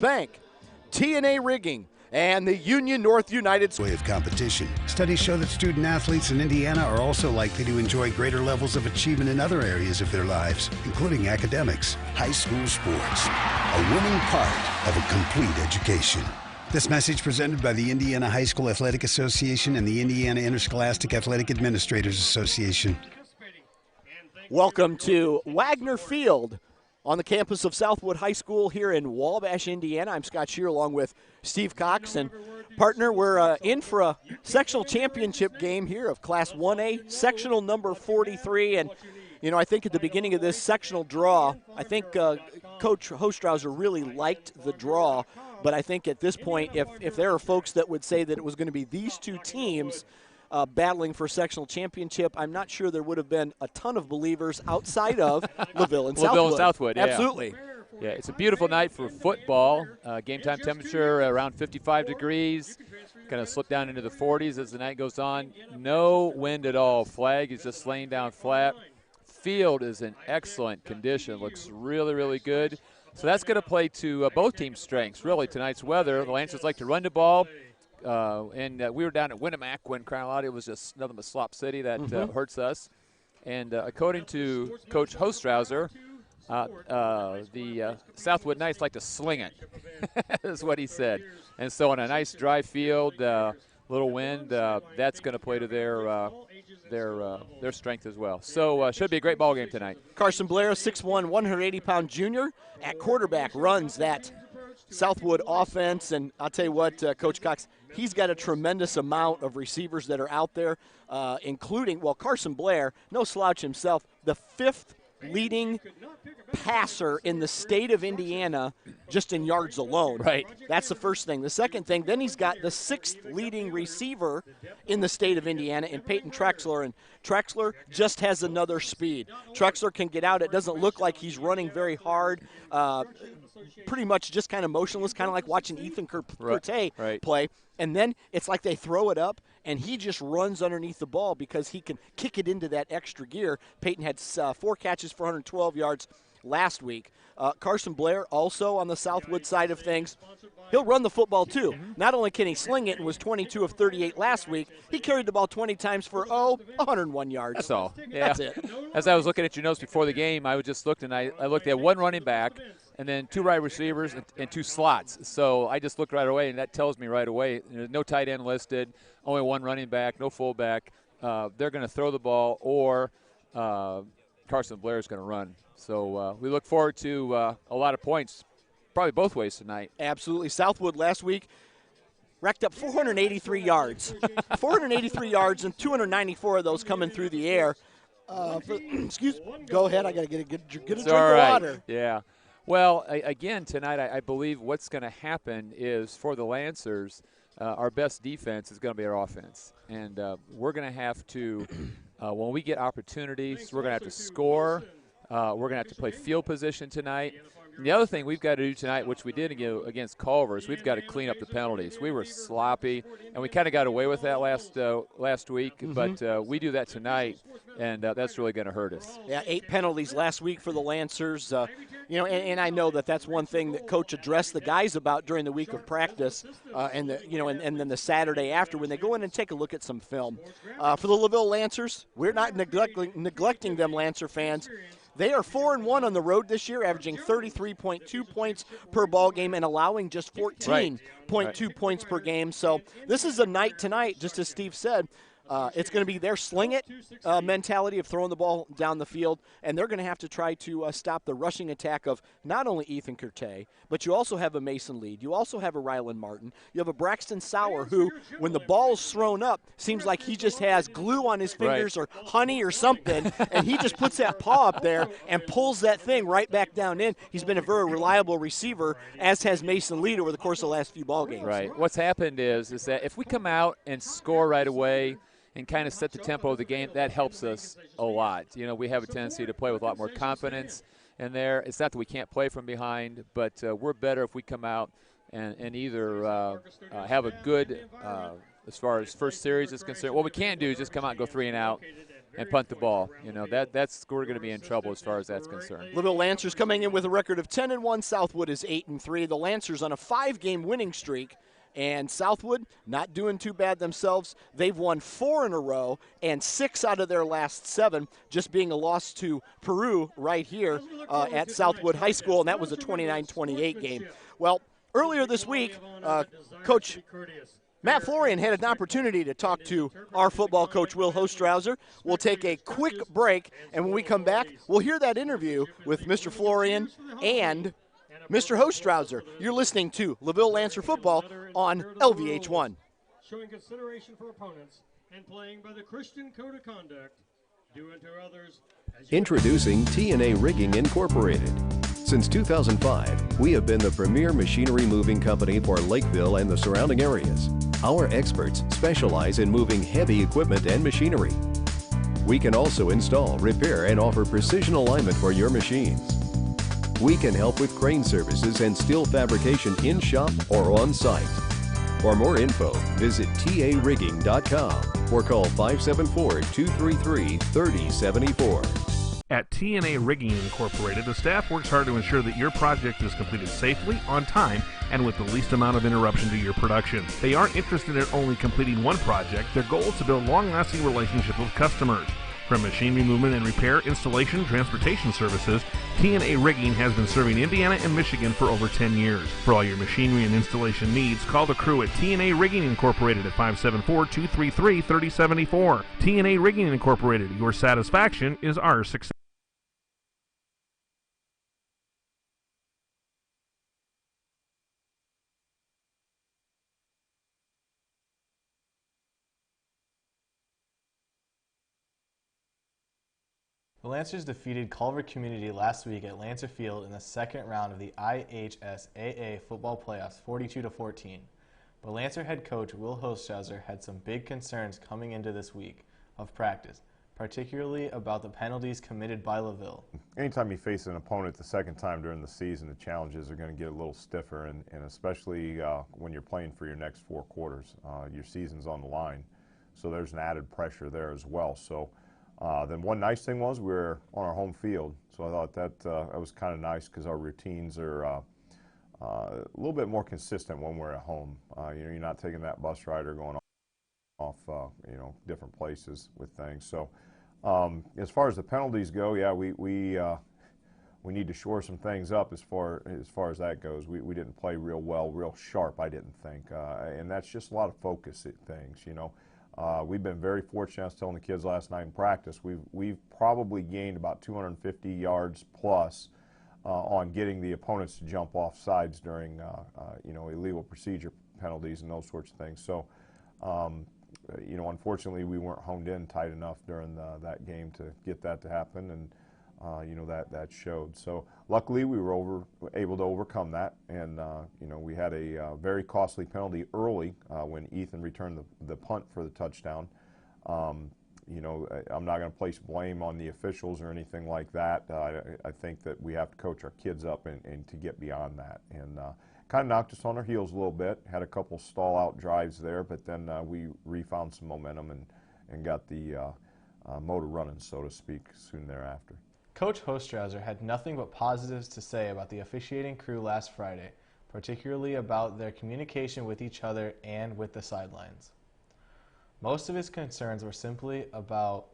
Bank, TNA Rigging, and the Union North United way of competition. Studies show that student athletes in Indiana are also likely to enjoy greater levels of achievement in other areas of their lives, including academics. High school sports, a winning part of a complete education. This message presented by the Indiana High School Athletic Association and the Indiana Interscholastic Athletic Administrators Association. Welcome to Wagner Field on the campus of Southwood High School here in Wabash, Indiana. I'm Scott Shear along with Steve Cox. And partner, we're in for a sectional championship game here of Class 1A, sectional number 43. And, you know, I think at the beginning of this sectional draw, I think Coach Hostrauser really liked the draw. But I think at this point, if there are folks that would say that it was going to be these two teams battling for sectional championship, I'm not sure there would have been a ton of believers outside of LaVille and Southwood. LaVille and Southwood, yeah. Absolutely. Yeah, it's a beautiful night for football. Game time temperature around 55 degrees. Kind of slip down into the 40s as the night goes on. No wind at all. Flag is just laying down flat. Field is in excellent condition. Looks really, really good. So that's going to play to both teams' strengths, really, tonight's weather. The Lancers like to run the ball. And we were down at Winnemac when Carolina was just nothing but slop city. That hurts us. And according to Coach Hostrauser, the Southwood Knights like to sling it, is what he said. And so on a nice dry field, little wind, that's going to play to their strength as well. So should be a great ball game tonight. Carson Blair, 6'1", 180-pound junior at quarterback, runs that Southwood offense. And I'll tell you what, Coach Cox, he's got a tremendous amount of receivers that are out there, including, well, Carson Blair, no slouch himself, the 5th leading passer in the state of Indiana just in yards alone. Right. That's the first thing. The second thing, then he's got the 6th leading receiver in the state of Indiana in Peyton Trexler, and Trexler just has another speed. Trexler can get out. It doesn't look like he's running very hard. Pretty much just kind of motionless, kind of like watching Ethan Kertai play. And then it's like they throw it up, and he just runs underneath the ball because he can kick it into that extra gear. Peyton had 4 catches for 112 yards last week. Carson Blair also on the Southwood side of things. He'll run the football too. Not only can he sling it and was 22 of 38 last week, he carried the ball 20 times for, 101 yards. That's all. Yeah. That's it. As I was looking at your notes before the game, I just looked, and I looked at 1 running back and then 2 wide receivers and 2 slots. So I just looked right away, and that tells me right away there's no tight end listed, only 1 running back, no fullback. They're going to throw the ball, or Carson Blair is going to run. So we look forward to a lot of points, probably both ways tonight. Absolutely. Southwood last week racked up 483 yards. 483 yards, and 294 of those coming through the air. Go ahead. I got to get a drink of water. Yeah. Well, again, tonight I believe what's going to happen is for the Lancers, our best defense is going to be our offense. And we're going to have to, when we get opportunities, we're going to have to score. We're going to have to play field position tonight. And the other thing we've got to do tonight, which we did against Culver's, we've got to clean up the penalties. We were sloppy, and we kind of got away with that last week. But we do that tonight, and that's really going to hurt us. Yeah, 8 penalties last week for the Lancers. And I know that's one thing that Coach addressed the guys about during the week of practice, and then the Saturday after when they go in and take a look at some film. For the LaVille Lancers, we're not neglecting them, Lancer fans. They are 4-1 on the road this year, averaging 33.2 points per ball game and allowing just 14.2 points per game. So this is a night tonight, just as Steve said. It's going to be their sling it mentality of throwing the ball down the field, and they're going to have to try to stop the rushing attack of not only Ethan Kertai, but you also have a Mason Lead. You also have a Rylan Martin. You have a Braxton Sauer who, when the ball's thrown up, seems like he just has glue on his fingers or honey or something, and he just puts that paw up there and pulls that thing right back down in. He's been a very reliable receiver, as has Mason Lead over the course of the last few ball games. Right. What's happened is that if we come out and score right away and kind of set the tempo of the game, that helps us a lot. You know, we have a tendency to play with a lot more confidence in there. It's not that we can't play from behind, but we're better if we come out and either have a good, as far as first series is concerned. What we can't do is just come out and go 3 and out and punt the ball. You know, that's we're going to be in trouble as far as that's concerned. LaVille Lancers coming in with a record of 10-1. Southwood is 8-3. The Lancers on a 5-game winning streak. And Southwood not doing too bad themselves. They've won 4 in a row, and 6 out of their last 7 just being a loss to Peru right here at Southwood High School, and that was a 29-28 game. Well, earlier this week, Coach Matt Florian had an opportunity to talk to our football coach, Will Hostrauser. We'll take a quick break, and when we come back, we'll hear that interview with Mr. Florian and Mr. Hostrauser. You're listening to LaVille Lancer Football on LVH1. Showing consideration for opponents and playing by the Christian Code of Conduct. Do unto others as you Introducing T&A Rigging Incorporated. Since 2005, we have been the premier machinery moving company for Lakeville and the surrounding areas. Our experts specialize in moving heavy equipment and machinery. We can also install, repair, and offer precision alignment for your machines. We can help with crane services and steel fabrication in shop or on site. For more info, visit tarigging.com or call 574-233-3074. At T&A Rigging Incorporated, the staff works hard to ensure that your project is completed safely, on time, and with the least amount of interruption to your production. They aren't interested in only completing one project. Their goal is to build long-lasting relationships with customers. From machinery movement and repair, installation, transportation services, T&A Rigging has been serving Indiana and Michigan for over 10 years. For all your machinery and installation needs, call the crew at T&A Rigging Incorporated at 574-233-3074. T&A Rigging Incorporated, your satisfaction is our success. The Lancers defeated Culver Community last week at Lancer Field in the second round of the IHSAA football playoffs 42-14. But Lancer head coach Will Hostrauser had some big concerns coming into this week of practice, particularly about the penalties committed by LaVille. Anytime you face an opponent the second time during the season, the challenges are going to get a little stiffer, and especially when you're playing for your next 4 quarters. Your season's on the line, so there's an added pressure there as well. So. Then one nice thing was we were on our home field, so I thought that was kind of nice because our routines are a little bit more consistent when we're at home. You're not taking that bus ride or going off different places with things. So as far as the penalties go, yeah, we need to shore some things up as far as that goes. We didn't play real well, real sharp, I didn't think, and that's just a lot of focus at things, We've been very fortunate. I was telling the kids last night in practice, we've probably gained about 250 yards plus on getting the opponents to jump off sides during illegal procedure penalties and those sorts of things. So unfortunately we weren't honed in tight enough during that game to get that to happen, and that showed. So luckily we were able to overcome that, and we had a very costly penalty early when Ethan returned the punt for the touchdown. I'm not going to place blame on the officials or anything like that. I think that we have to coach our kids up and to get beyond that, and kind of knocked us on our heels a little bit. Had a couple stall out drives there, but then we refound some momentum and got the motor running, so to speak, soon thereafter. Coach Hostrauser had nothing but positives to say about the officiating crew last Friday, particularly about their communication with each other and with the sidelines. Most of his concerns were simply about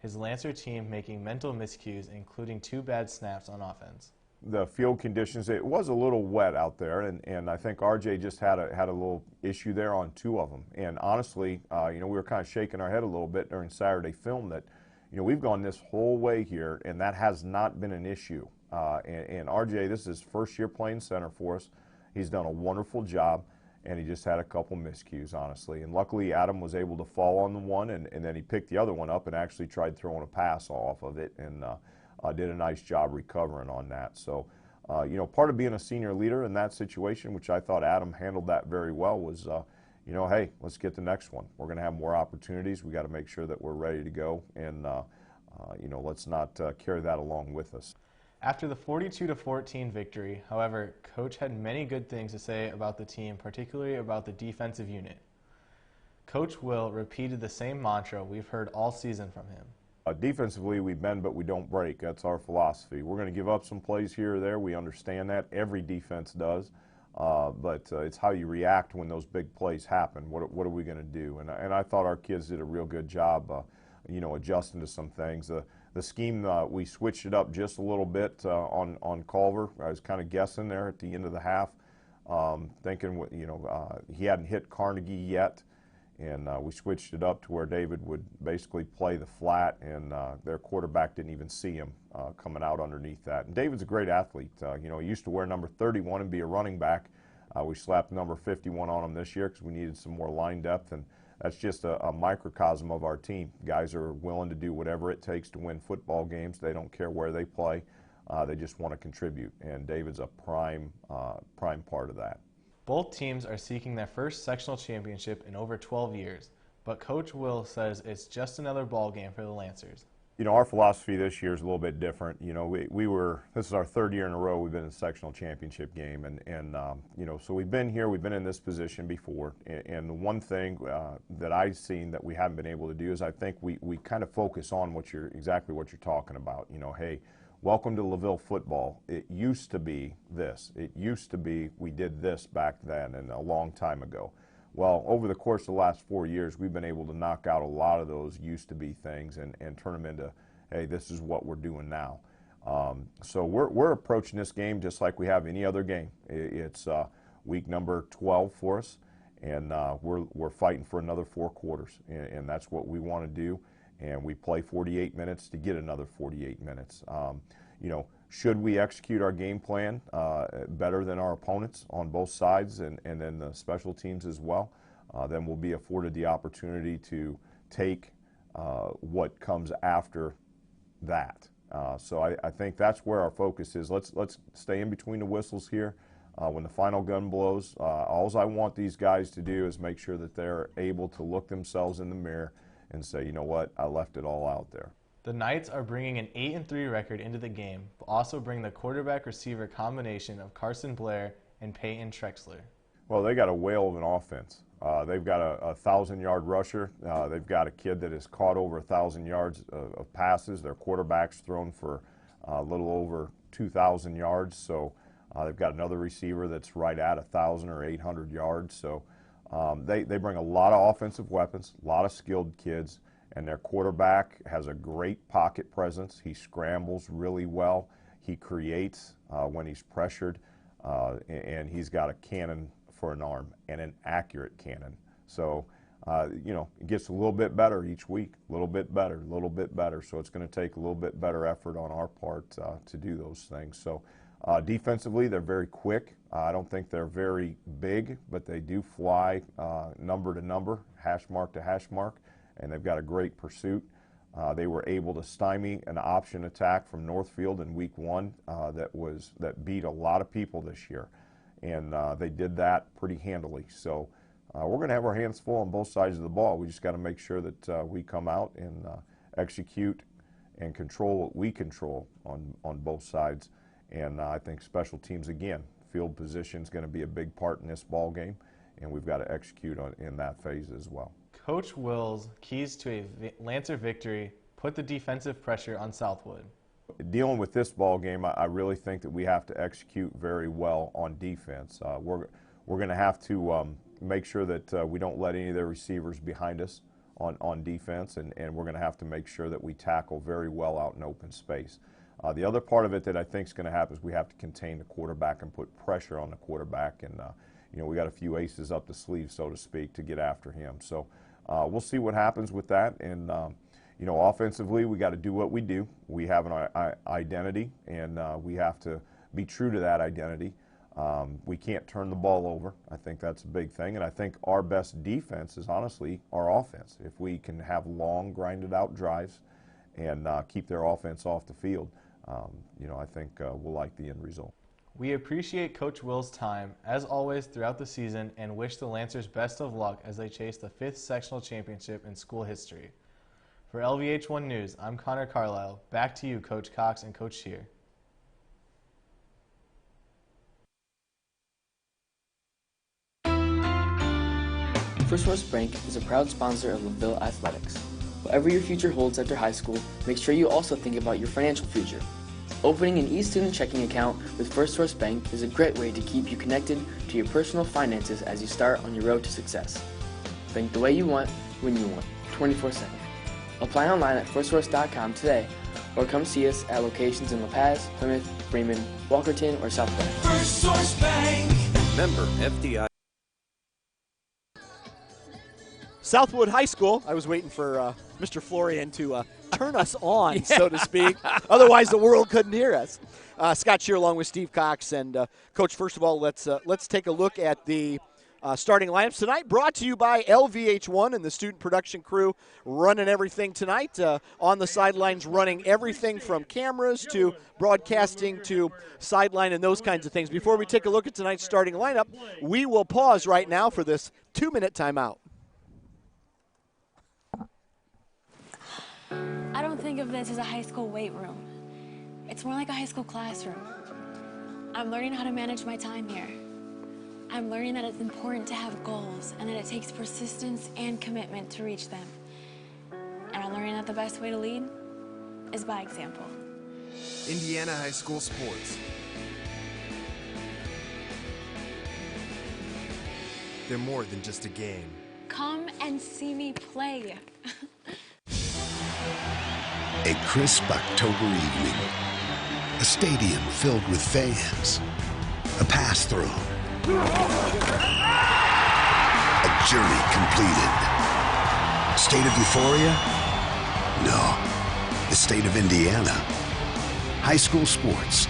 his Lancer team making mental miscues, including 2 bad snaps on offense. The field conditions, it was a little wet out there, and I think RJ just had a little issue there on 2 of them. And honestly, we were kind of shaking our head a little bit during Saturday film that, we've gone this whole way here, and that has not been an issue. And RJ, this is his first year playing center for us. He's done a wonderful job, and he just had a couple miscues, honestly. And luckily, Adam was able to fall on the one, and then he picked the other one up and actually tried throwing a pass off of it, and did a nice job recovering on that. So, part of being a senior leader in that situation, which I thought Adam handled that very well, was hey, let's get the next one. We're going to have more opportunities. We got to make sure that we're ready to go, and let's not carry that along with us. After the 42-14 victory, however, Coach had many good things to say about the team, particularly about the defensive unit. Coach Will repeated the same mantra we've heard all season from him. Defensively, we bend but we don't break. That's our philosophy. We're going to give up some plays here or there. We understand that. Every defense does. But it's how you react when those big plays happen. What are we going to do? And I thought our kids did a real good job, adjusting to some things. The scheme, we switched it up just a little bit on Culver. I was kind of guessing there at the end of the half, thinking, he hadn't hit Carnegie yet. And we switched it up to where David would basically play the flat, and their quarterback didn't even see him coming out underneath that. And David's a great athlete. He used to wear number 31 and be a running back. We slapped number 51 on him this year because we needed some more line depth, and that's just a microcosm of our team. Guys are willing to do whatever it takes to win football games. They don't care where they play. They just want to contribute, and David's a prime part of that. Both teams are seeking their first sectional championship in over 12 years, but Coach Will says it's just another ball game for the Lancers. Our philosophy this year is a little bit different. This is our third year in a row we've been in the sectional championship game, and so we've been here, we've been in this position before, and the one thing that I've seen that we haven't been able to do is I think we kind of focus on exactly what you're talking about. Hey, welcome to LaVille football. It used to be this. It used to be we did this back then and a long time ago. Well, over the course of the last 4 years, we've been able to knock out a lot of those used-to-be things and turn them into, hey, this is what we're doing now. So we're approaching this game just like we have any other game. It's week number 12 for us, and we're fighting for another 4 quarters, and that's what we want to do. And we play 48 minutes to get another 48 minutes. Should we execute our game plan better than our opponents on both sides and then the special teams as well, then we'll be afforded the opportunity to take what comes after that. So I think that's where our focus is. Let's stay in between the whistles here. When the final gun blows, all I want these guys to do is make sure that they're able to look themselves in the mirror and say, you know what, I left it all out there. The Knights are bringing an 8-3 record into the game, but also bring the quarterback-receiver combination of Carson Blair and Peyton Trexler. Well, they got a whale of an offense. They've got a 1,000-yard rusher. They've got a kid that has caught over 1,000 yards of passes. Their quarterback's thrown for a little over 2,000 yards. So they've got another receiver that's right at 1,000 or 800 yards. So they bring a lot of offensive weapons, a lot of skilled kids. And their quarterback has a great pocket presence. He scrambles really well. He creates when he's pressured, and he's got a cannon for an arm and an accurate cannon. So, it gets a little bit better each week, a little bit better, a little bit better. So it's going to take a little bit better effort on our part to do those things. So defensively, they're very quick. I don't think they're very big, but they do fly number to number, hash mark to hash mark. And they've got a great pursuit. They were able to stymie an option attack from Northfield in week 1 that beat a lot of people this year, and they did that pretty handily. So we're going to have our hands full on both sides of the ball. We just got to make sure that we come out and execute and control what we control on both sides. And I think special teams, again, field position is going to be a big part in this ball game, and we've got to execute in that phase as well. Coach Will's keys to a Lancer victory put the defensive pressure on Southwood. Dealing with this ball game, I really think that we have to execute very well on defense. We're going to have to make sure that we don't let any of their receivers behind us on defense, and we're going to have to make sure that we tackle very well out in open space. The other part of it that I think is going to happen is we have to contain the quarterback and put pressure on the quarterback, and we got a few aces up the sleeve, so to speak, to get after him. So we'll see what happens with that. And, offensively, we got to do what we do. We have an identity, and we have to be true to that identity. We can't turn the ball over. I think that's a big thing. And I think our best defense is honestly our offense. If we can have long, grinded-out drives and keep their offense off the field, I think we'll like the end result. We appreciate Coach Will's time, as always, throughout the season and wish the Lancers best of luck as they chase the 5th sectional championship in school history. For LVH1 News, I'm Connor Carlisle. Back to you, Coach Cox and Coach Shear. First West Bank is a proud sponsor of LaVille Athletics. Whatever your future holds after high school, make sure you also think about your financial future. Opening an e-student checking account with First Source Bank is a great way to keep you connected to your personal finances as you start on your road to success. Bank the way you want, when you want, 24/7. Apply online at firstsource.com today, or come see us at locations in La Paz, Plymouth, Bremen, Walkerton, or South Bend. First Source Bank. Member FDI. Southwood High School. I was waiting for Mr. Florian to turn us on, so to speak. Otherwise, the world couldn't hear us. Scott Shear along with Steve Cox. And, Coach, first of all, let's take a look at the starting lineups tonight, brought to you by LVH1 and the student production crew running everything tonight. On the sidelines, running everything from cameras to broadcasting to sideline and those kinds of things. Before we take a look at tonight's starting lineup, we will pause right now for this 2-minute timeout. I don't think of this as a high school weight room. It's more like a high school classroom. I'm learning how to manage my time here. I'm learning that it's important to have goals and that it takes persistence and commitment to reach them. And I'm learning that the best way to lead is by example. Indiana High School Sports. They're more than just a game. Come and see me play. A crisp October evening. A stadium filled with fans. A pass through. A journey completed. State of euphoria? No. The state of Indiana. High school sports.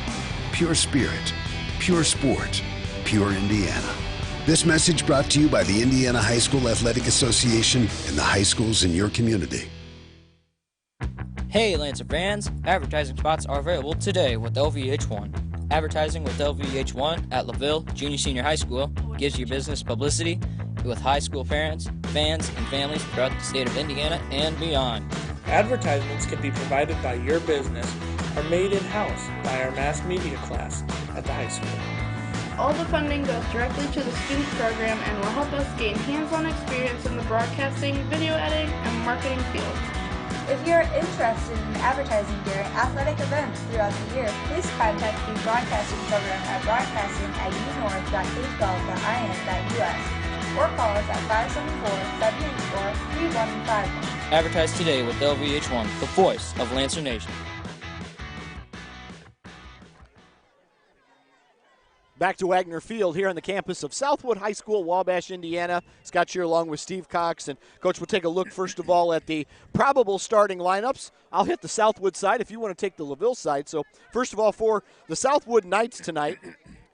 Pure spirit. Pure sport. Pure Indiana. This message brought to you by the Indiana High School Athletic Association and the high schools in your community. Hey Lancer fans, advertising spots are available today with LVH1. Advertising with LVH1 at LaVille Junior Senior High School gives your business publicity with high school parents, fans, and families throughout the state of Indiana and beyond. Advertisements can be provided by your business or made in-house by our mass media class at the high school. All the funding goes directly to the student program and will help us gain hands-on experience in the broadcasting, video editing, and marketing fields. If you're interested in advertising during athletic events throughout the year, please contact the broadcasting program at broadcasting@unorth.kgov.in.us or call us at 574-784-3151. Advertise today with LVH1, the voice of Lancer Nation. Back to Wagner Field here on the campus of Southwood High School, Wabash, Indiana. Scott Shear along with Steve Cox. And, Coach, we'll take a look, first of all, at the probable starting lineups. I'll hit the Southwood side if you want to take the LaVille side. So, first of all, for the Southwood Knights tonight,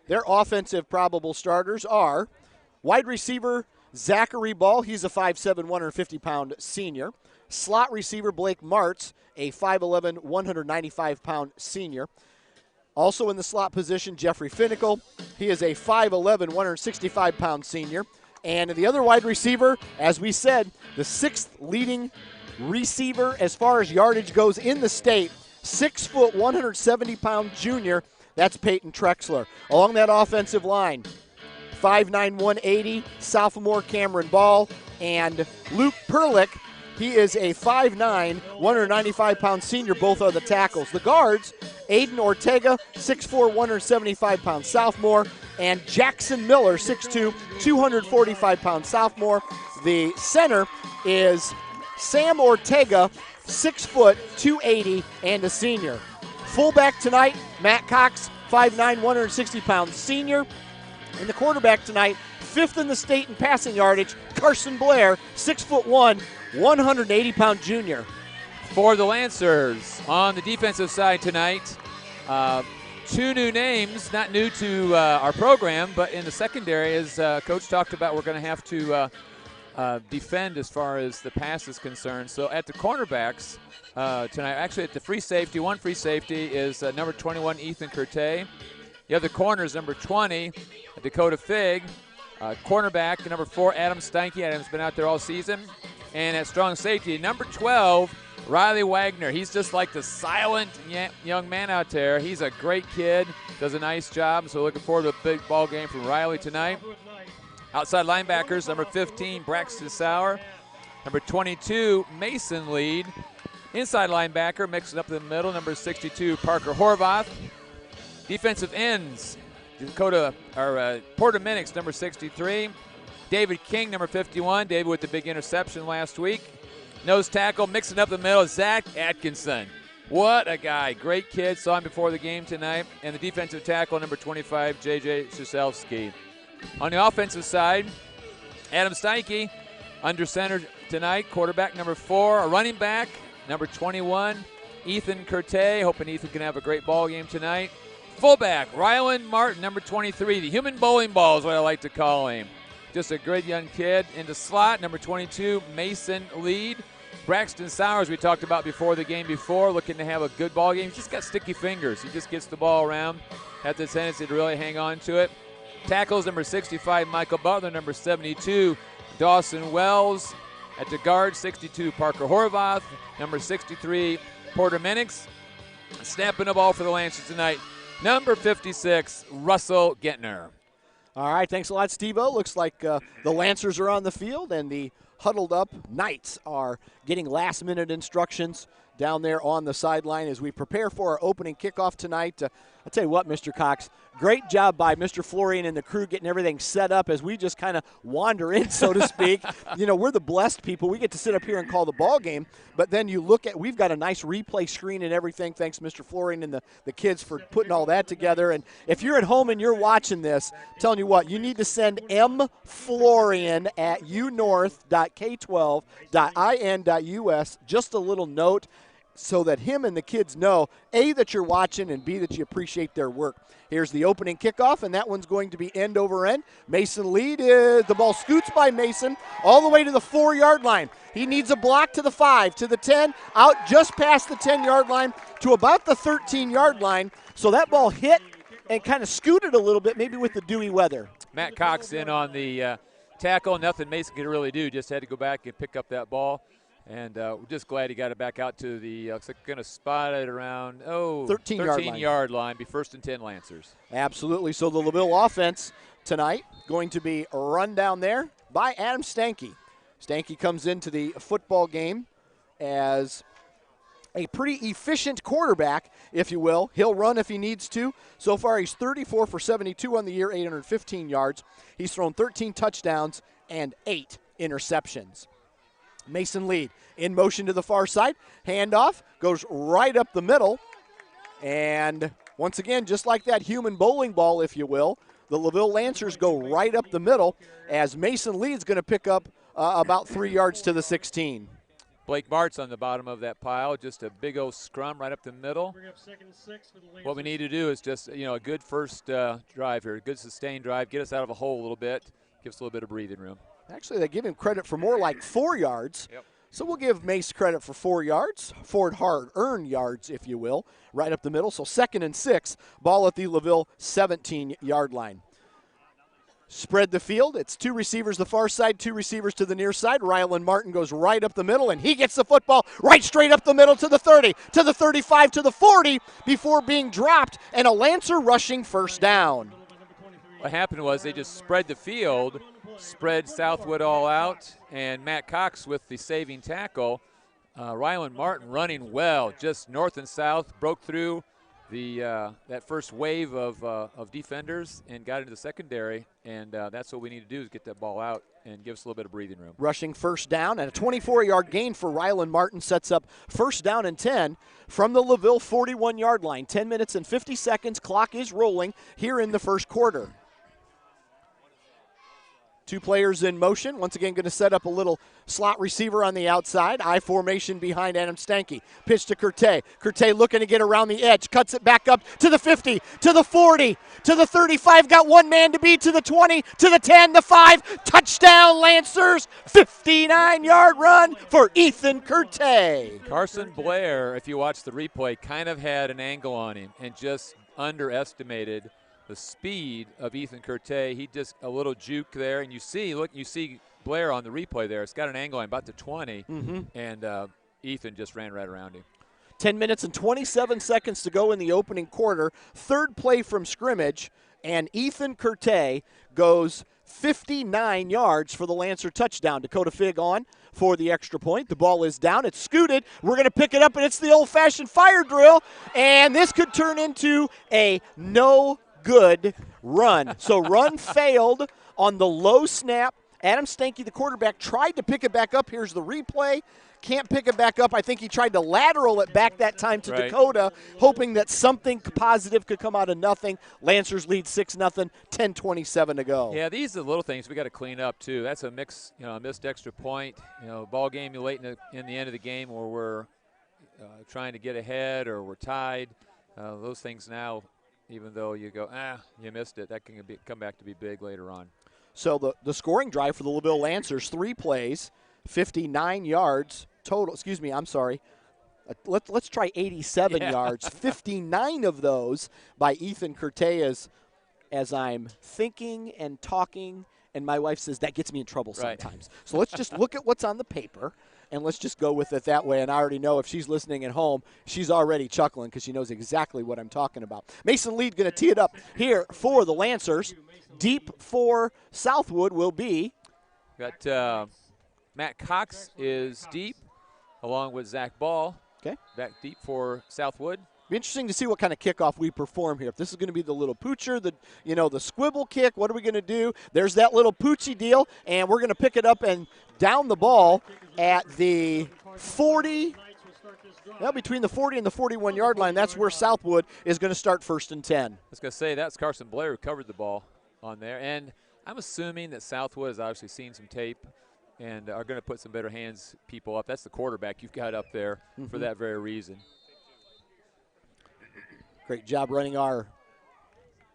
their offensive probable starters are wide receiver Zachary Ball. He's a 5'7", 150-pound senior. Slot receiver Blake Martz, a 5'11", 195-pound senior. Also in the slot position, Jeffrey Finnicle. He is a 5'11", 165-pound senior. And the other wide receiver, as we said, the sixth leading receiver as far as yardage goes in the state, 6', 170-pound junior. That's Peyton Trexler. Along that offensive line, 5'9", 180, sophomore Cameron Ball. And Luke Perlick, he is a 5'9", 195-pound senior. Both are the tackles. The guards, Aiden Ortega, 6'4", 175-pound sophomore, and Jackson Miller, 6'2", 245-pound sophomore. The center is Sam Ortega, 6 foot, 280, and a senior. Fullback tonight, Matt Cox, 5'9", 160-pound senior. And the quarterback tonight, 5th in the state in passing yardage, Carson Blair, 6'1", 180-pound junior. For the Lancers, on the defensive side tonight, 2 new names, not new to our program, but in the secondary, as Coach talked about, we're going to have to defend as far as the pass is concerned. So at the cornerbacks tonight, actually at the free safety, one free safety is number 21, Ethan Kertai. The other corner is number 20, Dakota Fig. Cornerback, number 4, Adam Steinke. Adam's been out there all season. And at strong safety, number 12, Riley Wagner. He's just like the silent young man out there. He's a great kid, does a nice job. So looking forward to a big ball game from Riley tonight. Outside linebackers, number 15, Braxton Sauer. Number 22, Mason lead. Inside linebacker, mixing up the middle, number 62, Parker Horvath. Defensive ends, Porter Minix, number 63. David King, number 51. David with the big interception last week. Nose tackle, mixing up the middle, Zach Atkinson. What a guy. Great kid. Saw him before the game tonight. And the defensive tackle, number 25, J.J. Shuselski. On the offensive side, Adam Steinke, under center tonight. Quarterback, number 4. A running back, number 21, Ethan Kertai. Hoping Ethan can have a great ball game tonight. Fullback, Rylan Martin, number 23. The human bowling ball is what I like to call him. Just a great young kid. In the slot, number 22, Mason Lead. Braxton Sowers, we talked about before the game before, looking to have a good ball game. He's just got sticky fingers. He just gets the ball around, has the tendency to really hang on to it. Tackles, number 65, Michael Butler, number 72, Dawson Wells. At the guard, 62, Parker Horvath, number 63, Porter Minix. Snapping the ball for the Lancers tonight, number 56, Russell Gentner. All right, thanks a lot, Steve-O. Looks like the Lancers are on the field, and the huddled up Knights are getting last-minute instructions down there on the sideline as we prepare for our opening kickoff tonight. I'll tell you what, Mr. Cox, great job by Mr. Florian and the crew getting everything set up as we just kind of wander in, so to speak. You know, we're the blessed people. We get to sit up here and call the ball game, but then you look at, we've got a nice replay screen and everything. Thanks, Mr. Florian and the kids for putting all that together. And if you're at home and you're watching this, I'm telling you what, you need to send mflorian at unorth.k12.in.us just a little note, so that him and the kids know, A, that you're watching, and B, that you appreciate their work. Here's the opening kickoff, and that one's going to be end over end. Mason lead. The ball scoots by Mason all the way to the 4-yard line. He needs a block to the 5, to the 10, out just past the 10-yard line to about the 13-yard line. So that ball hit and kind of scooted a little bit, maybe with the dewy weather. Matt Cox in on the tackle. Nothing Mason could really do. Just had to go back and pick up that ball. And we're just glad he got it back out to the, looks like going to spot it around, 13-yard line. Be 1st and 10 Lancers. Absolutely. So the LaVille offense tonight going to be run down there by Adam Stanke. Stanke comes into the football game as a pretty efficient quarterback, if you will. He'll run if he needs to. So far, he's 34 for 72 on the year, 815 yards. He's thrown 13 touchdowns and 8 interceptions. Mason lead in motion to the far side. Handoff goes right up the middle. And once again, just like that human bowling ball, if you will, the LaVille Lancers go right up the middle as Mason Lead's going to pick up about 3 yards to the 16. Blake Mart's on the bottom of that pile. Just a big old scrum right up the middle. What we need to do is just, a good first drive here, a good sustained drive, get us out of a hole a little bit, give us a little bit of breathing room. Actually, they give him credit for more like 4 yards. Yep. So we'll give Mace credit for 4 yards, 4 hard-earned yards, if you will, right up the middle. So 2nd and 6, ball at the LaVille 17-yard line. Spread the field. It's 2 receivers the far side, 2 receivers to the near side. Rylan Martin goes right up the middle, and he gets the football right straight up the middle to the 30, to the 35, to the 40 before being dropped, and a Lancer rushing first down. What happened was they just spread the field, spread Southwood all out, and Matt Cox with the saving tackle. Rylan Martin running well, just north and south, broke through the that first wave of defenders and got into the secondary, and that's what we need to do is get that ball out and give us a little bit of breathing room. Rushing first down, and a 24-yard gain for Rylan Martin sets up 1st down and 10 from the LaVille 41-yard line. 10 minutes and 50 seconds, clock is rolling here in the first quarter. 2 players in motion. Once again, going to set up a little slot receiver on the outside. I formation behind Adam Stanke. Pitch to Kertai. Kertai looking to get around the edge. Cuts it back up to the 50, to the 40, to the 35. Got one man to beat, to the 20, to the 10, the 5. Touchdown, Lancers. 59-yard run for Ethan Kertai. Carson Blair, if you watch the replay, kind of had an angle on him and just underestimated the speed of Ethan Kertai. He just a little juke there, and you see Blair on the replay there. It's got an angle on about the 20, and Ethan just ran right around him. 10 minutes and 27 seconds to go in the opening quarter. 3rd play from scrimmage, and Ethan Kertai goes 59 yards for the Lancer touchdown. Dakota Fig on for the extra point. The ball is down. It's scooted. We're going to pick it up, and it's the old-fashioned fire drill. And this could turn into a no-good run. So run failed on the low snap. Adam Stanky, the quarterback, tried to pick it back up. Here's the replay. Can't pick it back up. I think he tried to lateral it back that time to Dakota, hoping that something positive could come out of nothing. Lancers lead 6-0, 10:27 to go. Yeah, these are the little things we got to clean up too. That's a missed extra point. Ball game late in the end of the game where we're trying to get ahead or we're tied. Those things now, even though you go, you missed it, that can come back to be big later on. So the scoring drive for the LaVille Lancers, 3 plays, 59 yards total. Excuse me, I'm sorry. Let's try 87 yards. 59 of those by Ethan Kertai as I'm thinking and talking, and my wife says that gets me in trouble sometimes. So let's just look at what's on the paper, and let's just go with it that way. And I already know if she's listening at home, she's already chuckling because she knows exactly what I'm talking about. Mason Lead going to tee it up here for the Lancers. Deep for Southwood will be. Got Matt Cox is deep, along with Zach Ball. Okay. Back deep for Southwood. Be interesting to see what kind of kickoff we perform here. If this is going to be the little poocher, the squibble kick, what are we going to do? There's that little poochy deal, and we're going to pick it up and down the ball at the 40. Well, between the 40 and the 41-yard line, that's where Southwood is going to start 1st and 10. I was going to say that's Carson Blair who covered the ball on there, and I'm assuming that Southwood has obviously seen some tape and are going to put some better hands people up. That's the quarterback you've got up there for that very reason. Great job running our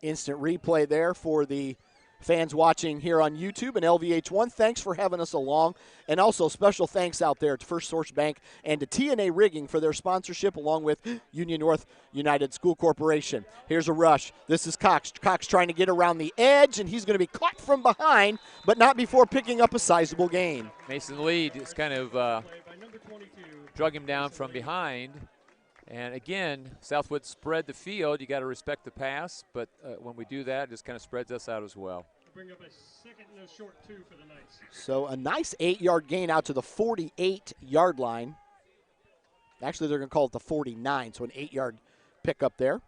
instant replay there for the fans watching here on YouTube and LVH1. Thanks for having us along. And also special thanks out there to First Source Bank and to TNA Rigging for their sponsorship, along with Union North United School Corporation. Here's a rush. This is Cox. Cox trying to get around the edge, and he's going to be caught from behind, but not before picking up a sizable gain. Mason Lead is kind of drug him down from behind. And again, Southwood spread the field. You got to respect the pass, but when we do that, it just kind of spreads us out as well. Bring up a 2nd and a short 2 for the Knights. So a nice 8-yard gain out to the 48-yard line. Actually, they're going to call it the 49, so an 8-yard pickup there.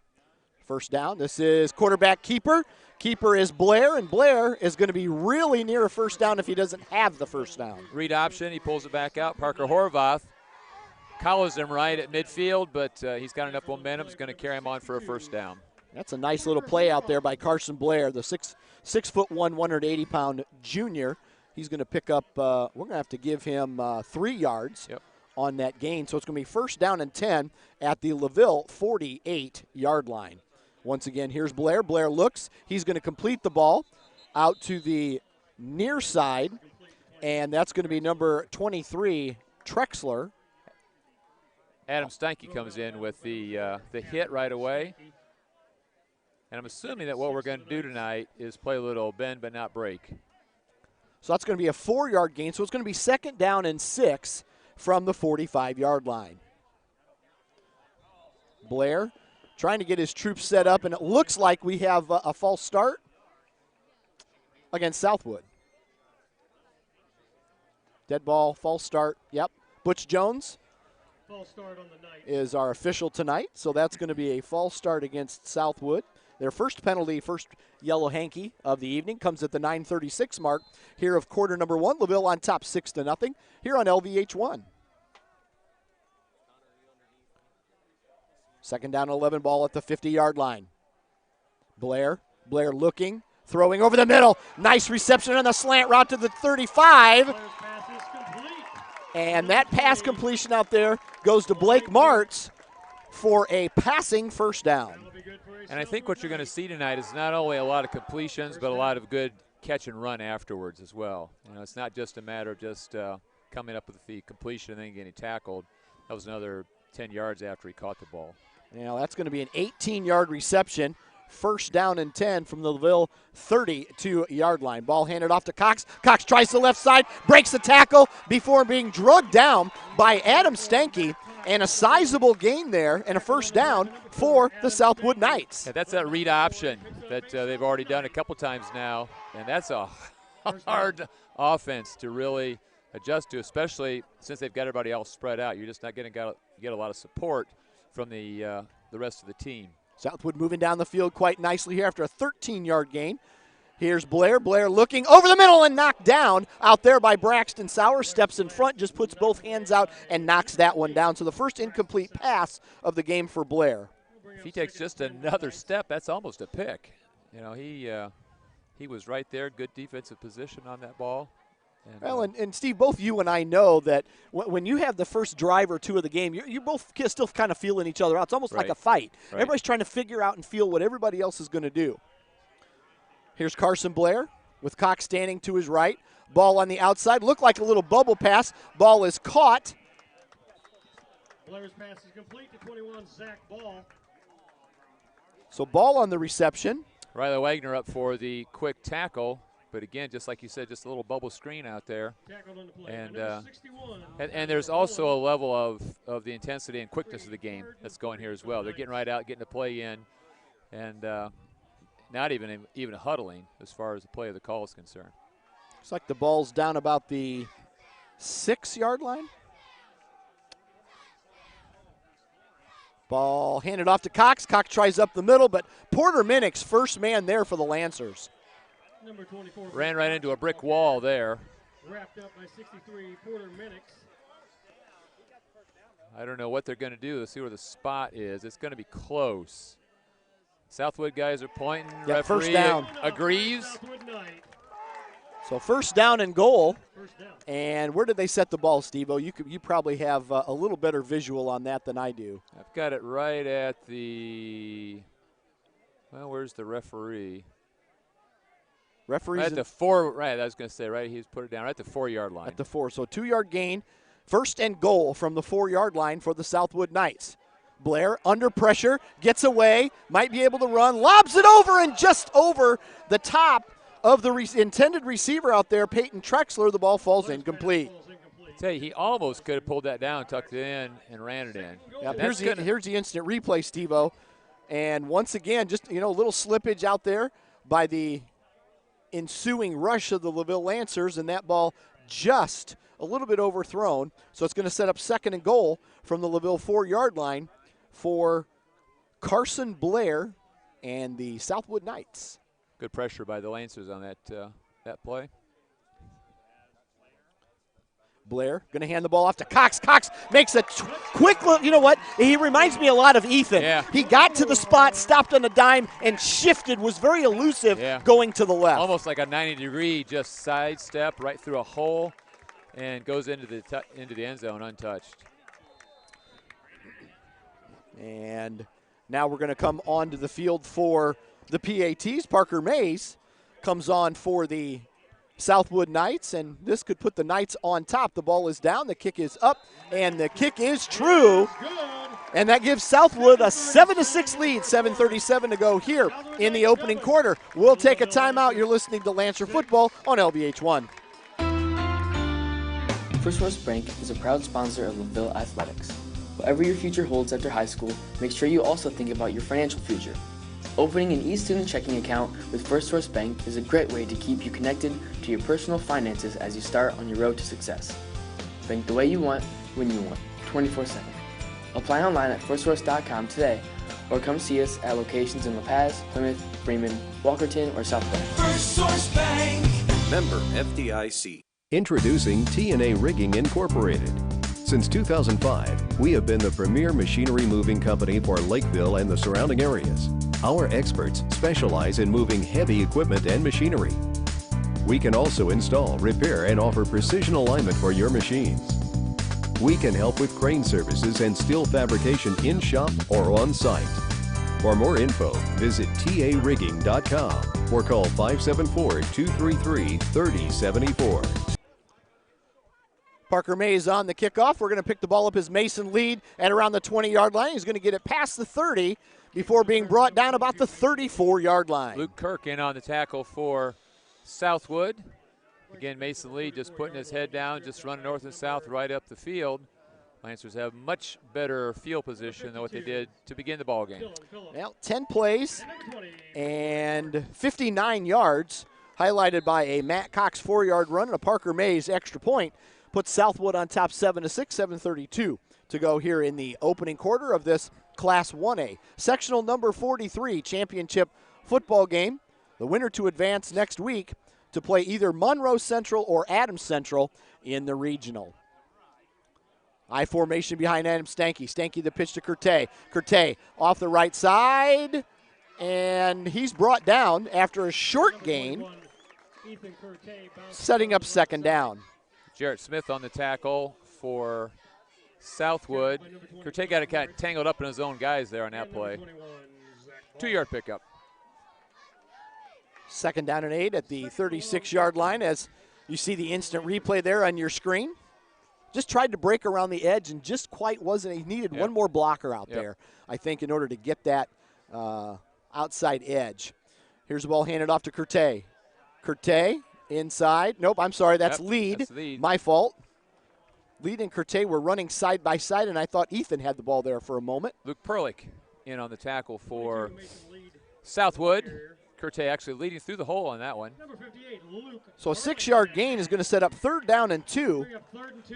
First down. This is quarterback keeper. Keeper is Blair, and Blair is going to be really near a first down if he doesn't have the first down. Read option. He pulls it back out. Parker Horvath collars him right at midfield, but he's got enough momentum. He's going to carry him on for a first down. That's a nice little play out there by Carson Blair, the 6'1", 180-pound junior. He's going to pick up, we're going to have to give him 3 yards on that gain. So it's going to be first down and 10 at the LaVille 48-yard line. Once again, here's Blair. Blair looks. He's going to complete the ball out to the near side, and that's going to be number 23, Trexler. Adam Steinke comes in with the hit right away. And I'm assuming that what we're going to do tonight is play a little bend but not break. So that's going to be a 4-yard gain. So it's going to be 2nd down and 6 from the 45-yard line. Blair trying to get his troops set up, and it looks like we have a false start against Southwood. Dead ball, false start. Yep. Butch Jones false start on the night is our official tonight, so that's going to be a false start against Southwood. Their first penalty, first yellow hanky of the evening, comes at the 9:36 mark here of quarter number 1. LaVille on top 6-0 here on LVH1. 2nd down 11, ball at the 50-yard line. Blair looking, throwing over the middle. Nice reception on the slant route to the 35. And that pass completion out there goes to Blake Martz for a passing first down. And I think what you're going to see tonight is not only a lot of completions, but a lot of good catch and run afterwards as well. It's not just a matter of just coming up with the completion and then getting tackled. That was another 10 yards after he caught the ball. That's going to be an 18-yard reception. First down and 10 from the LaVille 32-yard line. Ball handed off to Cox. Cox tries the left side, breaks the tackle before being drugged down by Adam Stanky, and a sizable gain there and a first down for the Southwood Knights. Yeah, that's that read option that they've already done a couple times now, and that's a hard offense to really adjust to, especially since they've got everybody else spread out. You're just not going to get a lot of support from the rest of the team. Southwood moving down the field quite nicely here after a 13-yard gain. Here's Blair. Blair looking over the middle and knocked down out there by Braxton Sauer. Steps in front, just puts both hands out and knocks that one down. So the first incomplete pass of the game for Blair. If he takes just another step, that's almost a pick. You know, he was right there, good defensive position on that ball. And, well, and Steve, both you and I know that when you have the first drive or two of the game, you're both still kind of feeling each other out. It's almost like a fight. Right. Everybody's trying to figure out and feel what everybody else is going to do. Here's Carson Blair with Cox standing to his right. Ball on the outside. Looked like a little bubble pass. Ball is caught. Blair's pass is complete to 21, Zach Ball. So Ball on the reception. Rylan Wagner up for the quick tackle. But again, just like you said, just a little bubble screen out there. And there's also a level of the intensity and quickness of the game that's going here as well. They're getting right out, getting the play in, and not even huddling as far as the play of the call is concerned. Looks like the ball's down about the 6-yard line. Ball handed off to Cox. Cox tries up the middle, but Porter Minnick's first man there for the Lancers. Number 24. Ran right into a brick wall there. Wrapped up by 63, Porter Minnick. I don't know what they're going to do. Let's see where the spot is. It's going to be close. Southwood guys are pointing. Yeah, referee first down. Agrees. So first down and goal. And where did they set the ball, Steve-O? You probably have a little better visual on that than I do. I've got it right at the, well, where's the referee? Referee's right at the 4, right, I was going to say, right, he's put it down right at the 4-yard line. At the 4, so 2-yard gain. First and goal from the 4-yard line for the Southwood Knights. Blair under pressure, gets away, might be able to run, lobs it over and just over the top of the intended receiver out there, Peyton Trexler. The ball falls incomplete. Tell you, he almost could have pulled that down, tucked it in, and ran it in. Yep, here's the instant replay, Steve-O. And once again, just a little slippage out there by the ensuing rush of the LaVille Lancers, and that ball just a little bit overthrown. So it's going to set up second and goal from the LaVille 4-yard line for Carson Blair and the Southwood Knights. Good pressure by the Lancers on that play. Blair going to hand the ball off to Cox. Cox makes a quick look. You know what? He reminds me a lot of Ethan. Yeah. He got to the spot, stopped on a dime, and shifted, was very elusive going to the left. Almost like a 90-degree just sidestep right through a hole and goes into the end zone untouched. And now we're going to come onto the field for the PATs. Parker Mays comes on for the Southwood Knights, and this could put the Knights on top. The ball is down, the kick is up, and the kick is true. And that gives Southwood a 7-6 lead, 7:37 to go here in the opening quarter. We'll take a timeout. You're listening to Lancer Football on LVH1. First Source Bank is a proud sponsor of LaVille Athletics. Whatever your future holds after high school, make sure you also think about your financial future. Opening an e-student checking account with First Source Bank is a great way to keep you connected to your personal finances as you start on your road to success. Bank the way you want, when you want, 24/7. Apply online at firstsource.com today, or come see us at locations in La Paz, Plymouth, Bremen, Walkerton, or South Bend. First Source Bank. Member FDIC. Introducing T&A Rigging Incorporated. Since 2005, we have been the premier machinery moving company for Lakeville and the surrounding areas. Our experts specialize in moving heavy equipment and machinery. We can also install, repair, and offer precision alignment for your machines. We can help with crane services and steel fabrication in-shop or on-site. For more info, visit tarigging.com or call 574-233-3074. Parker Mays on the kickoff. We're going to pick the ball up as Mason lead at around the 20-yard line. He's going to get it past the 30 before being brought down about the 34-yard line. Luke Kirk in on the tackle for Southwood. Again, Mason Lee just putting his head down, just running north and south right up the field. Lancers have much better field position than what they did to begin the ball game. Well, 10 plays and 59 yards highlighted by a Matt Cox 4-yard run and a Parker Mays extra point, puts Southwood on top 7-6, 7:32 to go here in the opening quarter of this Class 1A. Sectional number 43 championship football game. The winner to advance next week to play either Monroe Central or Adams Central in the regional. I formation behind Adam Stanky. Stanky the pitch to Kertai. Kertai off the right side, and he's brought down after a short gain, setting up second down. Jarrett Smith on the tackle for Southwood. Kertai got kind of tangled up in his own guys there on that play. 2-yard pickup. Second down and 8 at the 36-yard line as you see the instant replay there on your screen. Just tried to break around the edge and just quite wasn't. He needed one more blocker out there, I think, in order to get that outside edge. Here's the ball handed off to Kertai. Kertai inside. Nope, I'm sorry, that's Lead. That's Lead. My fault. Lead and Kertai were running side by side, and I thought Ethan had the ball there for a moment. Luke Perlich in on the tackle for Southwood. Kertai actually leading through the hole on that one. So a 6-yard gain is going to set up 3rd down and 2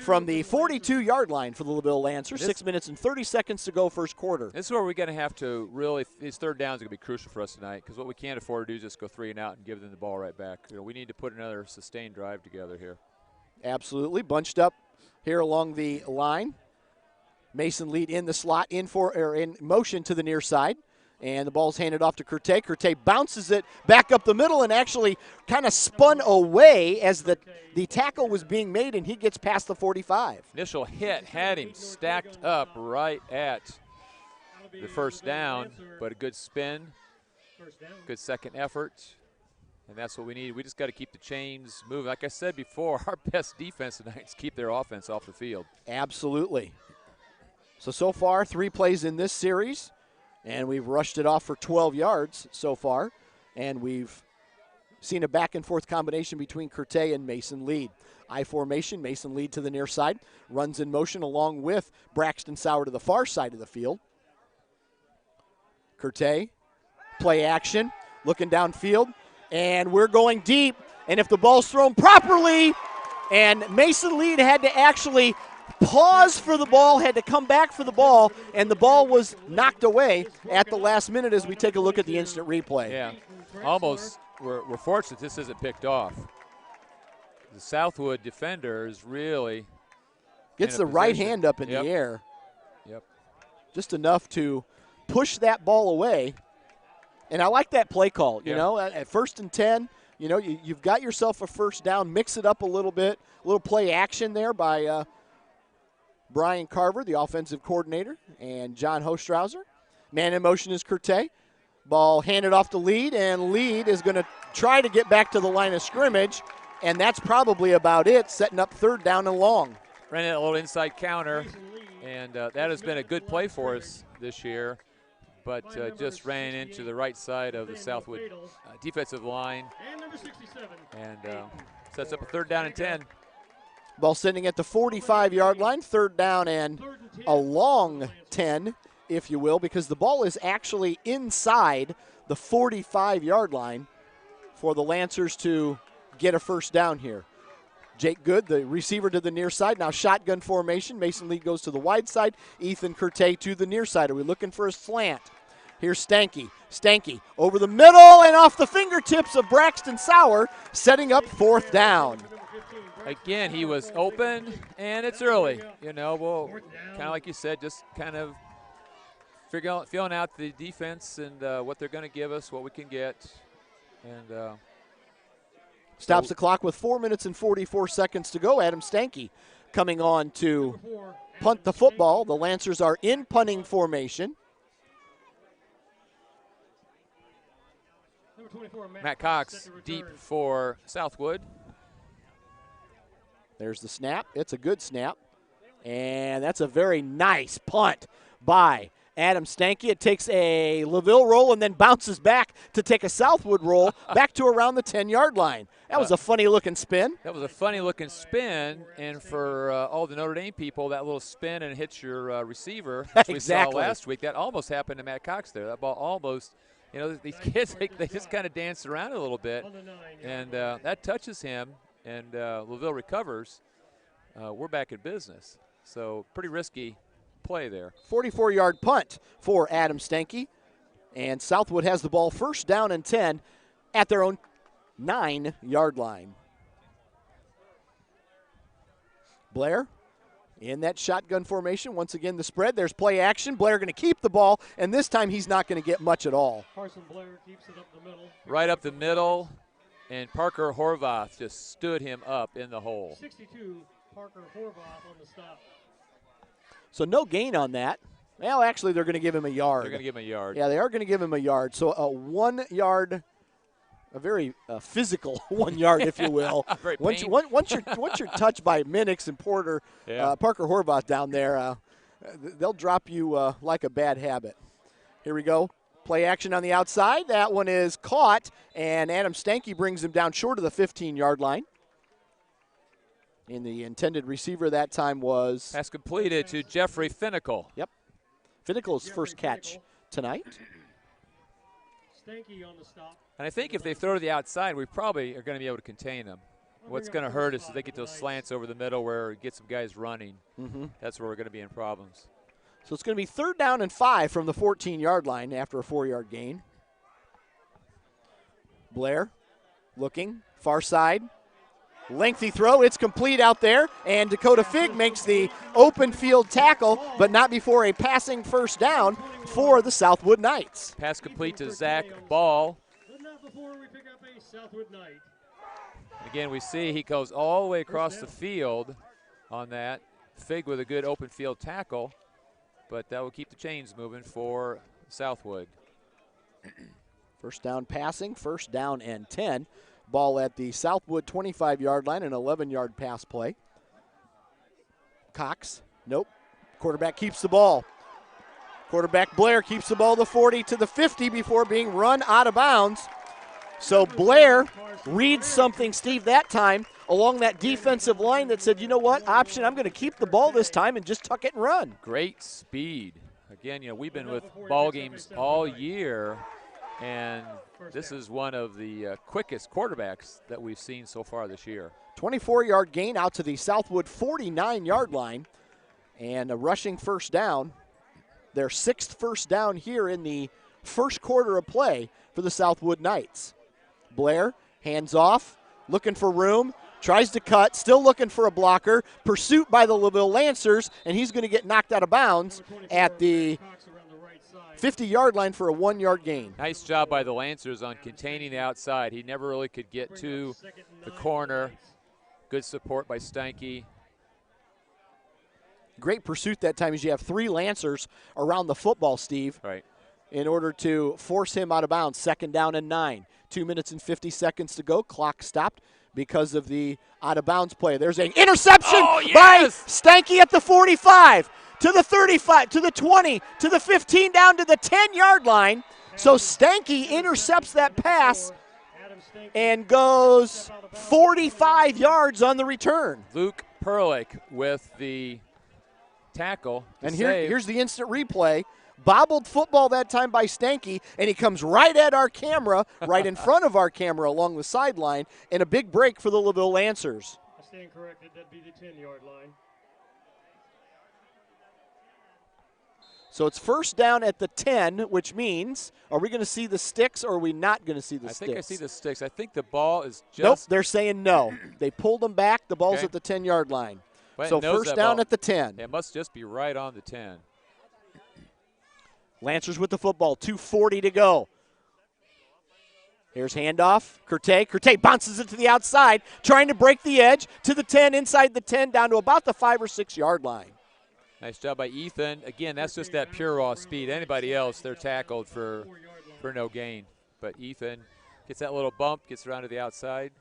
from the 42-yard line for the LaVille Lancers. 6 minutes and 30 seconds to go first quarter. This is where we're going to have to really, these 3rd downs are going to be crucial for us tonight, because what we can't afford to do is just go 3 and out and give them the ball right back. You know, we need to put another sustained drive together here. Absolutely. Bunched up here along the line. Mason Lead in the slot, in motion to the near side. And the ball's handed off to Kertai. Kertai bounces it back up the middle and actually kind of spun away as the tackle was being made, and he gets past the 45. Initial hit had him stacked up right at the first down, but a good spin, good second effort, and that's what we need. We just got to keep the chains moving. Like I said before, our best defense tonight is keep their offense off the field. Absolutely. So far, 3 plays in this series. And we've rushed it off for 12 yards so far. And we've seen a back-and-forth combination between Kertai and Mason Lead. I formation, Mason Lead to the near side. Runs in motion along with Braxton Sauer to the far side of the field. Kertai, play action, looking downfield. And we're going deep. And if the ball's thrown properly, and Mason Lead had to actually pause for the ball, had to come back for the ball, and the ball was knocked away at the last minute as we take a look at the instant replay. Yeah, almost. We're fortunate this isn't picked off. The Southwood defender is really gets the right hand up in the air. Yep. Just enough to push that ball away. And I like that play call. You know, at 1st and 10, you know, you've got yourself a first down. Mix it up a little bit. A little play action there by Brian Carver, the offensive coordinator, and John Hostrauser. Man in motion is Kertai. Ball handed off to Lead, and Lead is going to try to get back to the line of scrimmage, and that's probably about it, setting up 3rd down and long. Ran a little inside counter, and that has been a good play for us this year, but just ran into the right side of the Southwood defensive line, and sets up a 3rd down and 10. Ball sitting at the 45-yard line, 3rd down and a long 10, if you will, because the ball is actually inside the 45-yard line for the Lancers to get a first down here. Jake Good, the receiver, to the near side. Now shotgun formation. Mason Lead goes to the wide side. Ethan Kertai to the near side. Are we looking for a slant? Here's Stanky. Stanky over the middle and off the fingertips of Braxton Sauer, setting up 4th down. Again, he was open, and it's early. You know, well, kind of like you said, just kind of feeling out the defense and what they're going to give us, what we can get. And stops the clock with 4 minutes and 44 seconds to go. Adam Stanky coming on to punt the football. The Lancers are in punting formation. Matt Cox deep for Southwood. There's the snap. It's a good snap. And that's a very nice punt by Adam Stanky. It takes a LaVille roll and then bounces back to take a Southwood roll back to around the 10-yard line. That was a funny-looking spin. That was a funny-looking spin, and for all the Notre Dame people, that little spin and hits your receiver, which we saw last week, that almost happened to Matt Cox there. That ball almost You know, these kids, they just kind of dance around a little bit, and that touches him, and LaVille recovers. We're back in business. So pretty risky play there. 44-yard punt for Adam Stanky, and Southwood has the ball first down and 10 at their own 9-yard line. Blair in that shotgun formation. Once again, the spread. There's play action. Blair going to keep the ball, and this time he's not going to get much at all. Carson Blair keeps it up the middle. Right up the middle, and Parker Horvath just stood him up in the hole. 62, Parker Horvath on the stop. So no gain on that. Well, actually, they're going to give him a yard. They're going to give him a yard. Yeah, they are going to give him a yard. So a 1 yard, a very physical 1 yard, if you will. once you're touched by Minix and Porter, Parker Horvath down there, they'll drop you like a bad habit. Here we go. Play action on the outside. That one is caught, and Adam Stanky brings him down short of the 15-yard line. And the intended receiver that time was... Pass completed to Jeffrey Finnicle. Yep. Finnicle's first catch tonight. Stanky on the stop. And I think if they throw to the outside, we probably are going to be able to contain them. What's going to hurt is if they get those slants over the middle where it gets some guys running. That's where we're going to be in problems. So it's going to be 3rd down and 5 from the 14-yard line after a 4-yard gain. Blair looking, far side. Lengthy throw, it's complete out there, and Dakota Fig makes the open field tackle, but not before a passing first down for the Southwood Knights. Pass complete to Zach Ball. Again, we see he goes all the way across the field on that. Fig with a good open field tackle, but that will keep the chains moving for Southwood. First down passing, first down and 10. Ball at the Southwood 25-yard line, an 11-yard pass play. Cox, nope. Quarterback keeps the ball. Quarterback Blair keeps the ball to the 40 to the 50 before being run out of bounds. So Blair reads something, Steve, that time along that defensive line that said, you know what, option, I'm going to keep the ball this time and just tuck it and run. Great speed. Again, you know, we've been with ball games all year, and this is one of the quickest quarterbacks that we've seen so far this year. 24-yard gain out to the Southwood 49-yard line, and a rushing first down. Their 6th first down here in the first quarter of play for the Southwood Knights. Blair, hands off, looking for room, tries to cut, still looking for a blocker. Pursuit by the LaVille Lancers, and he's going to get knocked out of bounds at the 50-yard line for a 1-yard gain. Nice job by the Lancers on containing the outside. He never really could get to the corner. Good support by Stanky. Great pursuit that time as you have 3 Lancers around the football, Steve. Right. In order to force him out of bounds. 2nd down and 9. 2 minutes and 50 seconds to go. Clock stopped because of the out-of-bounds play. There's an interception by Stanky at the 45. To the 35, to the 20, to the 15, down to the 10-yard line. So Stanky intercepts that pass and goes 45 yards on the return. Luke Perlick with the tackle. And here's the instant replay. Bobbled football that time by Stanky, and he comes right at our camera, right in front of our camera along the sideline, and a big break for the LaVille Lancers. I stand corrected, that'd be the 10-yard line. So it's first down at the 10, which means, are we going to see the sticks or are we not going to see the sticks? I think I see the sticks. I think the ball is just. Nope, they're saying no. They pulled them back. The ball's at the 10-yard line. So first down at the 10. It must just be right on the 10. Lancers with the football, 2:40 to go. Here's handoff. Kertai bounces it to the outside, trying to break the edge to the 10, inside the 10, down to about the 5 or 6 yard line. Nice job by Ethan. Again, that's just that pure raw speed. Anybody else, they're tackled for no gain. But Ethan gets that little bump, gets around to the outside.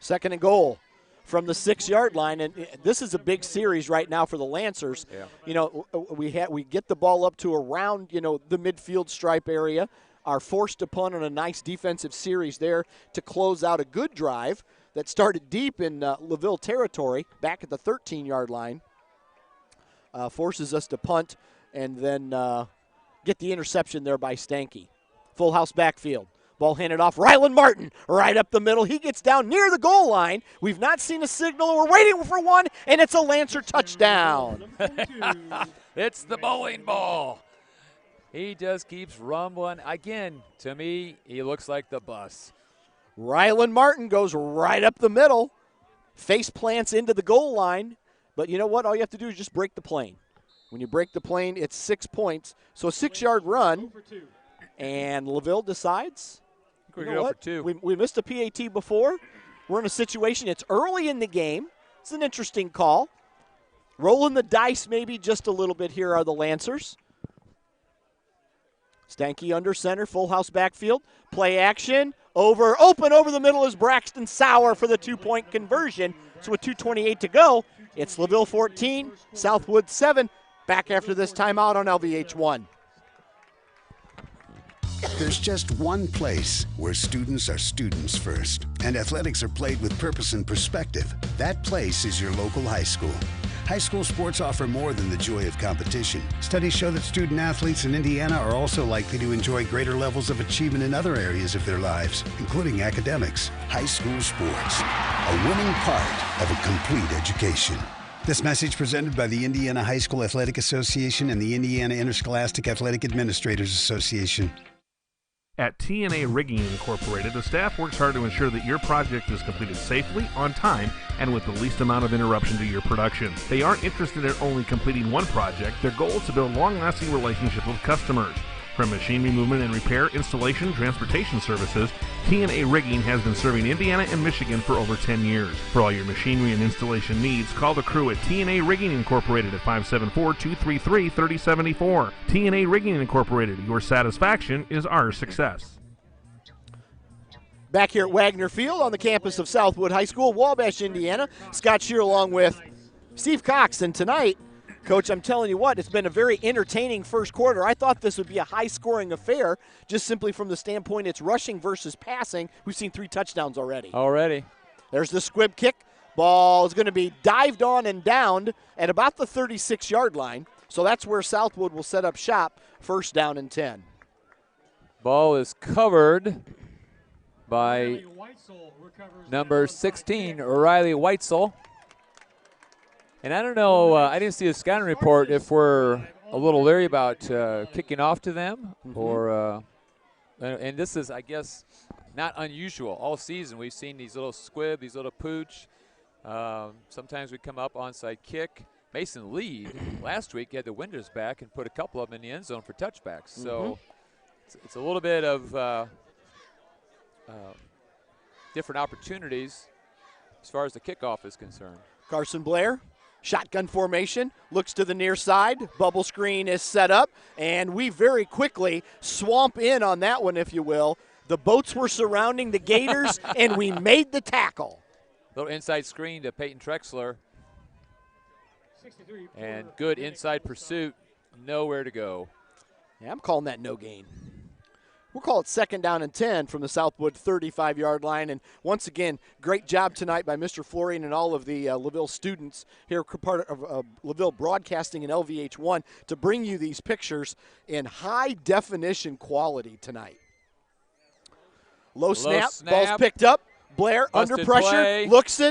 2nd and goal from the 6 yard line, and this is a big series right now for the Lancers. Yeah. You know, we get the ball up to around, you know, the midfield stripe area, are forced to punt on a nice defensive series there to close out a good drive that started deep in LaVille territory, back at the 13-yard line. Forces us to punt and then get the interception there by Stanky. Full house backfield. Ball handed off. Rylan Martin right up the middle. He gets down near the goal line. We've not seen a signal. We're waiting for one, and it's a Lancer touchdown. It's the bowling ball. He just keeps rumbling. Again, to me, he looks like the bus. Rylan Martin goes right up the middle, face plants into the goal line. But you know what? All you have to do is just break the plane. When you break the plane, it's 6 points. So a 6-yard run, and LaVille decides, We're going to go for two. We missed a PAT before. We're in a situation, it's early in the game. It's an interesting call. Rolling the dice maybe just a little bit here are the Lancers. Stanky under center, full house backfield. Play action, open over the middle is Braxton Sauer for the 2-point conversion. So with 2:28 to go, it's LaVille 14, Southwood 7. Back after this timeout on LVH 1. There's just one place where students are students first, and athletics are played with purpose and perspective. That place is your local high school. High school sports offer more than the joy of competition. Studies show that student athletes in Indiana are also likely to enjoy greater levels of achievement in other areas of their lives, including academics. High school sports, a winning part of a complete education. This message presented by the Indiana High School Athletic Association and the Indiana Interscholastic Athletic Administrators Association. At TNA Rigging Incorporated, the staff works hard to ensure that your project is completed safely, on time, and with the least amount of interruption to your production. They aren't interested in only completing one project. Their goal is to build long-lasting relationships with customers. From machinery movement and repair, installation, transportation services, TNA Rigging has been serving Indiana and Michigan for over 10 years. For all your machinery and installation needs, call the crew at TNA Rigging Incorporated at 574-233-3074. TNA Rigging Incorporated, your satisfaction is our success. Back here at Wagner Field on the campus of Southwood High School, Wabash, Indiana. Scott Shear along with Steve Cox. And tonight, Coach, I'm telling you what, it's been a very entertaining first quarter. I thought this would be a high-scoring affair, just simply from the standpoint it's rushing versus passing. We've seen 3 touchdowns already. There's the squib kick. Ball is going to be dived on and downed at about the 36-yard line. So that's where Southwood will set up shop, first down and 10. Ball is covered by number 16, Riley Weitzel. And I don't know, I didn't see a scouting report if we're a little leery about kicking off to them or and this is, I guess, not unusual. All season we've seen these little squib, these little pooch. Sometimes we come up onside kick. Mason Lee last week had the windows back and put a couple of them in the end zone for touchbacks. So it's a little bit of different opportunities as far as the kickoff is concerned. Carson Blair. Shotgun formation, looks to the near side. Bubble screen is set up, and we very quickly swamp in on that one, if you will. The boats were surrounding the Gators, and we made the tackle. Little inside screen to Peyton Trexler. And good inside pursuit, nowhere to go. Yeah, I'm calling that no gain. We'll call it second down and 10 from the Southwood 35-yard line. And once again, great job tonight by Mr. Florian and all of the LaVille students here, part of LaVille Broadcasting and LVH1, to bring you these pictures in high-definition quality tonight. Low snap, ball's picked up. Blair under pressure, play. looks,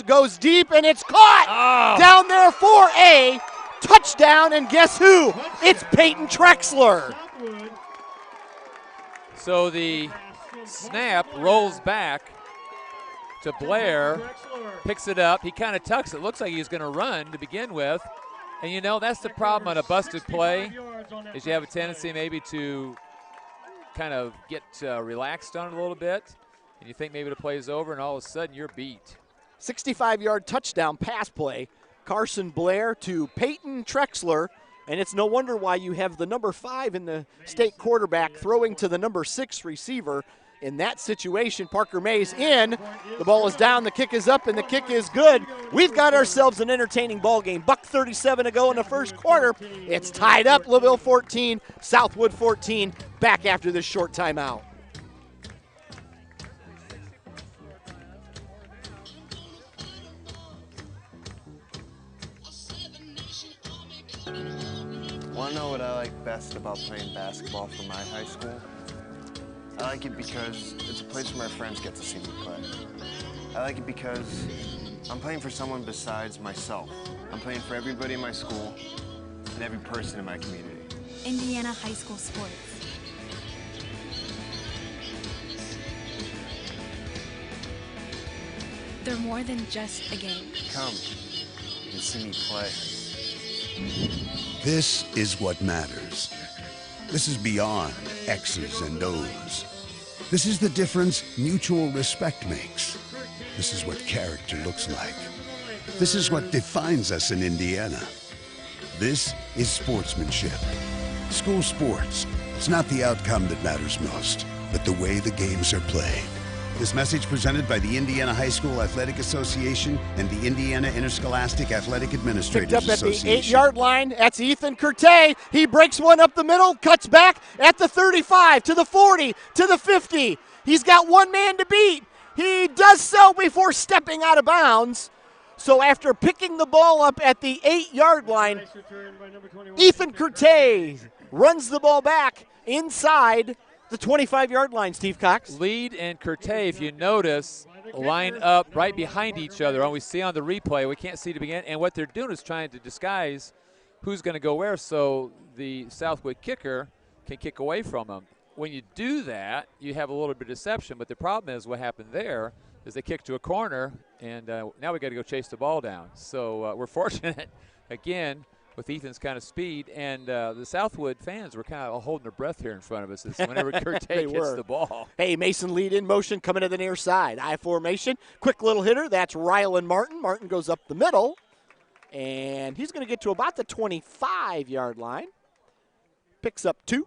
goes deep, and it's caught down there for a touchdown. And guess who? It's Peyton Trexler. So the snap rolls back to Blair, picks it up. He kind of tucks it. Looks like he's going to run to begin with. And, you know, that's the problem on a busted play is you have a tendency maybe to kind of get relaxed on it a little bit. And you think maybe the play is over, and all of a sudden you're beat. 65-yard touchdown pass play. Carson Blair to Peyton Trexler. And it's no wonder why you have the number 5 in the state quarterback throwing to the number 6 receiver. In that situation, Parker Mays in. The ball is down, the kick is up, and the kick is good. We've got ourselves an entertaining ball game. $1:37 to go in the first quarter. It's tied up, LaVille 14, Southwood 14, back after this short timeout. Want to know what I like best about playing basketball for my high school? I like it because it's a place where my friends get to see me play. I like it because I'm playing for someone besides myself. I'm playing for everybody in my school and every person in my community. Indiana high school sports. They're more than just a game. Come and see me play. This is what matters. This is beyond X's and O's. This is the difference mutual respect makes. This is what character looks like. This is what defines us in Indiana. This is sportsmanship. School sports. It's not the outcome that matters most, but the way the games are played. This message presented by the Indiana High School Athletic Association and the Indiana Interscholastic Athletic Administrators Picked up at the Association. 8-yard line. That's Ethan Kertai. He breaks one up the middle, cuts back at the 35, to the 40, to the 50. He's got one man to beat. He does so before stepping out of bounds. So after picking the ball up at the 8-yard line, Ethan Kertai runs the ball back inside the 25-yard line, Steve Cox. Lead and Kertai, if you notice, line up right behind each other. We see on the replay, we can't see to begin. And what they're doing is trying to disguise who's going to go where so the Southwood kicker can kick away from them. When you do that, you have a little bit of deception. But the problem is what happened there is they kicked to a corner, and now we got to go chase the ball down. So we're fortunate, again, with Ethan's kind of speed, and the Southwood fans were kind of holding their breath here in front of us whenever Kertai gets the ball. Hey, Mason lead in motion coming to the near side. I formation, quick little hitter. That's Rylan Martin. Martin goes up the middle, and he's going to get to about the 25-yard line. Picks up 2.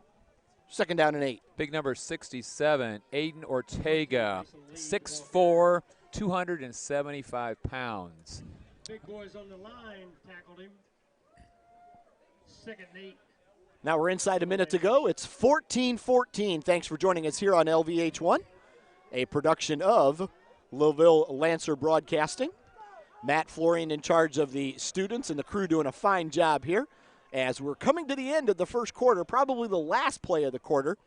Second down and 8. Big number 67, Aiden Ortega, 6'4", 275 pounds. Big boys on the line tackled him. Second and 8. Now we're inside a minute to go. It's 14-14. Thanks for joining us here on LVH1, a production of LaVille Lancer Broadcasting. Matt Florian in charge of the students and the crew doing a fine job here as we're coming to the end of the first quarter, probably the last play of the quarter.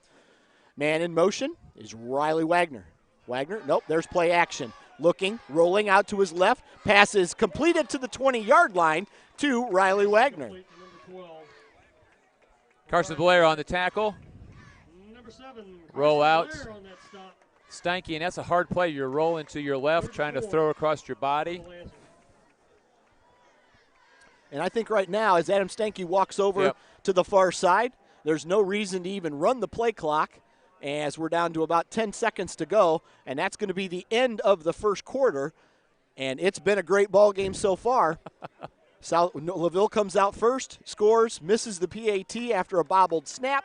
Man in motion is Riley Wagner. Wagner, nope, there's play action. Looking, rolling out to his left. Pass is completed to the 20-yard line to Riley Wagner. Carson Blair on the tackle. Number 7. Roll out. On that stop. Stanky, and that's a hard play. You're rolling to your left, trying to throw across your body. And I think right now, as Adam Stanky walks over to the far side, there's no reason to even run the play clock as we're down to about 10 seconds to go, and that's going to be the end of the first quarter. And it's been a great ball game so far. LaVille comes out first, scores, misses the PAT after a bobbled snap,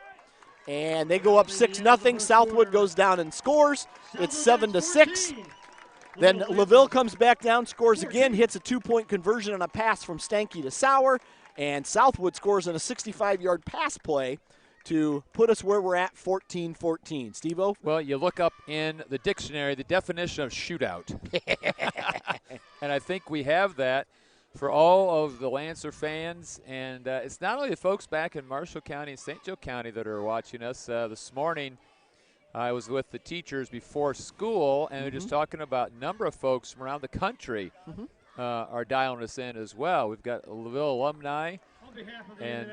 and they go up 6-0. Southwood goes down and scores. It's 7-6. Then LaVille comes back down, scores again, hits a 2-point conversion on a pass from Stanky to Sauer, and Southwood scores on a 65-yard pass play to put us where we're at, 14-14. Steve-O? Well, you look up in the dictionary the definition of shootout. And I think we have that for all of the Lancer fans. And it's not only the folks back in Marshall County and St. Joe County that are watching us. This morning, I was with the teachers before school, and we're just talking about a number of folks from around the country are dialing us in as well. We've got LaVille alumni and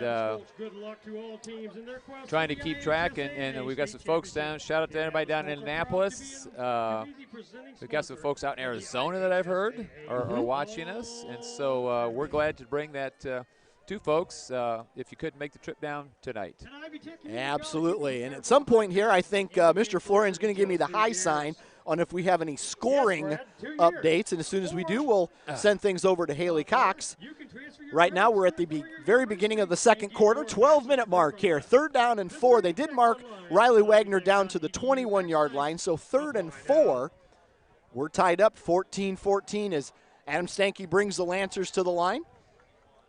good luck to all teams in their quest trying to keep track, and we've got some folks down. Shout out to everybody down in Indianapolis. We've got some folks out in Arizona that I've heard are watching us, and so we're glad to bring that to folks if you couldn't make the trip down tonight. Absolutely. And at some point here, I think Mr. Florian's going to give me the high sign on if we have any scoring updates. And as soon as we do, we'll send things over to Haley Cox. Right now, we're at the very beginning of the second quarter, 12-minute mark here. 3rd down and 4. They did mark Riley Wagner down to the 21-yard line, so 3rd and 4. We're tied up 14-14 as Adam Stanky brings the Lancers to the line.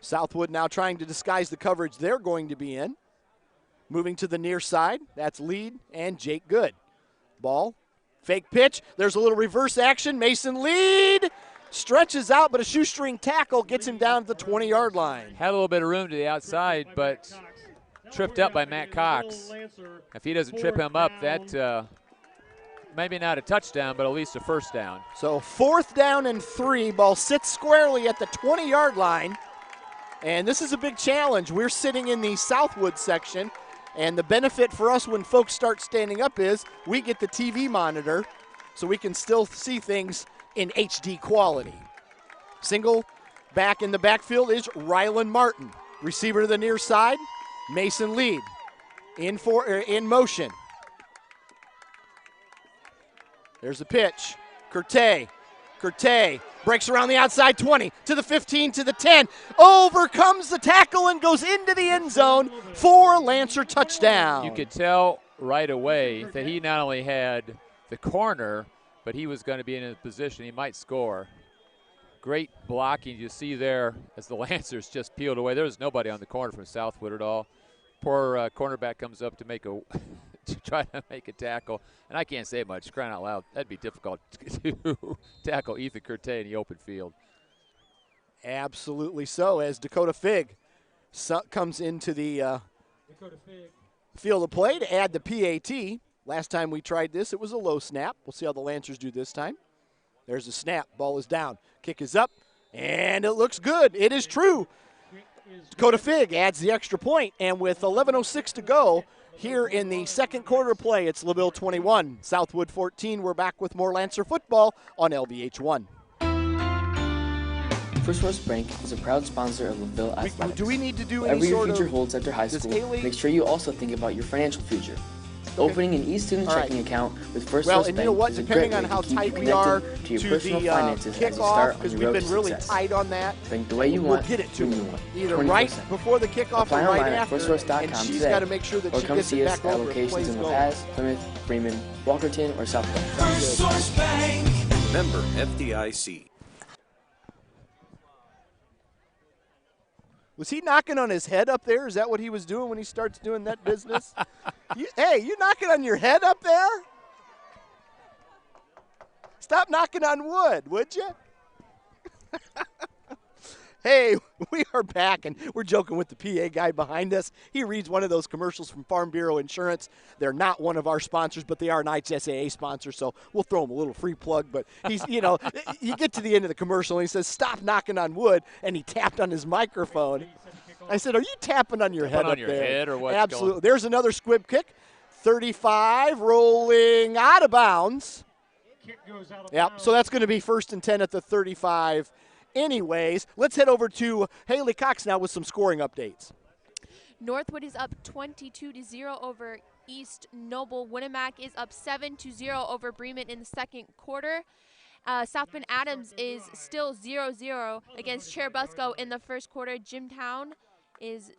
Southwood now trying to disguise the coverage they're going to be in. Moving to the near side, that's Lead and Jake Good. Ball, fake pitch, there's a little reverse action. Mason Lead stretches out, but a shoestring tackle gets him down to the 20-yard line. Had a little bit of room to the outside, but tripped up by Matt Cox. If he doesn't trip him up, that maybe not a touchdown, but at least a first down. So 4th down and 3. Ball sits squarely at the 20-yard line. And this is a big challenge. We're sitting in the Southwood section. And the benefit for us when folks start standing up is we get the TV monitor so we can still see things in HD quality. Single back in the backfield is Rylan Martin. Receiver to the near side, Mason Lead. In motion. There's the pitch. Kertai breaks around the outside 20 to the 15 to the 10. Overcomes the tackle and goes into the end zone for a Lancer touchdown. You could tell right away that he not only had the corner, but he was going to be in a position he might score. Great blocking you see there as the Lancers just peeled away. There was nobody on the corner from Southwood at all. Poor cornerback comes up to make to try to make a tackle, and I can't say much. Crying out loud, that'd be difficult to tackle Ethan Kertai in the open field. Absolutely so. As Dakota Fig comes into the field of play to add the PAT. Last time we tried this, it was a low snap. We'll see how the Lancers do this time. There's a snap. Ball is down. Kick is up, and it looks good. It is true. Dakota Fig adds the extra point, and with 11:06 to go here in the second quarter play, it's LaVille 21, Southwood 14. We're back with more Lancer football on LVH1. First Source Bank is a proud sponsor of LaVille Athletics. Do we need to do any Whatever your sort future of, holds after high school, make sure you also think about your financial future. Opening an e-student checking account with First Source Bank is a great way to keep you connected to your personal finances as you start on your road to success. Tight on that. Bank the way you want, get it to when you want. either right before the kickoff Apply or right online after. at firstsource.com and she's today, got to make sure that or she come gets see it us back at over. locations in LaPaz, Plymouth, Bremen, Walkerton, or South Bend. First Source Bank. Member FDIC. Was he knocking on his head up there? Is that what he was doing when he starts doing that business? You knocking on your head up there? Stop knocking on wood, would you? Hey, we are back, and we're joking with the PA guy behind us. He reads one of those commercials from Farm Bureau Insurance. They're not one of our sponsors, but they are an IHSAA sponsor, so we'll throw him a little free plug. But he's, you get to the end of the commercial, and he says, "Stop knocking on wood," and he tapped on his microphone. I said, "Are you tapping on your head up there?" Head or what's Absolutely. going? There's another squib kick. 35, rolling out of bounds. Yep, so that's going to be 1st and 10 at the 35 anyways. Let's head over to Haley Cox now with some scoring updates. Northwood is up 22-0 over East Noble. Winnemac is up 7-0 over Bremen in the second quarter. South Bend Adams is still 0-0 against Cherubusco in the first quarter. Jimtown is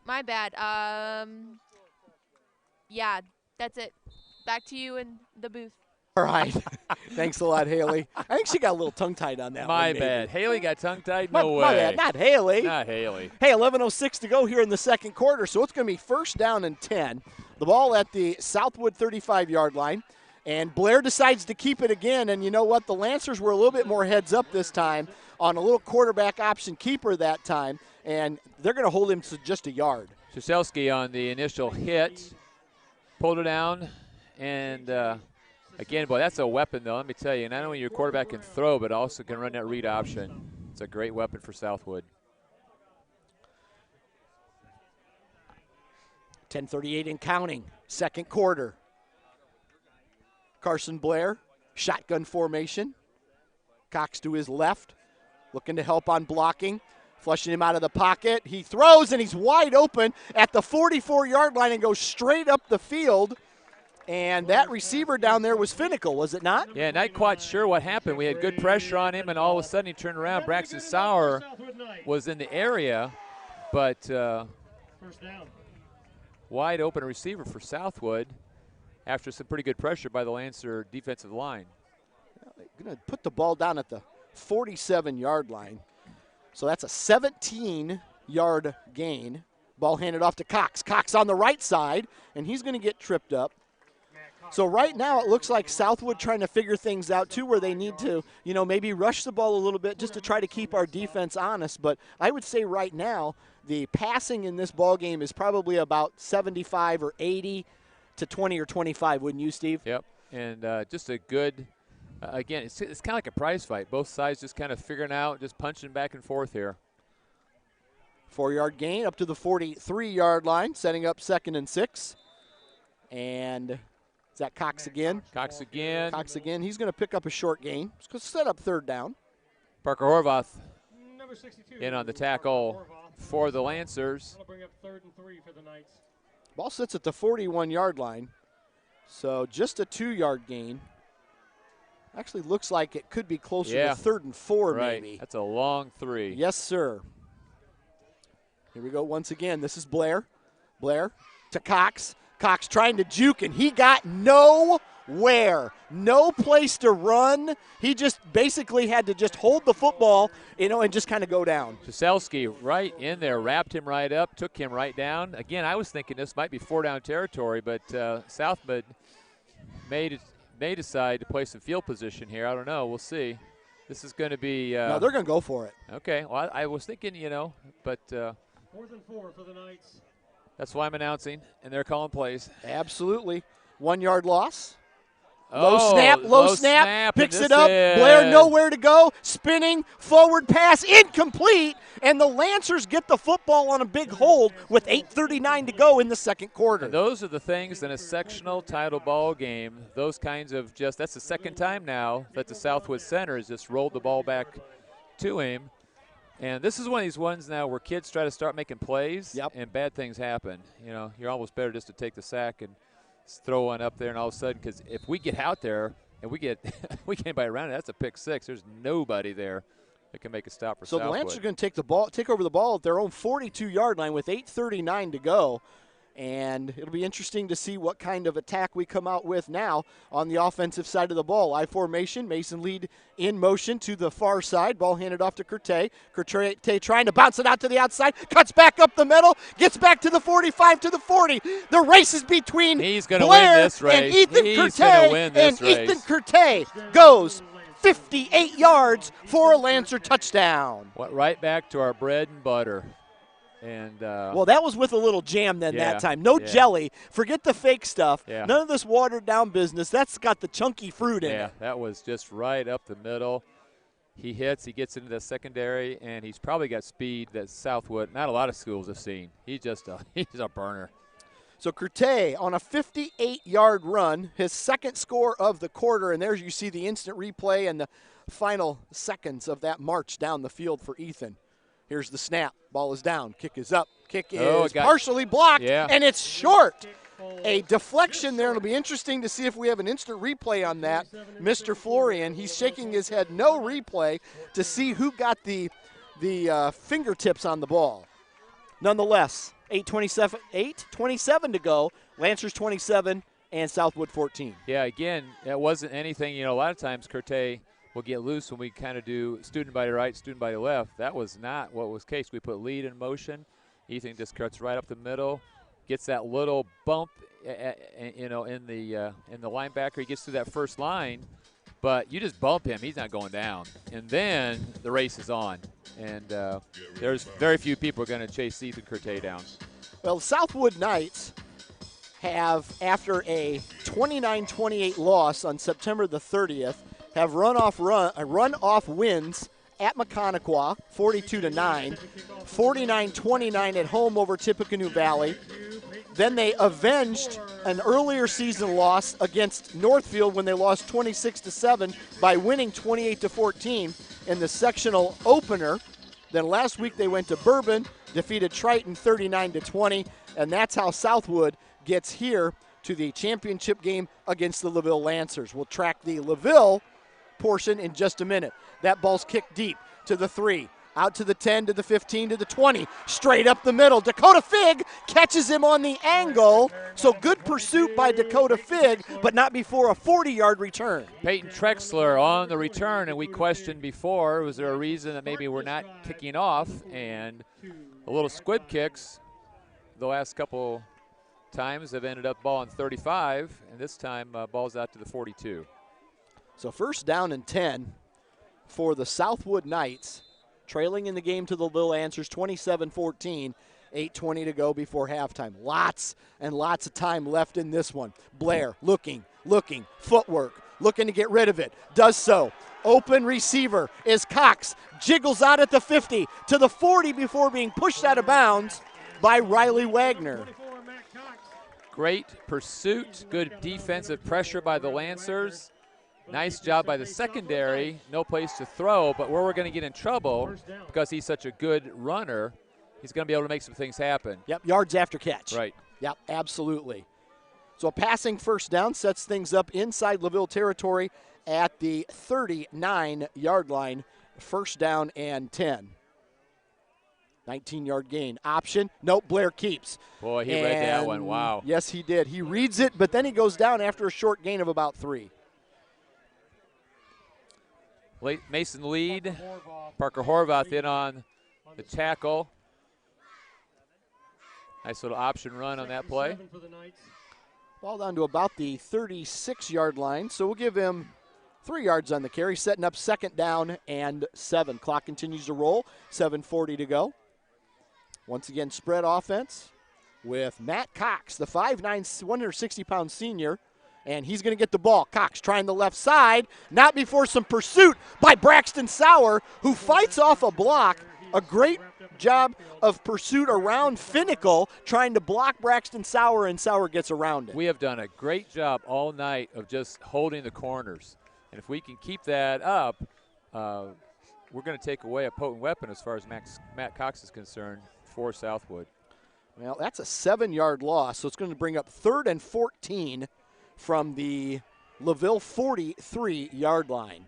my bad. Yeah, that's it. Back to you in the booth. All right. Thanks a lot, Haley. I think she got a little tongue-tied on that one. My bad. Haley got tongue-tied? My No way. bad. Not Haley. Not Haley. Hey, 11:06 to go here in the second quarter, so it's going to be 1st down and 10. The ball at the Southwood 35-yard line, and Blair decides to keep it again, and you know what? The Lancers were a little bit more heads up this time on a little quarterback option keeper that time, and they're going to hold him to just a yard. Krzyzewski on the initial hit, pulled it down, and again, boy, that's a weapon, though. Let me tell you, not only your quarterback can throw, but also can run that read option. It's a great weapon for Southwood. 10:38 and counting, second quarter. Carson Blair, shotgun formation. Cox to his left, looking to help on blocking. Flushing him out of the pocket. He throws, and he's wide open at the 44-yard line and goes straight up the field. And that receiver down there was Finnicle, was it not? Yeah, not quite sure what happened. We had good pressure on him, and all of a sudden he turned around. Braxton Sauer was in the area, but wide open receiver for Southwood after some pretty good pressure by the Lancer defensive line. They're going to put the ball down at the 47-yard line. So that's a 17-yard gain. Ball handed off to Cox. Cox on the right side, and he's going to get tripped up. So right now it looks like Southwood trying to figure things out too, where they need to, maybe rush the ball a little bit just to try to keep our defense honest. But I would say right now the passing in this ball game is probably about 75 or 80 to 20 or 25, wouldn't you, Steve? Yep, and just a good, again, it's kind of like a prize fight. Both sides just kind of figuring out, just punching back and forth here. 4-yard gain up to the 43-yard line, setting up 2nd and 6. And is that Cox again? Cox again. Cox again. He's going to pick up a short gain. He's going to set up 3rd down. Parker Horvath in on the tackle for the Lancers. Bring up 3rd and 3 for the Knights. Ball sits at the 41-yard line. So just a 2-yard gain. Actually looks like it could be closer to 3rd and 4 right. maybe. That's a long 3. Yes, sir. Here we go once again. This is Blair. Blair to Cox. Cox trying to juke, and he got nowhere. No place to run. He just basically had to just hold the football, and just kind of go down. Jaselski right in there, wrapped him right up, took him right down. Again, I was thinking this might be 4-down territory, but Southwood may decide to play some field position here. I don't know. We'll see. This is going to be no, they're going to go for it. Okay. Well, I was thinking, but 4th and 4 for the Knights. That's why I'm announcing, and they're calling plays. Absolutely. 1-yard loss. Low snap, picks it up. Blair nowhere to go, spinning, forward pass, incomplete, and the Lancers get the football on a big hold with 8:39 to go in the 2nd quarter. And those are the things in a sectional title ball game, those kinds of that's the 2nd time now that the Southwood Center has just rolled the ball back to him. And this is one of these ones now where kids try to start making plays, and bad things happen. You're almost better just to take the sack and throw one up there, and all of a sudden, because if we get out there and we get anybody around it, that's a pick 6. There's nobody there that can make a stop for Southwood. So the Lancers are going to take over the ball at their own 42-yard line with 8:39 to go. And it'll be interesting to see what kind of attack we come out with now on the offensive side of the ball. I formation, Mason lead in motion to the far side. Ball handed off to Kertai. Kertai trying to bounce it out to the outside. Cuts back up the middle. Gets back to the 45 to the 40. The race is between Blair and Ethan Kertai. And Ethan Kertai goes 58 yards for a Lancer touchdown. Right back to our bread and butter. And well, that was with a little jam that time. No jelly. Forget the fake stuff. Yeah. None of this watered down business. That's got the chunky fruit in it. Yeah, that was just right up the middle. He hits. He gets into the secondary, and he's probably got speed that Southwood, not a lot of schools have seen. He's a burner. So Kertai on a 58-yard run, his 2nd score of the quarter, and there you see the instant replay and the final seconds of that march down the field for Ethan. Here's the snap. Ball is down. Kick is up. Kick is partially blocked, and it's short. A deflection there. It'll be interesting to see if we have an instant replay on that. Mr. Florian, he's shaking his head. No replay to see who got the fingertips on the ball. Nonetheless, 8:27 to go. Lancers 27 and Southwood 14. Yeah, again, that wasn't anything. A lot of times Kertai will get loose when we kind of do student by the right, student by the left. That was not what was the case. We put lead in motion. Ethan just cuts right up the middle, gets that little bump, in the linebacker. He gets to that first line, but you just bump him. He's not going down. And then the race is on. And there's very few people going to chase Ethan Kertai down. Well, the Southwood Knights have, after a 29-28 loss on September the 30th, have run off wins at Mechaniqua, 42-9, 49-29 at home over Tippecanoe Valley. Then they avenged an earlier season loss against Northfield when they lost 26-7 by winning 28-14 in the sectional opener. Then last week they went to Bourbon, defeated Triton 39-20, and that's how Southwood gets here to the championship game against the LaVille Lancers. We'll track the LaVille portion in just a minute. That ball's kicked deep to the 3, out to the 10, to the 15, to the 20, straight up the middle. Dakota Fig catches him on the angle, so good pursuit by Dakota Fig, but not before a 40-yard return. Peyton Trexler on the return, and we questioned before, was there a reason that maybe we're not kicking off? And a little squib kicks the last couple times have ended up ball on 35, and this time ball's out to the 42. So first down and 10 for the Southwood Knights, trailing in the game to the LaVille Lancers 27-14, 8:20 to go before halftime. Lots and lots of time left in this one. Blair looking, footwork, looking to get rid of it, does so. Open receiver is Cox, jiggles out at the 50 to the 40 before being pushed out of bounds by Riley Wagner. Great pursuit, good defensive pressure by the Lancers. Nice job by the secondary, no place to throw, but where we're going to get in trouble, because he's such a good runner, he's going to be able to make some things happen. Yep, yards after catch. Right. Yep, absolutely. So a passing first down sets things up inside LaVille territory at the 39-yard line, first down and 10. 19-yard gain. Option. Nope, Blair keeps. Boy, he read that one. Wow. Yes, he did. He reads it, but then he goes down after a short gain of about 3. Mason lead. Parker Horvath in on the tackle. Nice little option run on that play. Ball down to about the 36-yard line, so we'll give him 3 yards on the carry, setting up second down and 7. Clock continues to roll, 7:40 to go. Once again, spread offense with Matt Cox, the 5'9", 160-pound senior, and he's going to get the ball. Cox trying the left side, not before some pursuit by Braxton Sauer, who fights off a block. A great job of pursuit around Finnicle, trying to block Braxton Sauer, and Sauer gets around it. We have done a great job all night of just holding the corners. And if we can keep that up, we're going to take away a potent weapon as far as Matt Cox is concerned for Southwood. Well, that's a 7-yard loss, so it's going to bring up 3rd and 14 from the LaVille 43-yard line.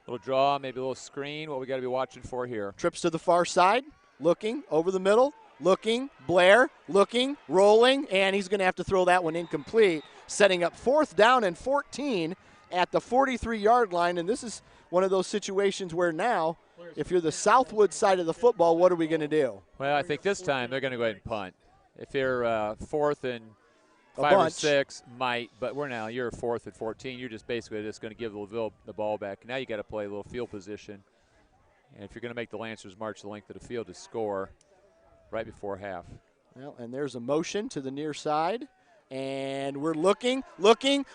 Little draw, maybe a little screen, what we got to be watching for here. Trips to the far side, looking, over the middle, looking, Blair, looking, rolling, and he's going to have to throw that one incomplete, setting up 4th down and 14 at the 43-yard line, and this is one of those situations where now, if you're the Southwood side of the football, what are we going to do? Well, I think this time they're going to go ahead and punt. If you're 4th and 5 or 6, might, but you're 4th and 14. You're just basically just going to give LaVille the ball back. Now you got to play a little field position, and if you're going to make the Lancers march the length of the field to score right before half. Well, and there's a motion to the near side. And we're looking,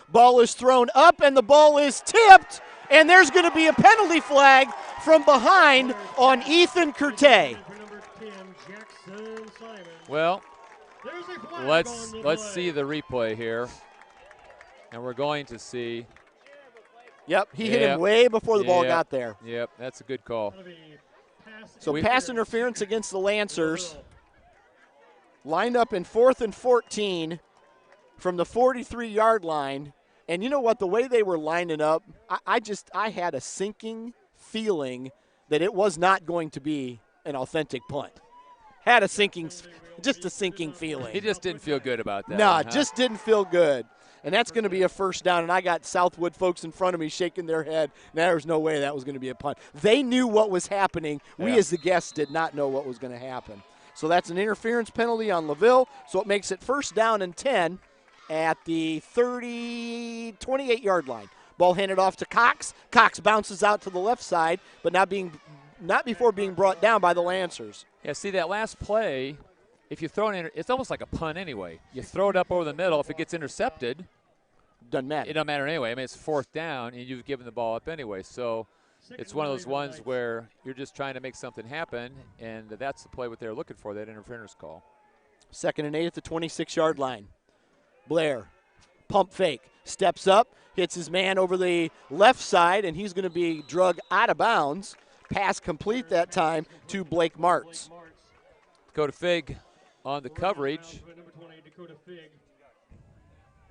ball is thrown up, and the ball is tipped, and there's going to be a penalty flag from behind on Ethan Kertai. Well, let's see the replay here, and we're going to see. Yep, he hit him way before the ball got there. Yep, that's a good call. So pass interference against the Lancers. Lined up in 4th and 14. From the 43-yard line, and you know what, the way they were lining up, I had a sinking feeling that it was not going to be an authentic punt. Had a sinking feeling. He just didn't feel good about that. No, just didn't feel good. And that's going to be a first down, and I got Southwood folks in front of me shaking their head. Now there's no way that was going to be a punt. They knew what was happening. We as the guests did not know what was going to happen. So that's an interference penalty on LaVille, so it makes it first down and 10. At the 28-yard line. Ball handed off to Cox. Cox bounces out to the left side, but not before being brought down by the Lancers. Yeah, see that last play, if you throw it, it's almost like a punt anyway. You throw it up over the middle. If it gets intercepted, doesn't matter. It doesn't matter anyway. I mean, it's 4th down, and you've given the ball up anyway. So it's one of those ones where you're just trying to make something happen, and that's the play what they're looking for, that interference call. 2nd and 8 at the 26-yard line. Blair, pump fake, steps up, hits his man over the left side, and he's going to be dragged out of bounds. Pass complete that time to Blake Martz. Dakota Fig on the coverage.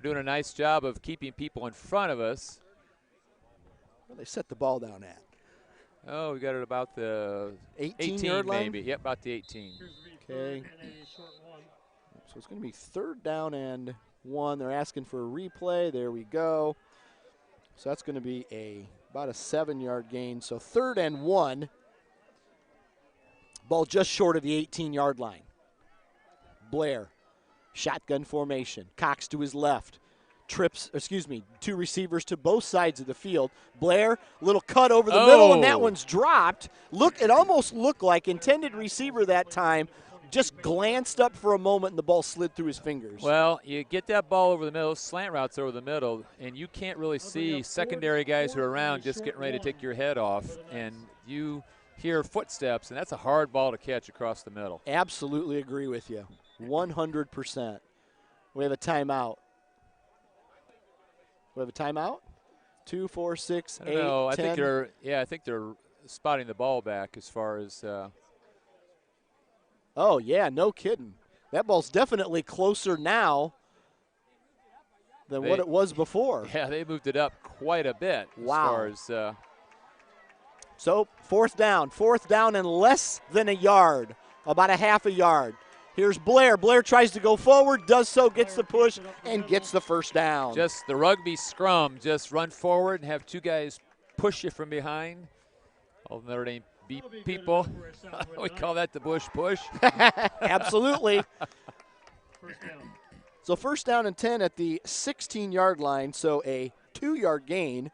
Doing a nice job of keeping people in front of us. Where they set the ball down at? Oh, we got it about the 18 maybe. Yep, about the 18. Okay. So it's going to be 3rd down and 1. They're asking for a replay. There we go. So that's going to be about a 7-yard gain. So 3rd and 1. Ball just short of the 18-yard line. Blair Shotgun formation. Cox to his left. Two receivers to both sides of the field. Blair, little cut over the middle, and that one's dropped. It almost looked like intended receiver that time just glanced up for a moment, and the ball slid through his fingers. Well, you get that ball over the middle, slant routes over the middle, and you can't really see secondary guys who are around just getting ready to take your head off, and you hear footsteps, and that's a hard ball to catch across the middle. Absolutely agree with you, 100%. We have a timeout. 2, 4, 6, 8, 10. I think they're spotting the ball back as far as. Oh yeah, no kidding. That ball's definitely closer now than what it was before. Yeah, they moved it up quite a bit. Wow. As far as. So fourth down and less than a yard, about a half a yard. Here's Blair. Blair tries to go forward, does so, gets the push, and gets the first down. Just the rugby scrum, just run forward and have two guys push you from behind. All the Notre Dame beat people. We call that the Bush push. Absolutely. So first down and 10 at the 16-yard line, so a 2-yard gain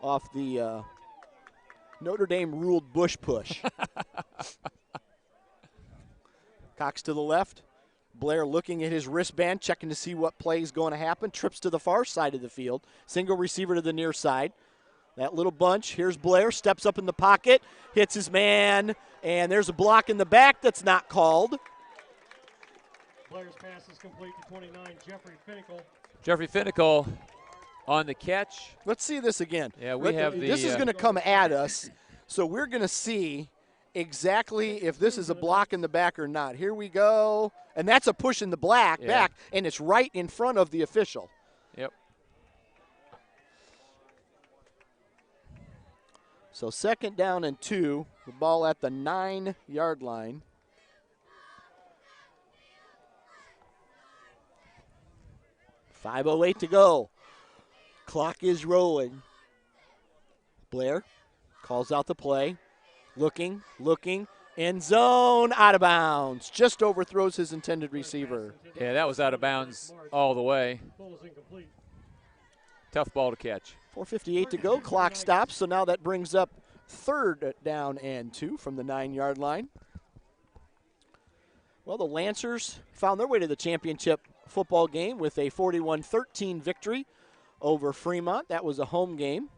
off the Notre Dame ruled Bush push. Cox to the left. Blair looking at his wristband, checking to see what play is going to happen. Trips to the far side of the field. Single receiver to the near side. That little bunch. Here's Blair. Steps up in the pocket. Hits his man. And there's a block in the back that's not called. Blair's pass is complete to 29, Jeffrey Finnicle. Jeffrey Finnicle on the catch. Let's see this again. Yeah, this is going to come at us. So we're going to see exactly if this is a block in the back or not. Here we go. And that's a push in the back, and it's right in front of the official. Yep. So second down and 2, the ball at the 9-yard line. .508 to go. Clock is rolling. Blair calls out the play. Looking, end zone, out of bounds. Just overthrows his intended receiver. Yeah, that was out of bounds all the way. Tough ball to catch. 4:58 to go, clock stops, so now that brings up third down and 2 from the 9-yard line. Well, the Lancers found their way to the championship football game with a 41-13 victory over Fremont. That was a home game.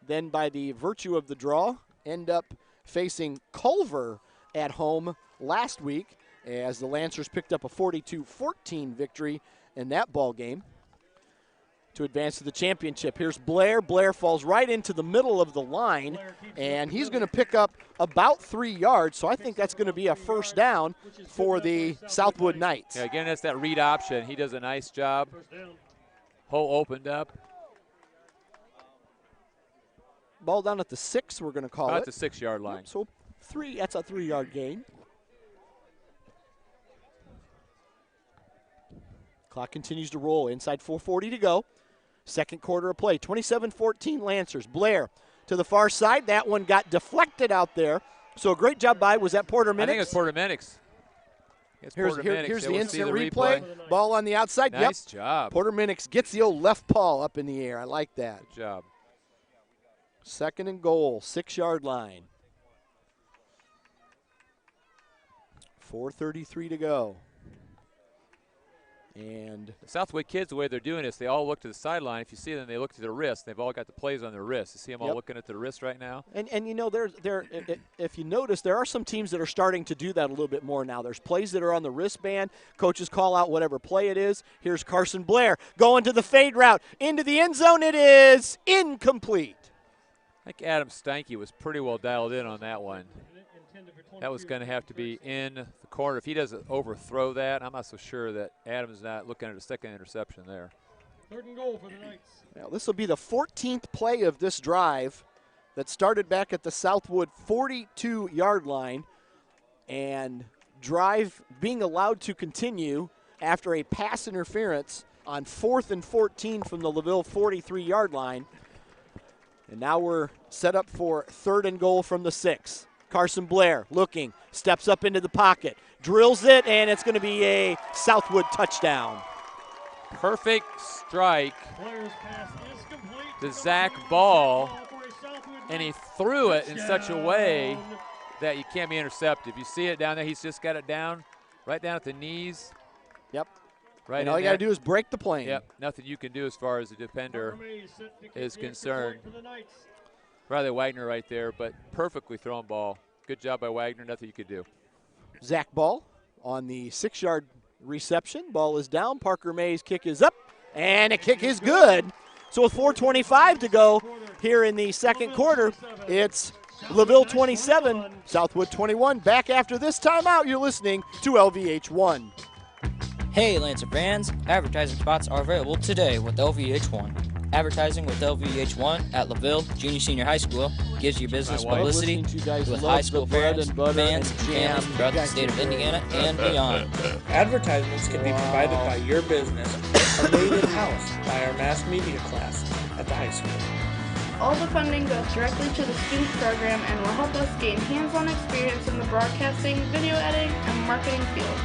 Then by the virtue of the draw, end up facing Culver at home last week as the Lancers picked up a 42-14 victory in that ball game to advance to the championship. Here's Blair. Blair falls right into the middle of the line, and he's going to pick up about 3 yards, so I think that's going to be a first down for the Southwood Knights. Yeah, again, that's that read option. He does a nice job. Hole opened up. Ball down at the 6, we're going to call it. About the 6-yard line. So that's a 3-yard gain. Clock continues to roll. Inside 4:40 to go. Second quarter of play. 27-14 Lancers. Blair to the far side. That one got deflected out there. So a great job by, was that Porter Minix? I think it's Porter Minix. Here's the instant replay. Ball on the outside. Nice job. Porter Minix gets the old left paw up in the air. I like that. Good job. Second and goal, 6-yard line. 4:33 to go. And the Southwood kids, the way they're doing this, they all look to the sideline. If you see them, they look to their wrist. They've all got the plays on their wrist. You see them all looking at their wrist right now? And you know, if you notice, there are some teams that are starting to do that a little bit more now. There's plays that are on the wristband. Coaches call out whatever play it is. Here's Carson Blair going to the fade route. Into the end zone. It is incomplete. I think Adam Steinke was pretty well dialed in on that one. That was going to have to be in the corner. If he doesn't overthrow that, I'm not so sure that Adam's not looking at a second interception there. Third and goal for the Knights. Now, this will be the 14th play of this drive that started back at the Southwood 42-yard line, and drive being allowed to continue after a pass interference on 4th and 14 from the LaVille 43-yard line. And now we're set up for third and goal from the 6. Carson Blair looking, steps up into the pocket, drills it, and it's going to be a Southwood touchdown. Perfect strike to Zach Ball, and he threw it in such a way that you can't be intercepted. If you see it down there, he's just got it down, right down at the knees. Yep. Right. And all you got to do is break the plane. Yep. Nothing you can do as far as the defender is concerned. Riley Wagner right there, but perfectly thrown ball. Good job by Wagner. Nothing you could do. Zach Ball on the 6-yard reception. Ball is down. Parker May's kick is up, and a kick is good. So with 4:25 to go here in the second quarter, it's LaVille 27, Southwood 21. Back after this timeout, you're listening to LVH1. Hey Lancer fans, advertising spots are available today with LVH1. Advertising with LVH1 at LaVille Junior Senior High School gives you business publicity with high school parents, fans, and families throughout the state of Indiana and beyond. Advertisements can be provided by your business or made in-house by our mass media class at the high school. All the funding goes directly to the student program and will help us gain hands-on experience in the broadcasting, video editing, and marketing fields.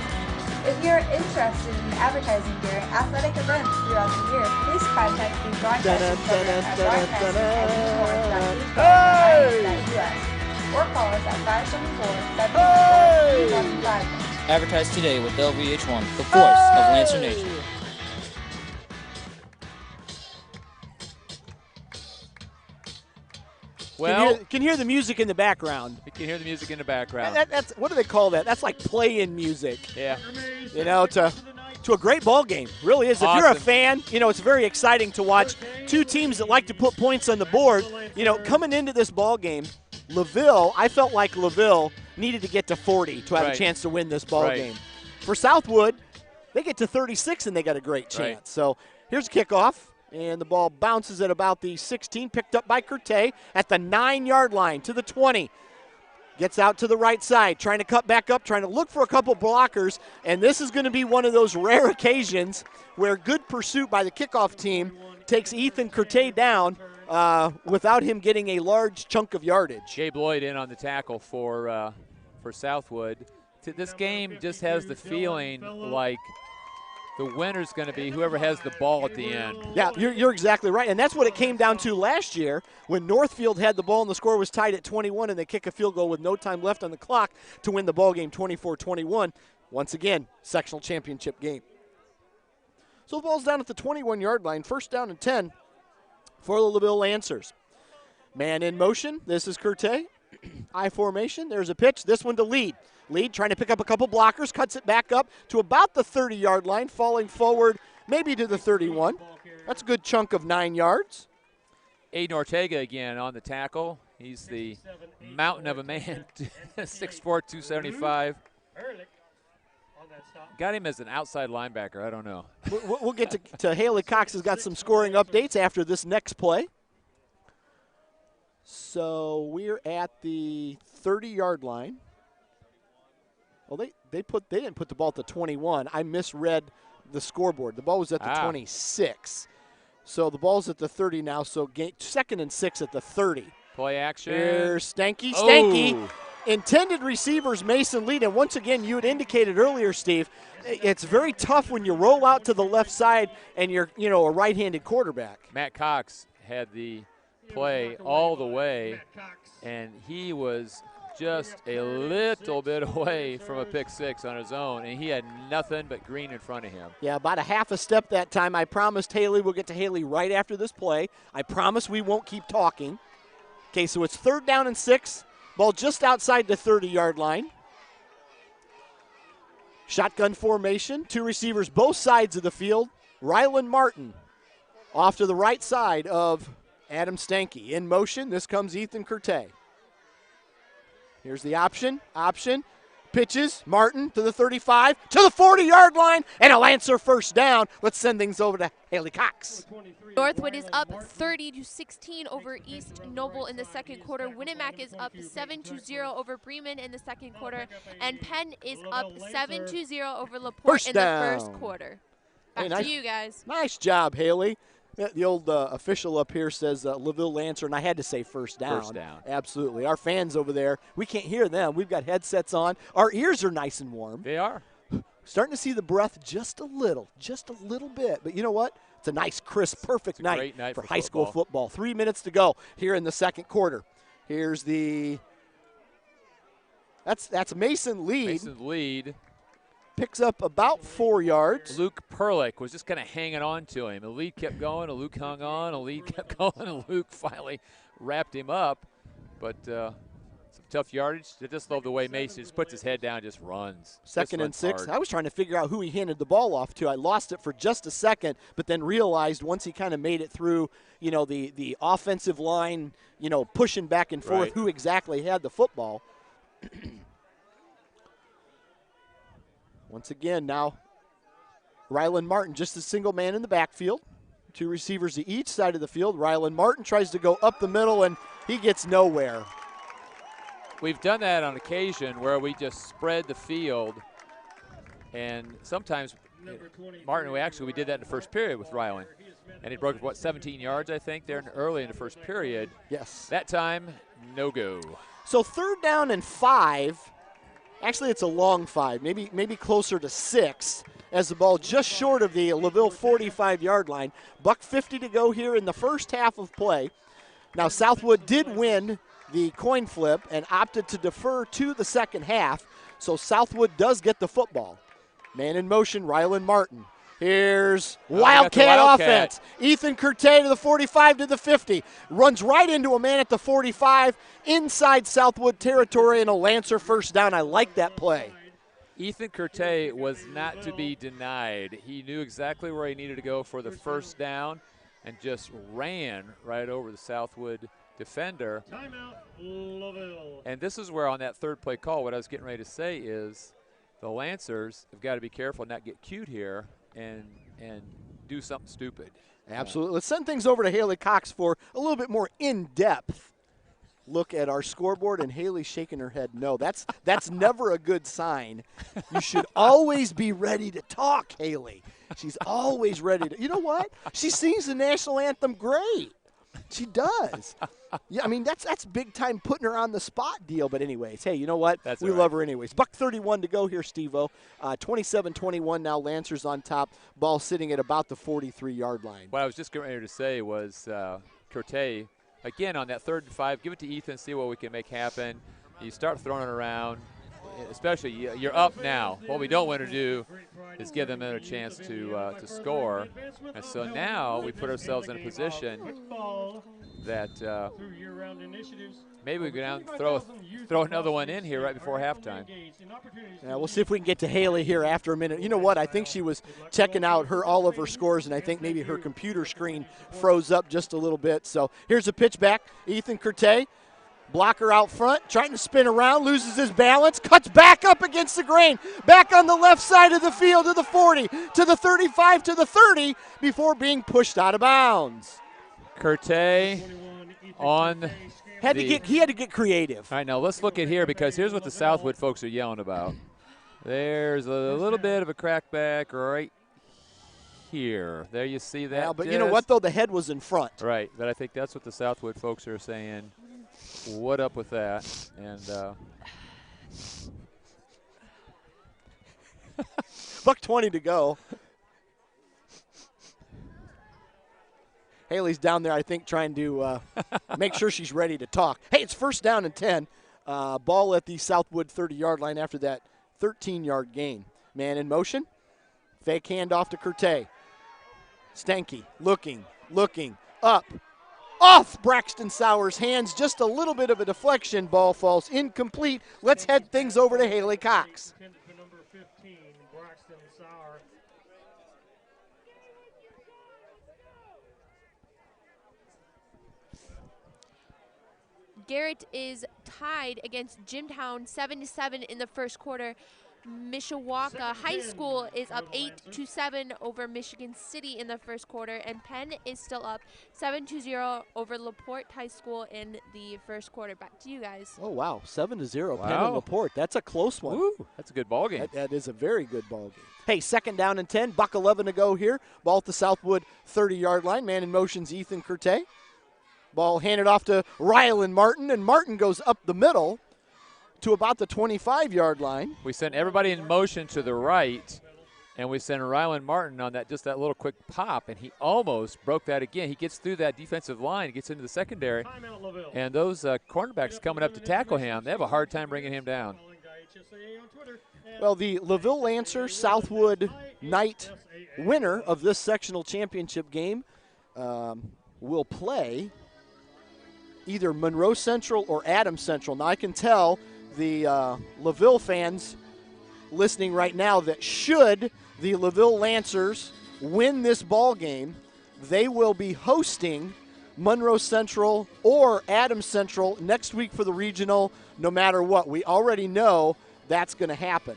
If you're interested in advertising during athletic events throughout the year, please contact the broadcasting program at broadcasting@unicorns.us or call us at 574-784-3151. Advertise today with LVH1, the voice of Lancer Nation. Well, can hear the music in the background. You can hear the music in the background. That's what do they call that? That's like play-in music. Yeah. You know, to a great ball game. Really is. Awesome. If you're a fan, you know, it's very exciting to watch two teams that like to put points on the board. You know, coming into this ball game, LaVille, I felt like LaVille needed to get to 40 to have a chance to win this ball game. For Southwood, they get to 36 and they got a great chance. So here's a kickoff. And the ball bounces at about the 16, picked up by Kertai at the 9-yard line to the 20. Gets out to the right side, trying to cut back up, trying to look for a couple blockers. And this is going to be one of those rare occasions where good pursuit by the kickoff team takes Ethan Kertai down without him getting a large chunk of yardage. Gabe Lloyd in on the tackle for Southwood. This game just has the feeling like the winner's going to be whoever has the ball at the end. Yeah, you're exactly right. And that's what it came down to last year when Northfield had the ball and the score was tied at 21 and they kick a field goal with no time left on the clock to win the ball game 24-21. Once again, sectional championship game. So the ball's down at the 21-yard line, first down and 10 for the LaVille Lancers. Man in motion. This is Kertai. I formation. There's a pitch. This one to Lead. Lead trying to pick up a couple blockers, cuts it back up to about the 30-yard line, falling forward maybe to the 31. That's a good chunk of 9 yards. Aiden Ortega again on the tackle. He's the mountain of a man, 6'4", 275. Got him as an outside linebacker. I don't know. We'll get to Haley Cox has got some scoring updates after this next play. So we're at the 30-yard line. Well, they didn't put the ball at the 21. I misread the scoreboard. The ball was at the 26. So the ball's at the 30 now. So second and 6 at the 30. Play action. Here's Stanky. Intended receivers Mason Lead. And once again, you had indicated earlier, Steve, it's very tough when you roll out to the left side and you're, a right-handed quarterback. Matt Cox had the play all the way, and he was just a little bit away from a pick six on his own, and he had nothing but green in front of him. Yeah, about a half a step that time. I promised Haley we'll get to Haley right after this play. I promise we won't keep talking. Okay, so it's 3rd down and 6. Ball just outside the 30-yard line. Shotgun formation. 2 receivers both sides of the field. Rylan Martin off to the right side of Adam Stanky. In motion, this comes Ethan Kertai. Here's the option. Pitches. Martin to the 35, to the 40-yard line, and a Lancer first down. Let's send things over to Haley Cox. Northwood is up 30-16 over East Noble in the second quarter. Winnemac is up 7-0 over Bremen in the second quarter, and Penn is up 7-0 over LaPorte in the first quarter. Back to you guys. Nice job, Haley. Yeah, the old official up here says LaVille Lancer, and I had to say first down. First down. Absolutely. Our fans over there, we can't hear them. We've got headsets on. Our ears are nice and warm. They are. Starting to see the breath just a little bit. But you know what? It's a nice, crisp, perfect great night for for high school football. 3 minutes to go here in the second quarter. Here's the that's Mason Lead. Mason's lead. Picks up about 4 yards. Luke Perlick was just kind of hanging on to him. The lead kept going, Luke hung on, the lead kept going, and Luke finally wrapped him up. But some tough yardage. I just love the way Mason just puts his head down and just runs. Second and 6. I was trying to figure out who he handed the ball off to. I lost it for just a second, but then realized once he kind of made it through, the offensive line, pushing back and forth, who exactly had the football. Once again, now Rylan Martin, just a single man in the backfield. 2 receivers to each side of the field. Rylan Martin tries to go up the middle, and he gets nowhere. We've done that on occasion where we just spread the field, and sometimes Martin, we did that in the first period with Rylan, and he broke, 17 yards, I think, there early in the first period. Yes. That time, no go. So 3rd down and 5. Actually, it's a long 5, maybe closer to 6, as the ball just short of the LaVille 45-yard line. $1:50 to go here in the first half of play. Now, Southwood did win the coin flip and opted to defer to the second half, so Southwood does get the football. Man in motion, Rylan Martin. Here's Wildcat offense. Ethan Kertai to the 45 to the 50. Runs right into a man at the 45 inside Southwood territory, and a Lancer first down. I like that play. Ethan Kertai was not to be denied. He knew exactly where he needed to go for the first down and just ran right over the Southwood defender. Timeout, LaVille. And this is where on that third play call, what I was getting ready to say is the Lancers have got to be careful and not get cute here and do something stupid. Absolutely. Let's send things over to Haley Cox for a little bit more in-depth look at our scoreboard, and Haley's shaking her head no. That's never a good sign. You should always be ready to talk, Haley. She's always ready to. You know what? She sings the national anthem great. She does. Yeah, I mean, that's big time putting her on the spot deal. But anyways, hey, you know what? We love her anyways. $1:31 to go here, Steve-O. 27-21 now. Lancers on top. Ball sitting at about the 43-yard line. What I was just getting ready to say was Kertai, again, on that 3rd and 5, give it to Ethan, see what we can make happen. You start throwing it around, especially you're up now. What we don't want to do is give them another chance to score. And so now we put ourselves in a position that maybe we go down and throw another one in here right before halftime. Yeah, we'll see if we can get to Haley here after a minute. You know what? I think she was checking out all of her scores, and I think maybe her computer screen froze up just a little bit. So here's a pitch back. Ethan Kertai. Blocker out front, trying to spin around, loses his balance, cuts back up against the grain, back on the left side of the field to the 40, to the 35, to the 30, before being pushed out of bounds. Kertai on he had to get creative. All right, now let's look at here, because here's what the Southwood folks are yelling about. There's a little bit of a crackback right here. There, you see that? Yeah, but you know what, though? The head was in front. Right, but I think that's what the Southwood folks are saying. What up with that? And $1:20 to go. Haley's down there, I think, trying to make sure she's ready to talk. Hey, it's 1st down and 10. Ball at the Southwood 30-yard line after that 13-yard gain. Man in motion. Fake handoff to Kertai. Stanky looking, up. Off Braxton Sauer's hands, just a little bit of a deflection. Ball falls incomplete. Let's head things over to Haley Cox. Number 15, Braxton Sauer. Garrett is tied against Jimtown 7-7 in the first quarter. Mishawaka High School is up 8-7 over Michigan City in the first quarter, and Penn is still up 7-0 over LaPorte High School in the first quarter. Back to you guys. Oh, wow. 7-0, Wow. Penn and LaPorte. That's a close one. Woo, that's a good ball game. That is a very good ball game. Hey, 2nd down and 10. Buck 11 to go here. Ball at the Southwood 30-yard line. Man in motion's Ethan Kertai. Ball handed off to Rylan Martin, and Martin goes up the middle to about the 25-yard line. We sent everybody in motion to the right, and we sent Rylan Martin on that just that little quick pop, and he almost broke that again. He gets through that defensive line, gets into the secondary, and those cornerbacks coming up to tackle him, they have a hard time bringing him down. Well, the LaVille Lancer Southwood Knight winner of this sectional championship game will play either Monroe Central or Adams Central. Now, I can tell the LaVille fans listening right now that should the LaVille Lancers win this ball game, they will be hosting Monroe Central or Adams Central next week for the regional, no matter what. We already know that's going to happen.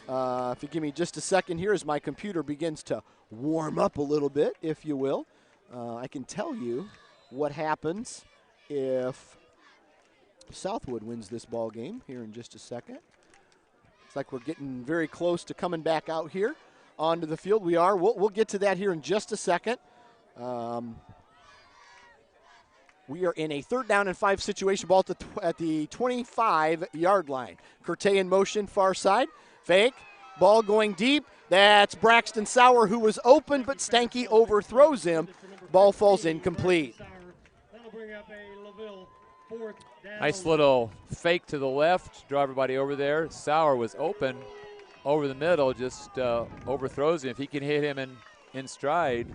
If you give me just a second here as my computer begins to warm up a little bit, if you will, I can tell you what happens if Southwood wins this ball game here in just a second. It's like we're getting very close to coming back out here onto the field. We are. We'll get to that here in just a second. We are in a 3rd down and 5 situation. Ball at the 25-yard line. Kertai in motion, far side. Fake. Ball going deep. That's Braxton Sauer, who was open, but Stanky overthrows him. Ball falls incomplete. That'll bring up a LaVille 4th down. Nice little fake to the left, draw everybody over there. Sauer was open over the middle, just overthrows him. If he can hit him in stride,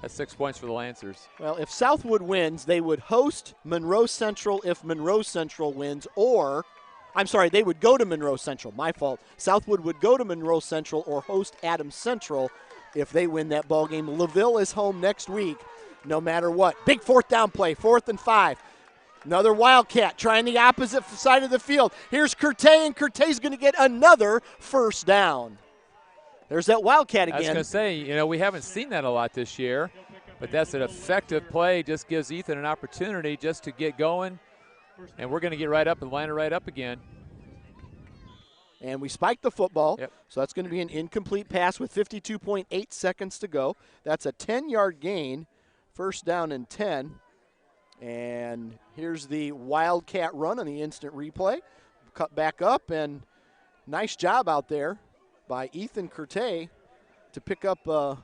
that's 6 points for the Lancers. Well, if Southwood wins, they would host Monroe Central if Monroe Central wins, or, I'm sorry, they would go to Monroe Central. My fault. Southwood would go to Monroe Central or host Adams Central if they win that ball game. LaVille is home next week, no matter what. Big 4th down play, 4th and 5. Another Wildcat trying the opposite side of the field. Here's Kertai, and Kertai's going to get another 1st down. There's that Wildcat again. I was going to say, we haven't seen that a lot this year, but that's an effective play. Just gives Ethan an opportunity just to get going, and we're going to get right up and line it right up again. And we spiked the football, Yep. So that's going to be an incomplete pass with 52.8 seconds to go. That's a 10-yard gain, 1st down and 10. And here's the Wildcat run on the instant replay. Cut back up, and nice job out there by Ethan Kertai to pick up a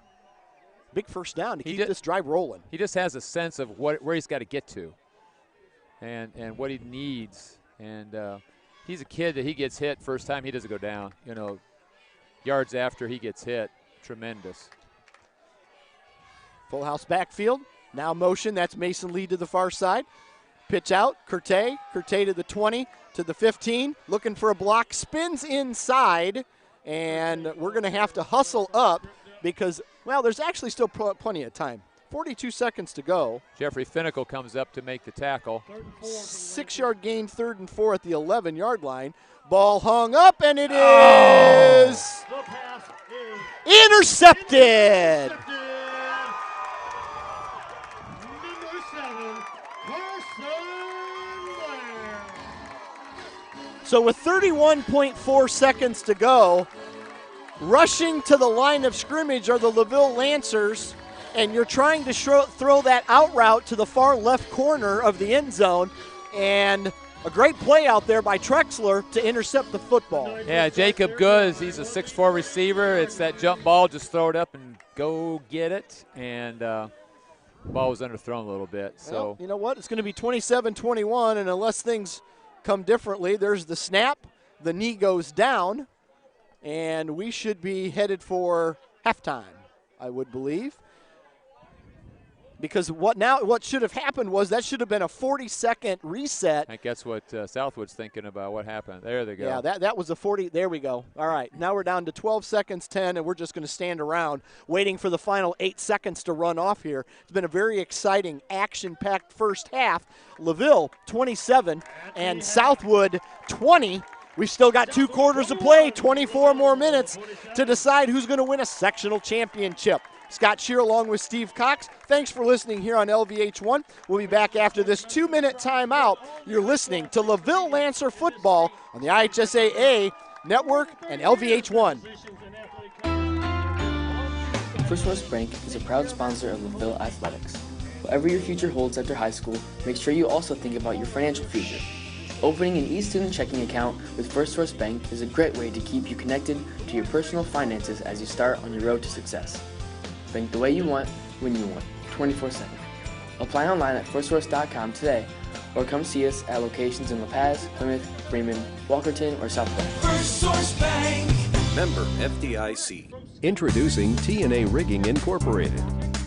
big 1st down to keep this drive rolling. He just has a sense of where he's got to get to and what he needs. And he's a kid that he gets hit first time, he doesn't go down. Yards after he gets hit, tremendous. Full house backfield. Now motion, that's Mason Lee to the far side. Pitch out, Kertai to the 20, to the 15, looking for a block, spins inside, and we're going to have to hustle up because, well, there's actually still plenty of time. 42 seconds to go. Jeffrey Finnicle comes up to make the tackle. 6-yard gain, 3rd and 4 at the 11-yard line. Ball hung up, and it is intercepted. So with 31.4 seconds to go, rushing to the line of scrimmage are the LaVille Lancers, and you're trying to throw that out route to the far left corner of the end zone, and a great play out there by Trexler to intercept the football. Yeah, Jacob Goods, he's a 6'4 receiver. It's that jump ball, just throw it up and go get it, and the ball was underthrown a little bit. So well, you know what? It's going to be 27-21, and unless things come differently, there's the snap, the knee goes down, and we should be headed for halftime, I would believe. Because what should have happened was that should have been a 40-second reset. I guess what Southwood's thinking about what happened. There they go. Yeah, that was a 40. There we go. All right, now we're down to 12 seconds, 10, and we're just going to stand around waiting for the final 8 seconds to run off here. It's been a very exciting, action-packed first half. LaVille 27 and Southwood 20. We've still got 2 quarters to play, 24 more minutes to decide who's going to win a sectional championship. Scott Shear along with Steve Cox. Thanks for listening here on LVH1. We'll be back after this 2-minute timeout. You're listening to LaVille Lancer football on the IHSAA Network and LVH1. First Source Bank is a proud sponsor of LaVille Athletics. Whatever your future holds after high school, make sure you also think about your financial future. Opening an e-student checking account with First Source Bank is a great way to keep you connected to your personal finances as you start on your road to success. Bank the way you want, when you want, 24/7. Apply online at firstsource.com today, or come see us at locations in La Paz, Plymouth, Bremen, Walkerton, or Southwood. First Source Bank. Member FDIC. Introducing T&A Rigging Incorporated.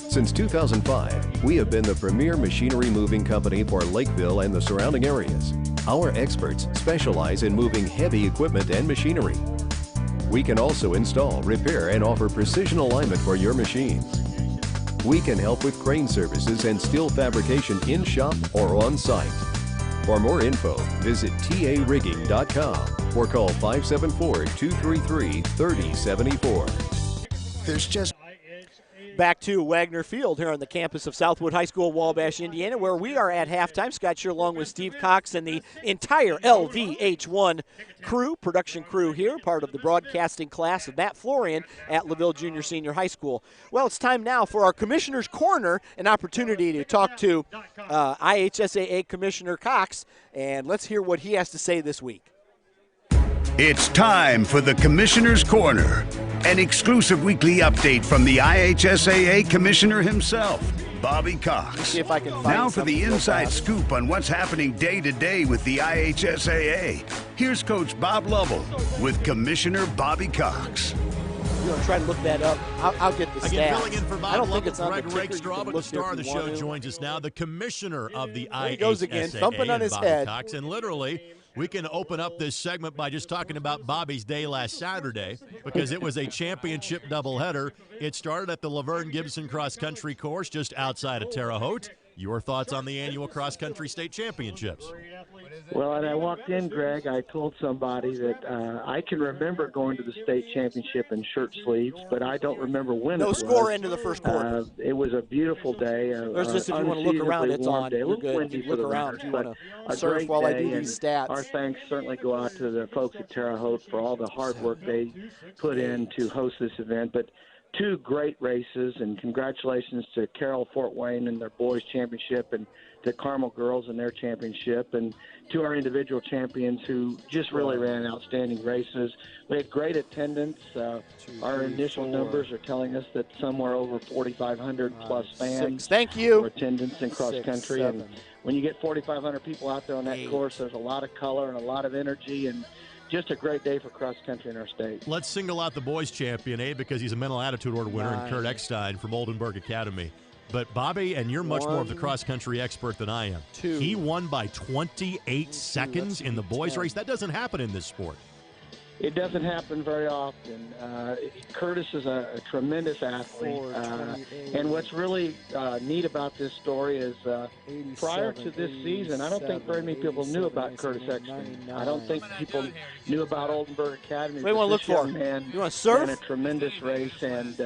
Since 2005, we have been the premier machinery moving company for Lakeville and the surrounding areas. Our experts specialize in moving heavy equipment and machinery. We can also install, repair, and offer precision alignment for your machines. We can help with crane services and steel fabrication in shop or on site. For more info, visit tarigging.com or call 574-233-3074. There's just Back to Wagner Field here on the campus of Southwood High School, Wabash, Indiana, where we are at halftime. Scott Shear along with Steve Cox and the entire LVH1 crew, production crew here, part of the broadcasting class of Matt Florian at LaVille Junior Senior High School. Well, it's time now for our Commissioner's Corner, an opportunity to talk to IHSAA Commissioner Cox, and let's hear what he has to say this week. It's time for the Commissioner's Corner, an exclusive weekly update from the IHSAA Commissioner himself, Bobby Cox. See if I can find now for the inside scoop on what's happening day to day with the IHSAA. Here's Coach Bob Lovell with Commissioner Bobby Cox. You want to try to look that up? I'll get the Again, stats. filling in for Bob I don't Lovell, think it's on Greg the ticker. Rakestraw, but the star of the show joins us now, the Commissioner of the IHSAA. There he goes again, thumping on his Bobby head. Cox. And literally, we can open up this segment by just talking about Bobby's day last Saturday because it was a championship doubleheader. It started at the Laverne Gibson Cross Country Course just outside of Terre Haute. Your thoughts on the annual cross country state championships? Well, and I walked in, Greg, I told somebody that I can remember going to the state championship in shirt sleeves, but I don't remember when No it score was. into the first quarter. It was a beautiful day. There's just, if you want to look around, it's on. Day. A You're little good. windy You for look the around runners, if you but want a to surf great while I day, do these stats. Our thanks certainly go out to the folks at Terre Haute for all the hard work they put in to host this event. But two great races, and congratulations to Carroll Fort Wayne and their boys championship, and to Carmel girls and their championship, and to our individual champions who just really ran outstanding races. We had great attendance. Our initial numbers are telling us that somewhere over 4,500 plus fans. Thank you. For attendance in cross country. And when you get 4,500 people out there on that course, there's a lot of color and a lot of energy, and just a great day for cross country in our state. Let's single out the boys champion, because he's a mental attitude award winner, and Kurt Eckstein from Oldenburg Academy. But Bobby, and you're much more of the cross-country expert than I am. He won by 28 seconds in the boys' race. That doesn't happen in this sport. It doesn't happen very often. Curtis is a tremendous athlete. And what's really neat about this story is prior to this season, I don't think very many people knew about Curtis Eckstein. I don't think people knew about Oldenburg Academy. What do you want to look for? You want to surf? Ran a tremendous race, and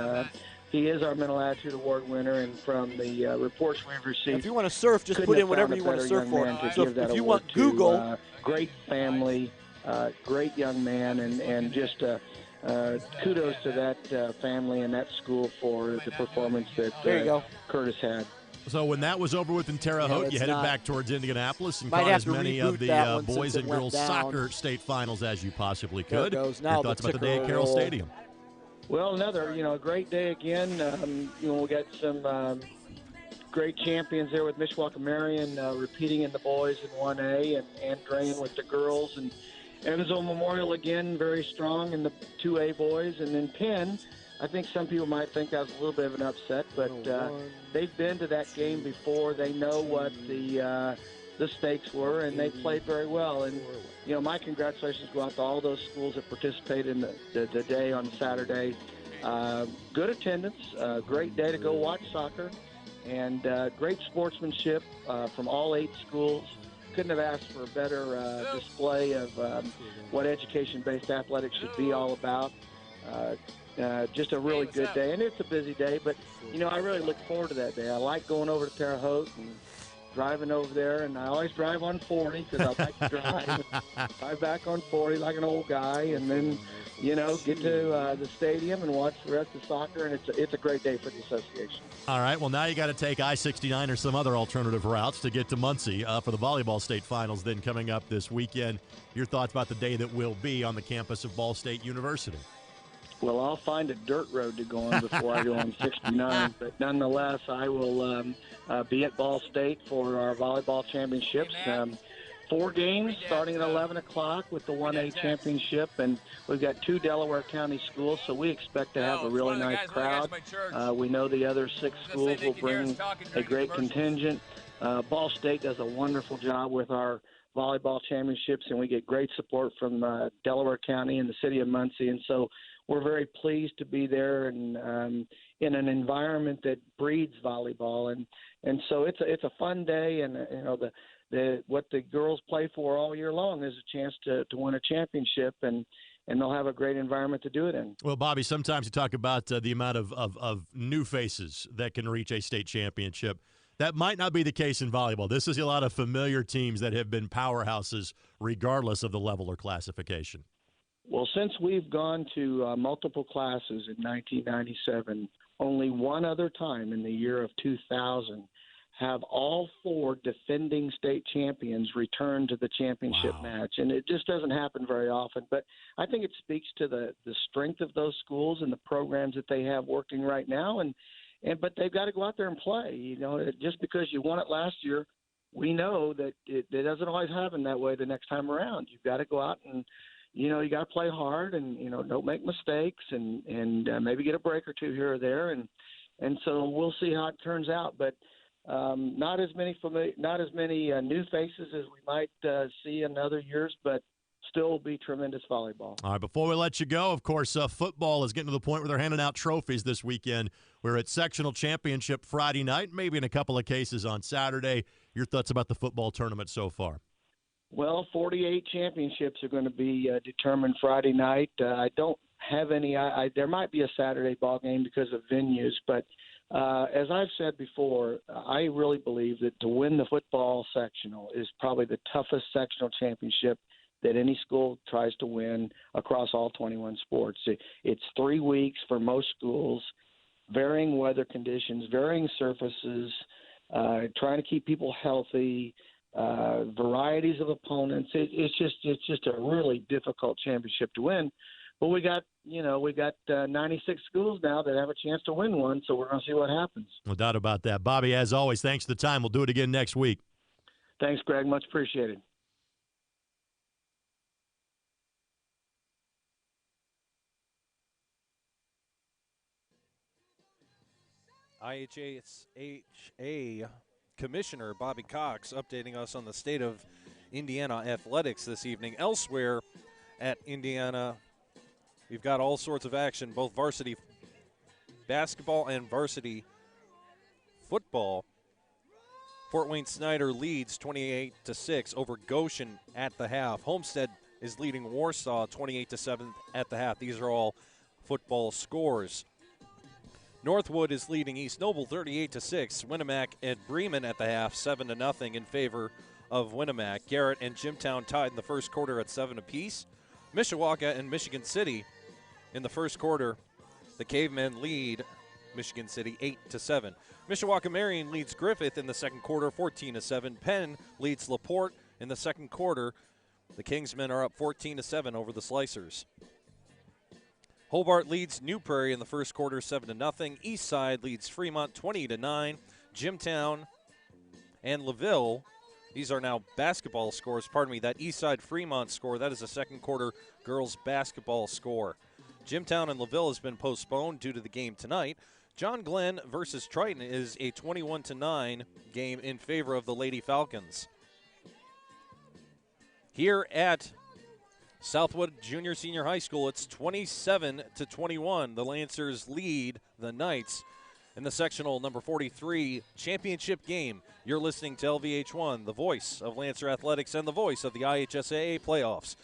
he is our Mental Attitude Award winner, and from the reports we've received, if you want to surf, just put in whatever you want to surf for. So if you want Google, great family, great young man, and just kudos to that family and that school for the performance that Curtis had. So when that was over with in Terre Haute, you headed back towards Indianapolis and caught as many of the boys and girls soccer state finals as you possibly could. Your thoughts about the day at Carroll Stadium? Well, another, great day again. We got some great champions there with Mishawaka Marion repeating in the boys in 1A, and Andrean with the girls, and Evansville Memorial again very strong in the 2A boys, and then Penn. I think some people might think that was a little bit of an upset, but they've been to that game before. They know what the stakes were, and they played very well. And my congratulations go out to all those schools that participated in the day on Saturday. Good attendance, great day to go watch soccer, and great sportsmanship from all 8 schools. couldn't have asked for a better display of what education-based athletics should be all about. Just a really good day, and it's a busy day, but, I really look forward to that day. I like going over to Terre Haute and driving over there, and I always drive on 40 because I like to drive back on 40 like an old guy, and then, get to the stadium and watch the rest of soccer, and it's a great day for the association. All right, well, now you got to take I-69 or some other alternative routes to get to Muncie for the volleyball state finals then coming up this weekend. Your thoughts about the day that will be on the campus of Ball State University? Well, I'll find a dirt road to go on before I go on 69, but nonetheless, I will be at Ball State for our volleyball championships. 4 games starting at 11 o'clock with the 1A championship, and we've got 2 Delaware County schools, so we expect to have a really nice crowd. We know the other 6 schools will bring a great contingent. Ball State does a wonderful job with our volleyball championships, and we get great support from Delaware County and the city of Muncie, and so we're very pleased to be there and in an environment that breeds volleyball, and so it's a fun day, and what the girls play for all year long is a chance to win a championship, and they'll have a great environment to do it in. Well, Bobby, sometimes you talk about the amount of new faces that can reach a state championship. That might not be the case in volleyball. This is a lot of familiar teams that have been powerhouses regardless of the level or classification. Well, since we've gone to multiple classes in 1997, only one other time in the year of 2000 have all 4 defending state champions return to the championship match. And it just doesn't happen very often. But I think it speaks to the strength of those schools and the programs that they have working right now. But they've got to go out there and play. Just because you won it last year, we know that it doesn't always happen that way the next time around. You've got to go out and you got to play hard and, don't make mistakes and maybe get a break or 2 here or there. And so we'll see how it turns out. But not as many new faces as we might see in other years, but still be tremendous volleyball. All right, before we let you go, of course, football is getting to the point where they're handing out trophies this weekend. We're at sectional championship Friday night, maybe in a couple of cases on Saturday. Your thoughts about the football tournament so far? Well, 48 championships are going to be determined Friday night. I don't have any. There might be a Saturday ball game because of venues, but as I've said before, I really believe that to win the football sectional is probably the toughest sectional championship that any school tries to win across all 21 sports. It's 3 weeks for most schools, varying weather conditions, varying surfaces, trying to keep people healthy. Varieties of opponents. It's just a really difficult championship to win. But we got 96 schools now that have a chance to win one, so we're going to see what happens. No doubt about that. Bobby, as always, thanks for the time. We'll do it again next week. Thanks, Greg. Much appreciated. IHSAA Commissioner Bobby Cox updating us on the state of Indiana athletics this evening. Elsewhere at Indiana, we've got all sorts of action, both varsity basketball and varsity football. Fort Wayne Snyder leads 28-6 over Goshen at the half. Homestead is leading Warsaw 28-7 at the half. These are all football scores. Northwood is leading East Noble 38-6. Winnemac and Bremen at the half, 7-0 in favor of Winnemac. Garrett and Jimtown tied in the first quarter at 7 apiece. Mishawaka and Michigan City in the first quarter. The Cavemen lead Michigan City 8-7. Mishawaka Marion leads Griffith in the second quarter 14-7. Penn leads LaPorte in the second quarter. The Kingsmen are up 14-7 over the Slicers. Hobart leads New Prairie in the first quarter 7-0. Eastside leads Fremont 20-9. Jimtown and LaVille, these are now basketball scores. Pardon me, that Eastside Fremont score, that is a second quarter girls basketball score. Jimtown and LaVille has been postponed due to the game tonight. John Glenn versus Triton is a 21-9 game in favor of the Lady Falcons. Here at Southwood Junior Senior High School, it's 27-21. The Lancers lead the Knights. in the sectional number 43 championship game. You're listening to LVH1, the voice of Lancer Athletics and the voice of the IHSAA playoffs.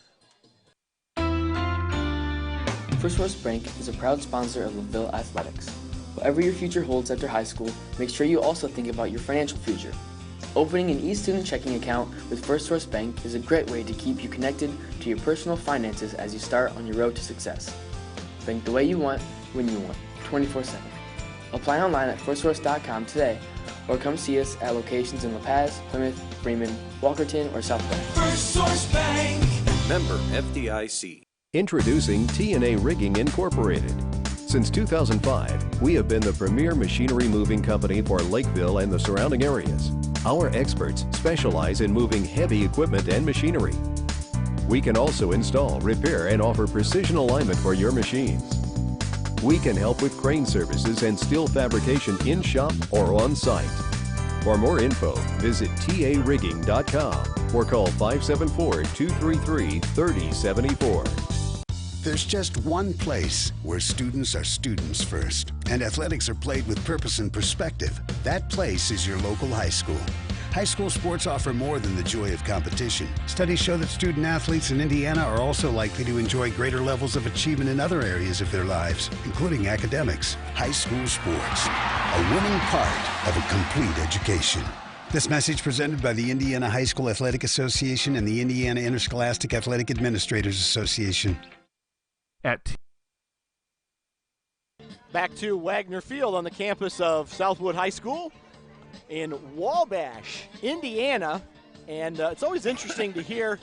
First Source Bank is a proud sponsor of LaVille Athletics. Whatever your future holds after high school, make sure you also think about your financial future. Opening an e-student checking account with First Source Bank is a great way to keep you connected to your personal finances as you start on your road to success. Bank the way you want, when you want, 24/7. Apply online at firstsource.com today, or come see us at locations in La Paz, Plymouth, Bremen, Walkerton, or South Bend. First Source Bank. Member FDIC. Introducing T&A Rigging Incorporated. Since 2005, we have been the premier machinery moving company for Lakeville and the surrounding areas. Our experts specialize in moving heavy equipment and machinery. We can also install, repair, and offer precision alignment for your machines. We can help with crane services and steel fabrication in shop or on site. For more info, visit tarigging.com or call 574-233-3074. There's just one place where students are students first, and athletics are played with purpose and perspective. That place is your local high school. High school sports offer more than the joy of competition. Studies show that student athletes in Indiana are also likely to enjoy greater levels of achievement in other areas of their lives, including academics. High school sports, a winning part of a complete education. This message presented by the Indiana High School Athletic Association and the Indiana Interscholastic Athletic Administrators Association. Back to Wagner Field on the campus of Southwood High School in Wabash, Indiana. And it's always interesting to hear,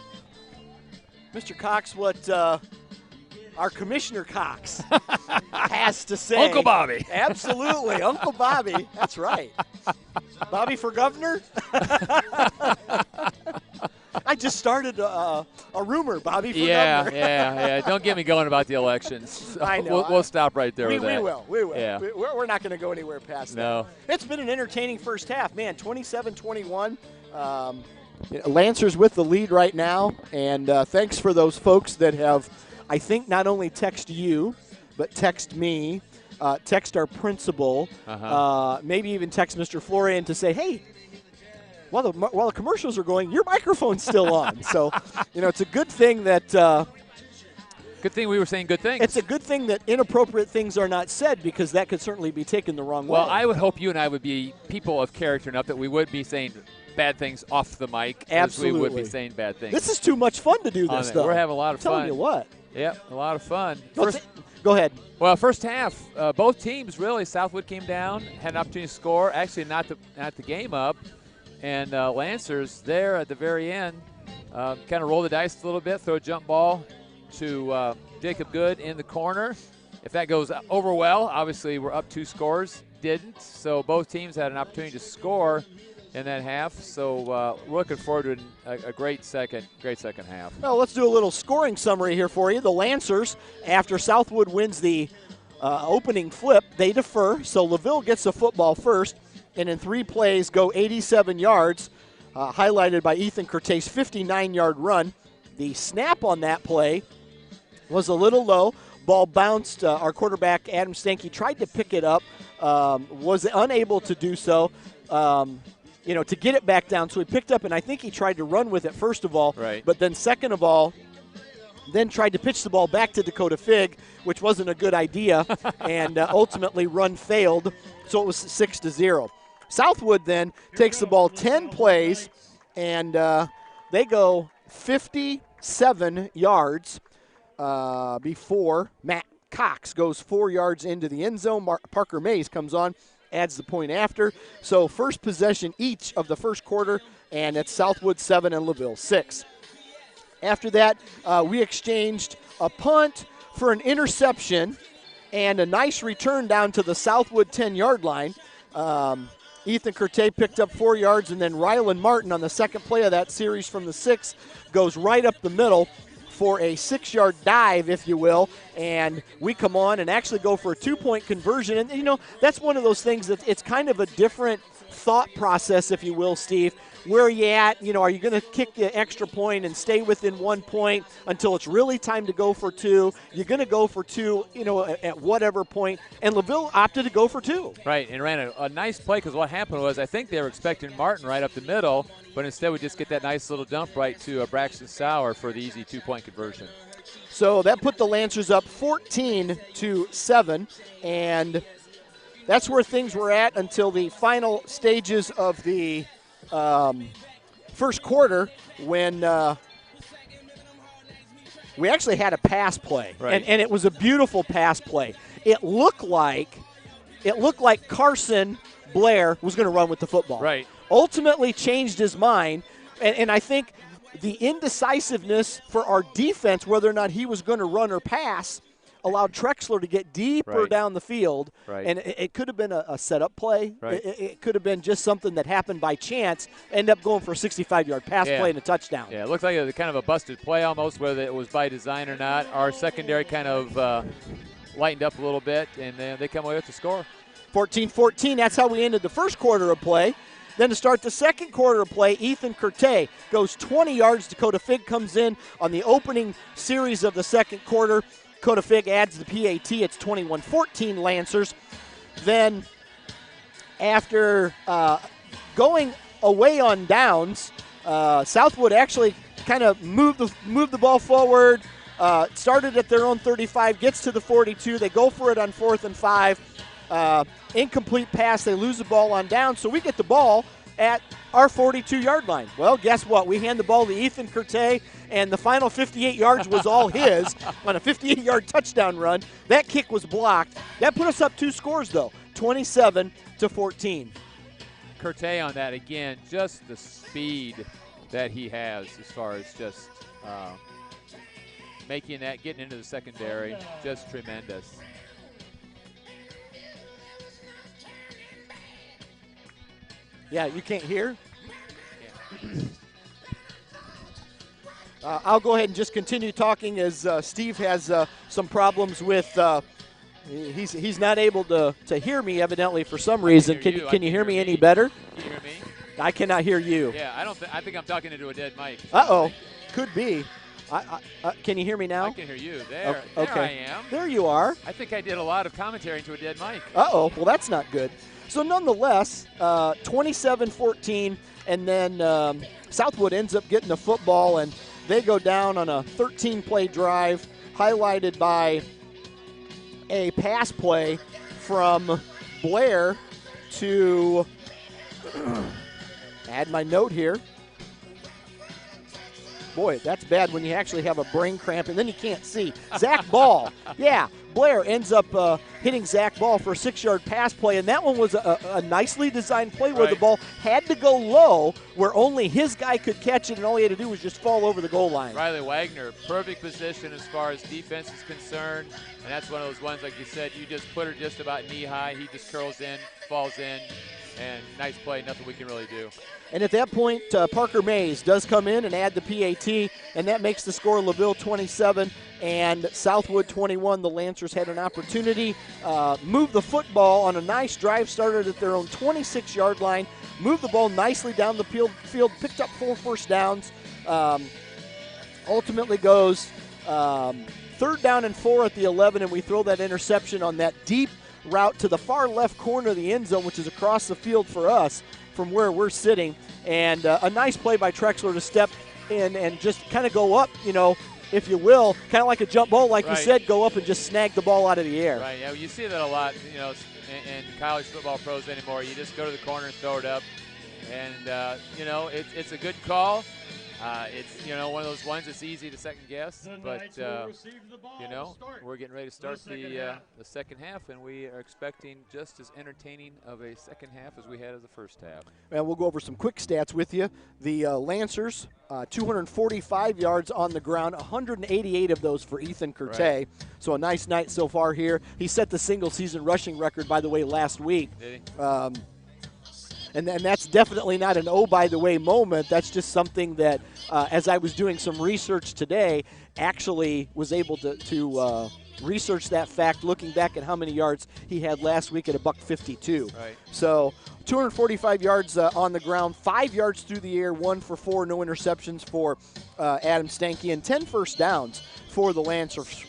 Mr. Cox, what our Commissioner Cox has to say. Uncle Bobby. Absolutely, Uncle Bobby. That's right. Bobby for governor? I just started a rumor, Bobby, for governor. Yeah. Don't get me going about the elections. I know. We'll stop right there We with that. We will. Yeah. We're not going to go anywhere past No. that. It's been an entertaining first half. Man, 27-21. Lancers with the lead right now. And thanks for those folks that have, I think, not only text you, but text me, text our principal, maybe even text Mr. Florian to say, hey, while the commercials are going, your microphone's still on. So, it's a good thing that good thing we were saying good things. It's a good thing that inappropriate things are not said, because that could certainly be taken the wrong way. Well, I would hope you and I would be people of character enough that we would be saying bad things off the mic. Absolutely. As we would be saying bad things. This is too much fun to do this, though. We're having a lot of I'm telling fun. you what. Yep, a lot of fun. Go ahead. Well, first half, both teams really. Southwood came down, had an opportunity to score. Actually, not the game up. And Lancers there at the very end kind of roll the dice a little bit, throw a jump ball to Jacob Good in the corner. If that goes over well, obviously we're up 2 scores. Didn't. So both teams had an opportunity to score in that half. So we're looking forward to a great second half. Well, let's do a little scoring summary here for you. The Lancers, after Southwood wins the opening flip, they defer. So LaVille gets the football first, and in 3 plays go 87 yards, highlighted by Ethan Kertai's 59-yard run. The snap on that play was a little low. Ball bounced. Our quarterback, Adam Stanky, tried to pick it up, was unable to do so, to get it back down. So he picked up, and I think he tried to run with it first of all. Right. But then second of all, then tried to pitch the ball back to Dakota Fig, which wasn't a good idea, and ultimately run failed, so it was 6-0. Southwood then takes the ball 10 plays, and they go 57 yards before Matt Cox goes 4 yards into the end zone. Parker Mays comes on, adds the point after. So first possession each of the first quarter, and it's Southwood 7 and LaVille 6. After that, we exchanged a punt for an interception and a nice return down to the Southwood 10-yard line. Ethan Kertai picked up 4 yards, and then Rylan Martin on the second play of that series from the 6 goes right up the middle for a 6-yard dive, if you will, and we come on and actually go for a 2-point conversion. And, that's one of those things that it's kind of a different thought process, if you will, Steve. Where are you at? Are you going to kick the extra point and stay within 1 point until it's really time to go for 2? You're going to go for 2, at whatever point. And LaVille opted to go for 2. Right, and ran a nice play because what happened was I think they were expecting Martin right up the middle, but instead we just get that nice little dump right to Braxton Sauer for the easy 2-point conversion. So that put the Lancers up 14-7, and that's where things were at until the final stages of the first quarter when we actually had a pass play, right. and it was a beautiful pass play. It looked like Carson Blair was going to run with the football. Right. Ultimately changed his mind, and I think the indecisiveness for our defense, whether or not he was going to run or pass, allowed Trexler to get deeper down the field. Right. And it could have been a setup play. Right. It could have been just something that happened by chance, end up going for a 65-yard pass play and a touchdown. Yeah, it looked like a kind of a busted play almost, whether it was by design or not. Our secondary kind of lightened up a little bit, and they come away with the score. 14-14, that's how we ended the first quarter of play. Then to start the second quarter of play, Ethan Kertai goes 20 yards. Dakota Fig comes in on the opening series of the second quarter. Dakota Fig adds the PAT. It's 21-14 Lancers. Then after going away on downs, Southwood actually kind of moved the ball forward, started at their own 35, gets to the 42. They go for it on 4th and 5. Incomplete pass. They lose the ball on down, so we get the ball at our 42-yard line. Well, guess what? We hand the ball to Ethan Kertai, and the final 58 yards was all his on a 58-yard touchdown run. That kick was blocked. That put us up 2 scores, though, 27-14. Kertai on that, again, just the speed that he has as far as just making that, getting into the secondary, just tremendous. Yeah, you can't hear? I'll go ahead and just continue talking as Steve has some problems with he's not able to hear me evidently for some reason. Can you hear me any better? Can you hear me? I cannot hear you. Yeah, I think I'm talking into a dead mic. Uh-oh. Could be. Can you hear me now? I can hear you. There okay. I am. There you are. I think I did a lot of commentary into a dead mic. Uh-oh. Well, that's not good. So nonetheless, 27-14, and then Southwood ends up getting the football, and they go down on a 13-play drive, highlighted by a pass play from Blair to add my note here. Boy, that's bad when you actually have a brain cramp and then you can't see. Zach Ball. Yeah, Blair ends up hitting Zach Ball for a 6-yard pass play, and that one was a nicely designed play where the ball had to go low where only his guy could catch it, and all he had to do was just fall over the goal line. Riley Wagner, perfect position as far as defense is concerned, and that's one of those ones, like you said, you just put her just about knee-high. He just curls in, falls in, and nice play, nothing we can really do. And at that point, Parker Mays does come in and add the PAT, and that makes the score LaVille 27 and Southwood 21. The Lancers had an opportunity, move the football on a nice drive, started at their own 26-yard line, moved the ball nicely down the field, picked up 4 first downs, ultimately goes 3rd down and 4 at the 11, and we throw that interception on that deep route to the far left corner of the end zone, which is across the field for us from where we're sitting. And a nice play by Trexler to step in and just kind of go up, if you will, kind of like a jump ball, like you said, go up and just snag the ball out of the air. Right, yeah, you see that a lot, in college football pros anymore. You just go to the corner and throw it up. And, it's a good call. It's, one of those ones that's easy to second guess, but, we're getting ready to start the second half, and we are expecting just as entertaining of a second half as we had as the first half. And we'll go over some quick stats with you. The Lancers, 245 yards on the ground, 188 of those for Ethan Kertai. Right. So a nice night so far here. He set the single-season rushing record, by the way, last week. Did he? And that's definitely not an oh-by-the-way moment. That's just something that, as I was doing some research today, actually was able to researched that fact looking back at how many yards he had last week at $152. Right. So 245 yards on the ground, 5 yards through the air, 1 for 4, no interceptions for Adam Stanky, and 10 first downs for the Lancers.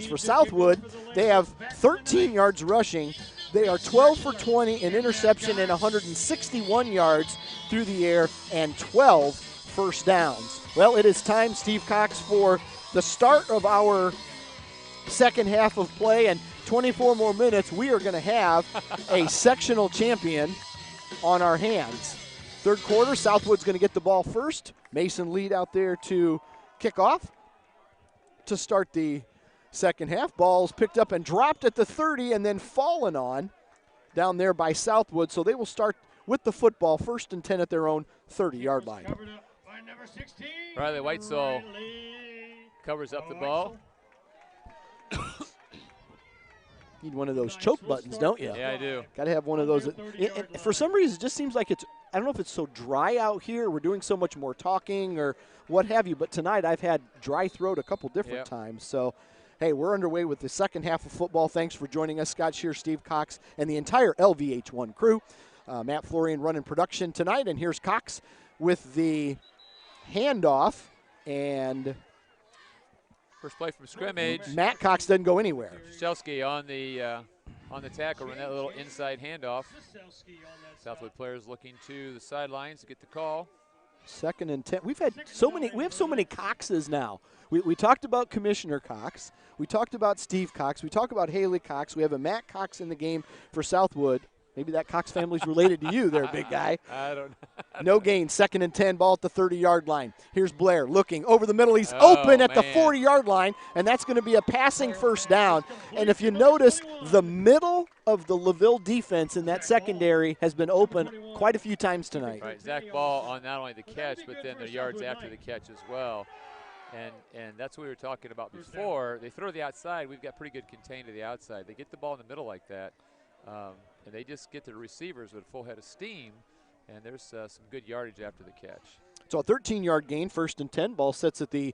For Southwood, they have 13 yards rushing. They are 12 for 20 in interception and 161 yards through the air and 12 first downs. Well, it is time, Steve Cox, for the start of our second half of play, and 24 more minutes, we are going to have a sectional champion on our hands. Third quarter, Southwood's going to get the ball first. Mason lead out there to kick off to start the second half. Ball's picked up and dropped at the 30 and then fallen on down there by Southwood. So they will start with the football, 1st and 10 at their own 30-yard line. Riley Whitesell covers up the ball. Need one of those choke buttons, don't you? Yeah, I do. Got to have one of those. For some reason, it just seems like it's, I don't know if it's so dry out here, we're doing so much more talking or what have you, but tonight I've had dry throat a couple different times. So, hey, we're underway with the second half of football. Thanks for joining us, Scott Shear, Steve Cox, and the entire LVH1 crew. Matt Florian running production tonight, and here's Cox with the handoff, and first play from scrimmage. Matt Cox doesn't go anywhere. Shelsky on the tackle, and that little inside handoff. Southwood players looking to the sidelines to get the call. 2nd and 10. We have so many Coxes now. We talked about Commissioner Cox. We talked about Steve Cox. We talked about Haley Cox. We have a Matt Cox in the game for Southwood. Maybe that Cox family's related to you there, big guy. I don't know. No gain, 2nd and 10, ball at the 30-yard line. Here's Blair looking over the middle. He's open at the 40-yard line, and that's going to be a passing first down. And if you notice, the middle of the LaVille defense in that secondary has been open quite a few times tonight. Right, Zach Ball on not only the catch, but then the yards after the catch as well. And that's what we were talking about before. They throw the outside. We've got pretty good contain to the outside. They get the ball in the middle like that. And they just get the receivers with a full head of steam, and there's some good yardage after the catch. So a 13-yard gain, 1st and 10. Ball sets at the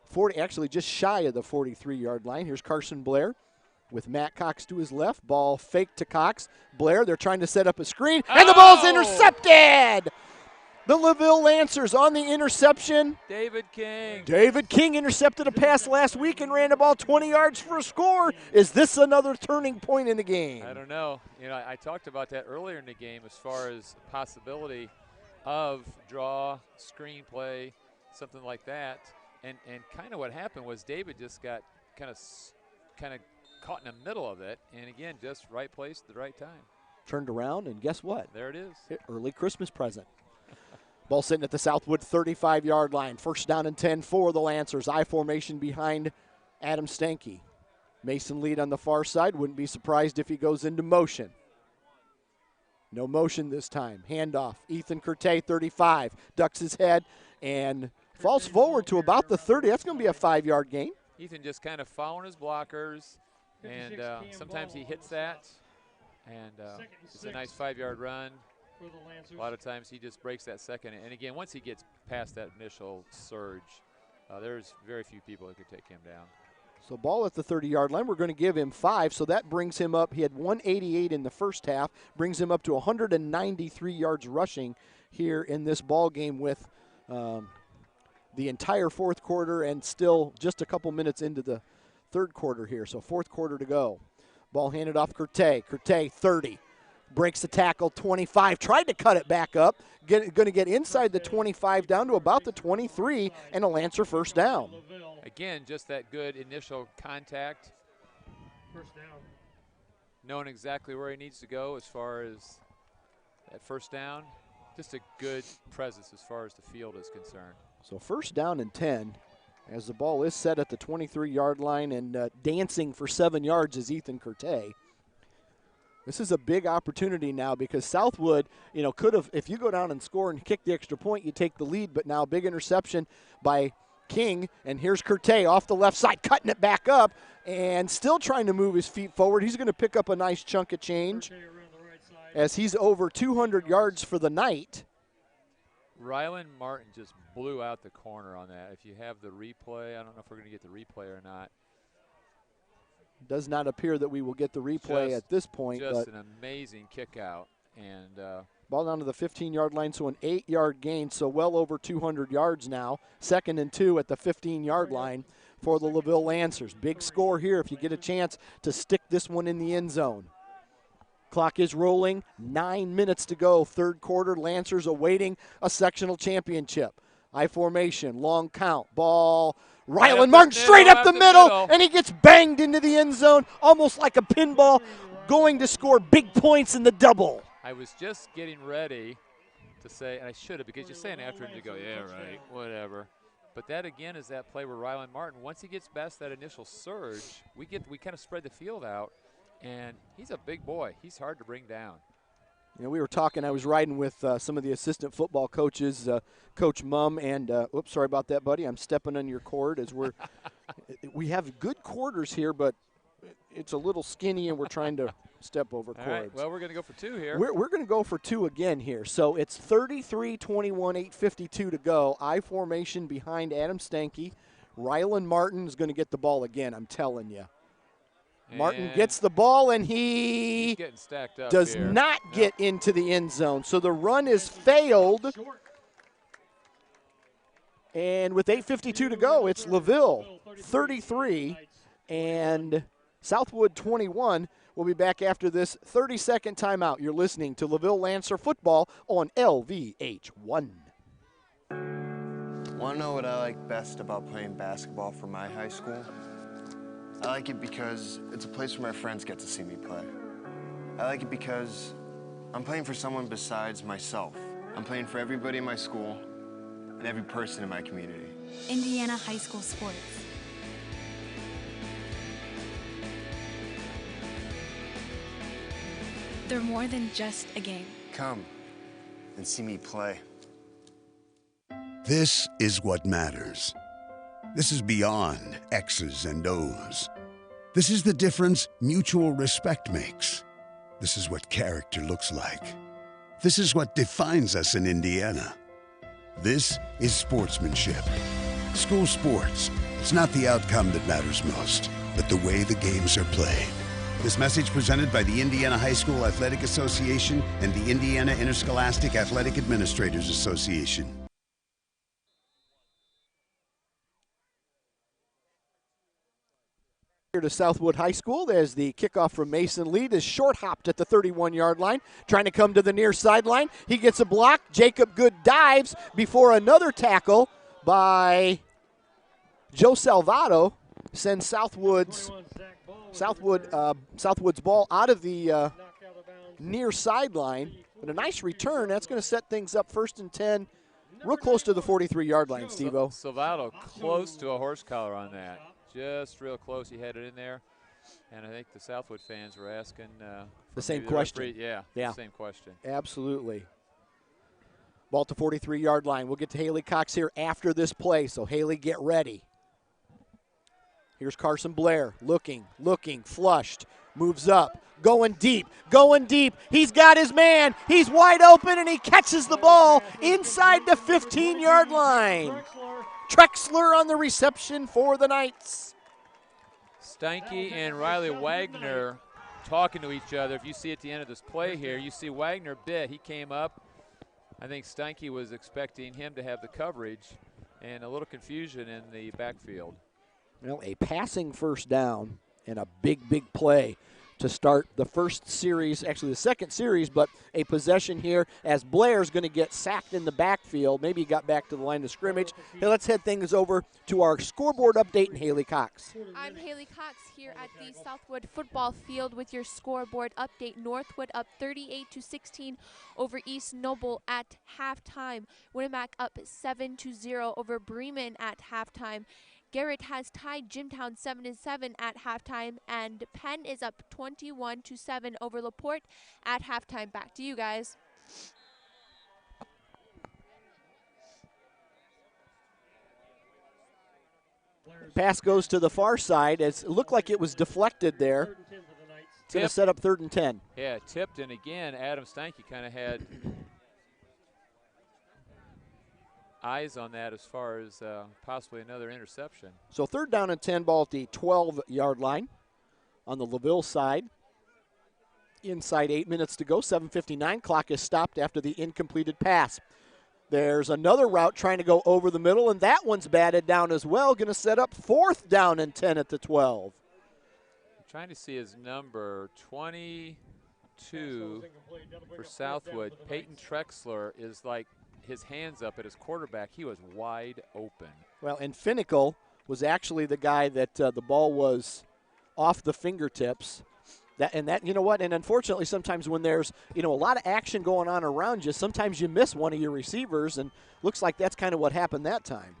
40, actually just shy of the 43-yard line. Here's Carson Blair with Matt Cox to his left. Ball fake to Cox. Blair, they're trying to set up a screen, and the ball's intercepted! The LaVille Lancers on the interception. David King. David King intercepted a pass last week and ran the ball 20 yards for a score. Is this another turning point in the game? I don't know. You know, I talked about that earlier in the game as far as possibility of draw, screenplay, something like that. And kind of what happened was David just got kind of caught in the middle of it. And, again, just right place at the right time. Turned around, and guess what? There it is. Early Christmas present. Ball sitting at the Southwood 35-yard line. 1st down and 10 for the Lancers. I formation behind Adam Stanky. Mason lead on the far side. Wouldn't be surprised if he goes into motion. No motion this time. Handoff. Ethan Kertai, 35. Ducks his head and falls forward to about the 30. That's going to be a 5-yard gain. Ethan just kind of following his blockers, and sometimes he hits that. And it's a nice 5-yard run. A lot of times he just breaks that second. And, again, once he gets past that initial surge, there's very few people that could take him down. So ball at the 30-yard line. We're going to give him 5, so that brings him up. He had 188 in the first half, brings him up to 193 yards rushing here in this ball game with the entire fourth quarter and still just a couple minutes into the third quarter here. So fourth quarter to go. Ball handed off Kertai. Kertai, 30. Breaks the tackle, 25. Tried to cut it back up. Going to get inside the 25 down to about the 23 and a Lancer first down. Again, just that good initial contact. First down. Knowing exactly where he needs to go as far as that first down. Just a good presence as far as the field is concerned. So first down and 10 as the ball is set at the 23-yard line, and dancing for 7 yards is Ethan Kertai. This is a big opportunity now because Southwood, could have, if you go down and score and kick the extra point, you take the lead. But now big interception by King, and here's Kertai off the left side, cutting it back up and still trying to move his feet forward. He's going to pick up a nice chunk of change as he's over 200 yards for the night. Rylan Martin just blew out the corner on that. If you have the replay, I don't know if we're going to get the replay or not. Does not appear that we will get the replay at this point. Just but an amazing kick out. And ball down to the 15-yard line, so an 8-yard gain, so well over 200 yards now. 2nd and 2 at the 15-yard line for the LaVille Lancers. Big score here if you get a chance to stick this one in the end zone. Clock is rolling, 9 minutes to go, 3rd quarter. Lancers awaiting a sectional championship. I formation, long count, ball. Rylan Martin straight up the middle, and he gets banged into the end zone, almost like a pinball, going to score big points in the double. I was just getting ready to say, and I should have, because you're saying after him, you go, yeah, right, whatever. But that, again, is that play where Rylan Martin, once he gets past that initial surge, we kind of spread the field out, and he's a big boy. He's hard to bring down. You know, we were talking, I was riding with some of the assistant football coaches, Coach Mum, and, oops, sorry about that, buddy. I'm stepping on your cord as we have good quarters here, but it's a little skinny, and we're trying to step over cords. All right, well, we're going to go for 2 here. We're going to go for 2 again here. So it's 33-21, 8:52 to go. I formation behind Adam Stanky. Rylan Martin is going to get the ball again, I'm telling you. Martin gets the ball, and he does not get into the end zone. So the run is failed. And with 8:52 to go, it's LaVille 33 and Southwood 21. We'll be back after this 30-second timeout. You're listening to LaVille Lancer football on LVH1. Want to know what I like best about playing basketball for my high school? I like it because it's a place where my friends get to see me play. I like it because I'm playing for someone besides myself. I'm playing for everybody in my school and every person in my community. Indiana high school sports. They're more than just a game. Come and see me play. This is what matters. This is beyond X's and O's. This is the difference mutual respect makes. This is what character looks like. This is what defines us in Indiana. This is sportsmanship. School sports. It's not the outcome that matters most, but the way the games are played. This message presented by the Indiana High School Athletic Association and the Indiana Interscholastic Athletic Administrators Association. Here to Southwood High School as the kickoff from Mason Lead is short hopped at the 31-yard line, trying to come to the near sideline. He gets a block. Jacob Good dives before another tackle by Joe Salvato sends Southwood's ball out of the near sideline. But a nice return. That's going to set things up 1st and 10, real close to the 43-yard line, Steve-O. Salvato close to a horse collar on that. Just real close. He had it in there. And I think the Southwood fans were asking the same question. Referee. Yeah, the same question. Absolutely. Ball to 43-yard line. We'll get to Haley Cox here after this play, so Haley, get ready. Here's Carson Blair, looking, flushed, moves up, going deep. He's got his man. He's wide open, and he catches the ball inside the 15-yard line. Trexler on the reception for the Knights. Steinke and Riley Wagner talking to each other. If you see at the end of this play here, you see Wagner bit. He came up. I think Steinke was expecting him to have the coverage, and a little confusion in the backfield. Well, a passing first down and a big play to start the first series, actually the second series, but a possession here as Blair's going to get sacked in the backfield. Maybe he got back to the line of scrimmage. Hey, let's head things over to our scoreboard update and Haley Cox. I'm Haley Cox here at the Southwood football field with your scoreboard update. Northwood up 38-16 over East Noble at halftime. Winamac up 7-0 over Bremen at halftime. Garrett has tied Jimtown 7-7 at halftime, and Penn is up 21-7 over LaPorte at halftime. Back to you guys. Pass goes to the far side. It looked like it was deflected there. It's going to set up 3rd and 10. Yeah, tipped, and again, Adam Steinke kind of had eyes on that as far as possibly another interception. So 3rd down and 10, ball at the 12-yard line. on the LaVille side. Inside 8 minutes to go, 7:59. Clock is stopped after the incompleted pass. There's another route trying to go over the middle, and that one's batted down as well. Going to set up 4th down and 10 at the 12. I'm trying to see his number, 22 for Southwood. Peyton Trexler is like his hands up at his quarterback. He was wide open. Well, and Finnicle was actually the guy that the ball was off the fingertips. And you know what? And unfortunately, sometimes when there's, a lot of action going on around you, sometimes you miss one of your receivers, and looks like that's kind of what happened that time.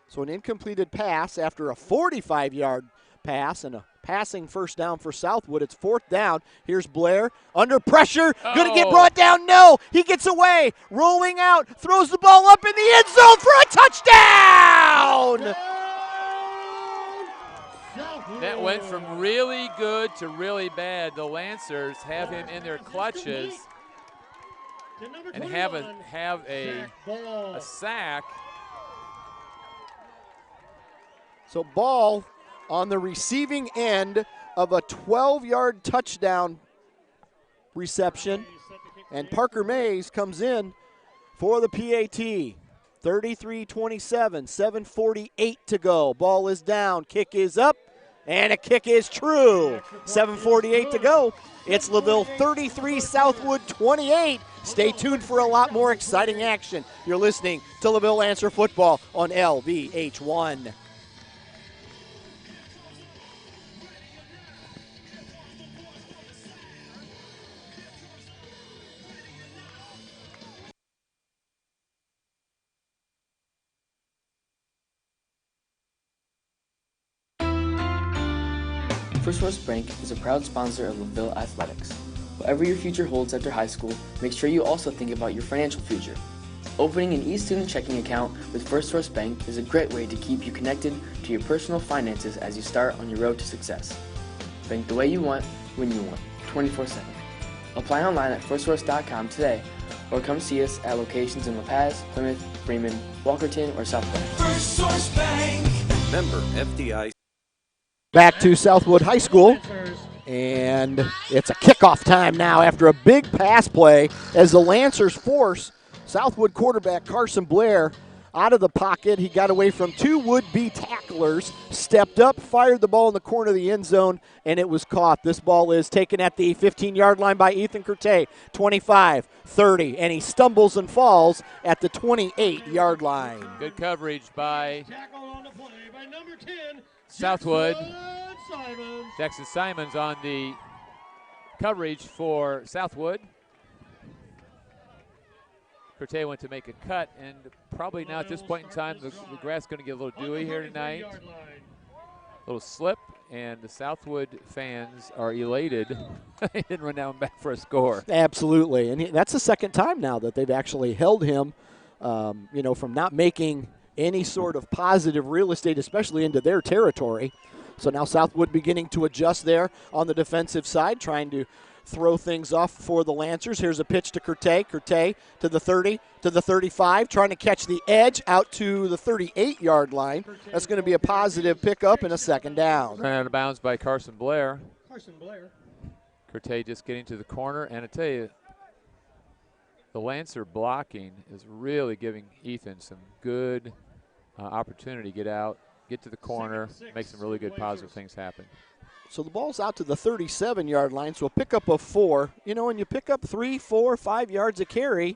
So an incompleted pass after a 45-yard pass and a passing first down for Southwood. It's 4th down. Here's Blair under pressure. Going to get brought down. No, he gets away. Rolling out. Throws the ball up in the end zone for a touchdown. That went from really good to really bad. The Lancers have him in their clutches and have a sack. So ball on the receiving end of a 12-yard touchdown reception. And Parker Mays comes in for the PAT. 33-27, 7:48 to go. Ball is down, kick is up, and a kick is true. 7:48 to go. It's LaVille 33, Southwood 28. Stay tuned for a lot more exciting action. You're listening to LaVille Lancer Football on LVH1. First Source Bank is a proud sponsor of LaVille Athletics. Whatever your future holds after high school, make sure you also think about your financial future. Opening an e-student checking account with First Source Bank is a great way to keep you connected to your personal finances as you start on your road to success. Bank the way you want, when you want, 24/7. Apply online at firstsource.com today, or come see us at locations in La Paz, Plymouth, Freeman, Walkerton, or South Bend. First Source Bank. Member FDIC. Back to Southwood High School, and it's a kickoff time now after a big pass play as the Lancers force Southwood quarterback Carson Blair out of the pocket. He got away from 2 would-be tacklers, stepped up, fired the ball in the corner of the end zone, and it was caught. This ball is taken at the 15-yard line by Ethan Kertai, 25, 30, and he stumbles and falls at the 28-yard line. Good coverage by Southwood. Jackson Simons on the coverage for Southwood. Kertai went to make a cut, and probably now at this point in time, the grass is going to get a little dewy here tonight. A little slip, and the Southwood fans are elated. They didn't run down back for a score. Absolutely, and that's the second time now that they've actually held him, from not making any sort of positive real estate, especially into their territory. So now Southwood beginning to adjust there on the defensive side, trying to throw things off for the Lancers. Here's a pitch to Kertai. Kertai to the 30, to the 35, trying to catch the edge out to the 38-yard line. That's going to be a positive pickup and a second down. Ran out of bounds by Carson Blair. Carson Blair. Kertai just getting to the corner, and I tell you, the Lancer blocking is really giving Ethan some good opportunity to get out, get to the corner, make some really good positive things happen. So the ball's out to the 37-yard line, so a pickup of 4. When you pick up 3, 4, 5 yards a carry,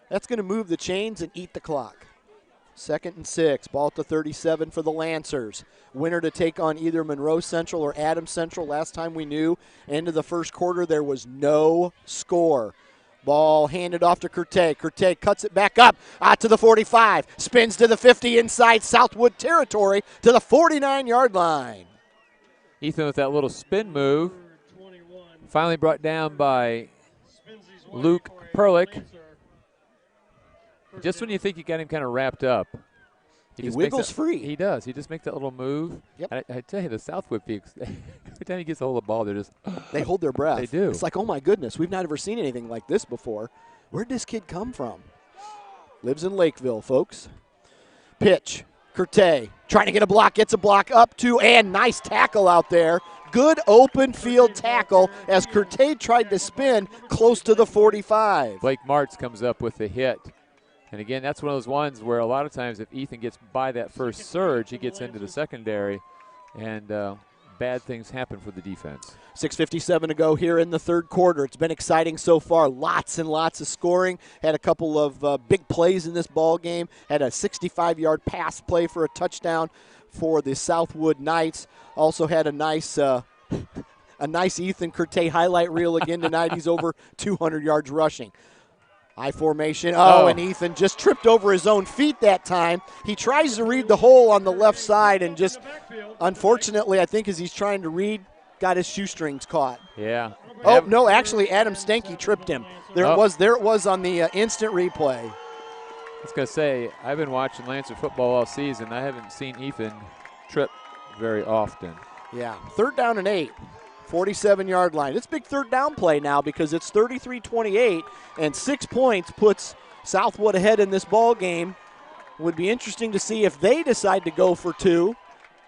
that's going to move the chains and eat the clock. 2nd and 6, ball at the 37 for the Lancers. Winner to take on either Monroe Central or Adams Central. Last time we knew, end of the first quarter, there was no score. Ball handed off to Kertai. Kertai cuts it back up to the 45, spins to the 50 inside Southwood territory to the 49-yard line. Ethan with that little spin move. Finally brought down by Luke Perlick. Just when you think you got him kind of wrapped up, he wiggles free. He does. He just makes that little move. Yep. I tell you, the Southwood peaks, every time he gets a hold of the ball, they're just they hold their breath. They do. It's like, oh my goodness, we've not ever seen anything like this before. Where'd this kid come from? Lives in Lakeville, folks. Pitch Kertai trying to get a block, gets a block up to, and nice tackle out there. Good open field tackle as Kertai tried to spin close to the 45. Blake Martz comes up with the hit. And again, that's one of those ones where a lot of times if Ethan gets by that first surge, he gets into the secondary, and bad things happen for the defense. 6:57 to go here in the third quarter. It's been exciting so far. Lots and lots of scoring. Had a couple of big plays in this ball game. Had a 65-yard pass play for a touchdown for the Southwood Knights. Also had a nice Ethan Kertai highlight reel again tonight. He's over 200 yards rushing. I formation. And Ethan just tripped over his own feet that time. He tries to read the hole on the left side and just, unfortunately, I think as he's trying to read, got his shoestrings caught. Yeah. Oh, no, actually, Adam Stanky tripped him. There it was on the instant replay. I was going to say, I've been watching Lancer football all season. I haven't seen Ethan trip very often. Yeah, 3rd down and 8. 47-yard line. It's a big third down play now because it's 33-28, and 6 points puts Southwood ahead in this ball game. Would be interesting to see if they decide to go for 2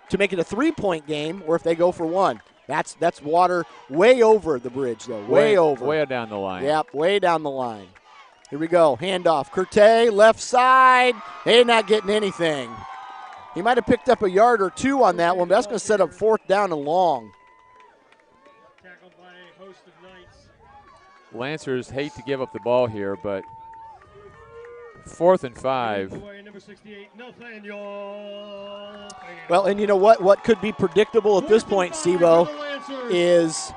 to make it a 3-point game, or if they go for 1. That's water way over the bridge, though. Way over. Way down the line. Yep, way down the line. Here we go. Handoff. Kertai, left side. They're not getting anything. He might have picked up a yard or 2 on that one, but that's going to set up 4th down and long. Lancers hate to give up the ball here, but 4th and 5. Well, and you know what could be predictable at this point, Steve-O, is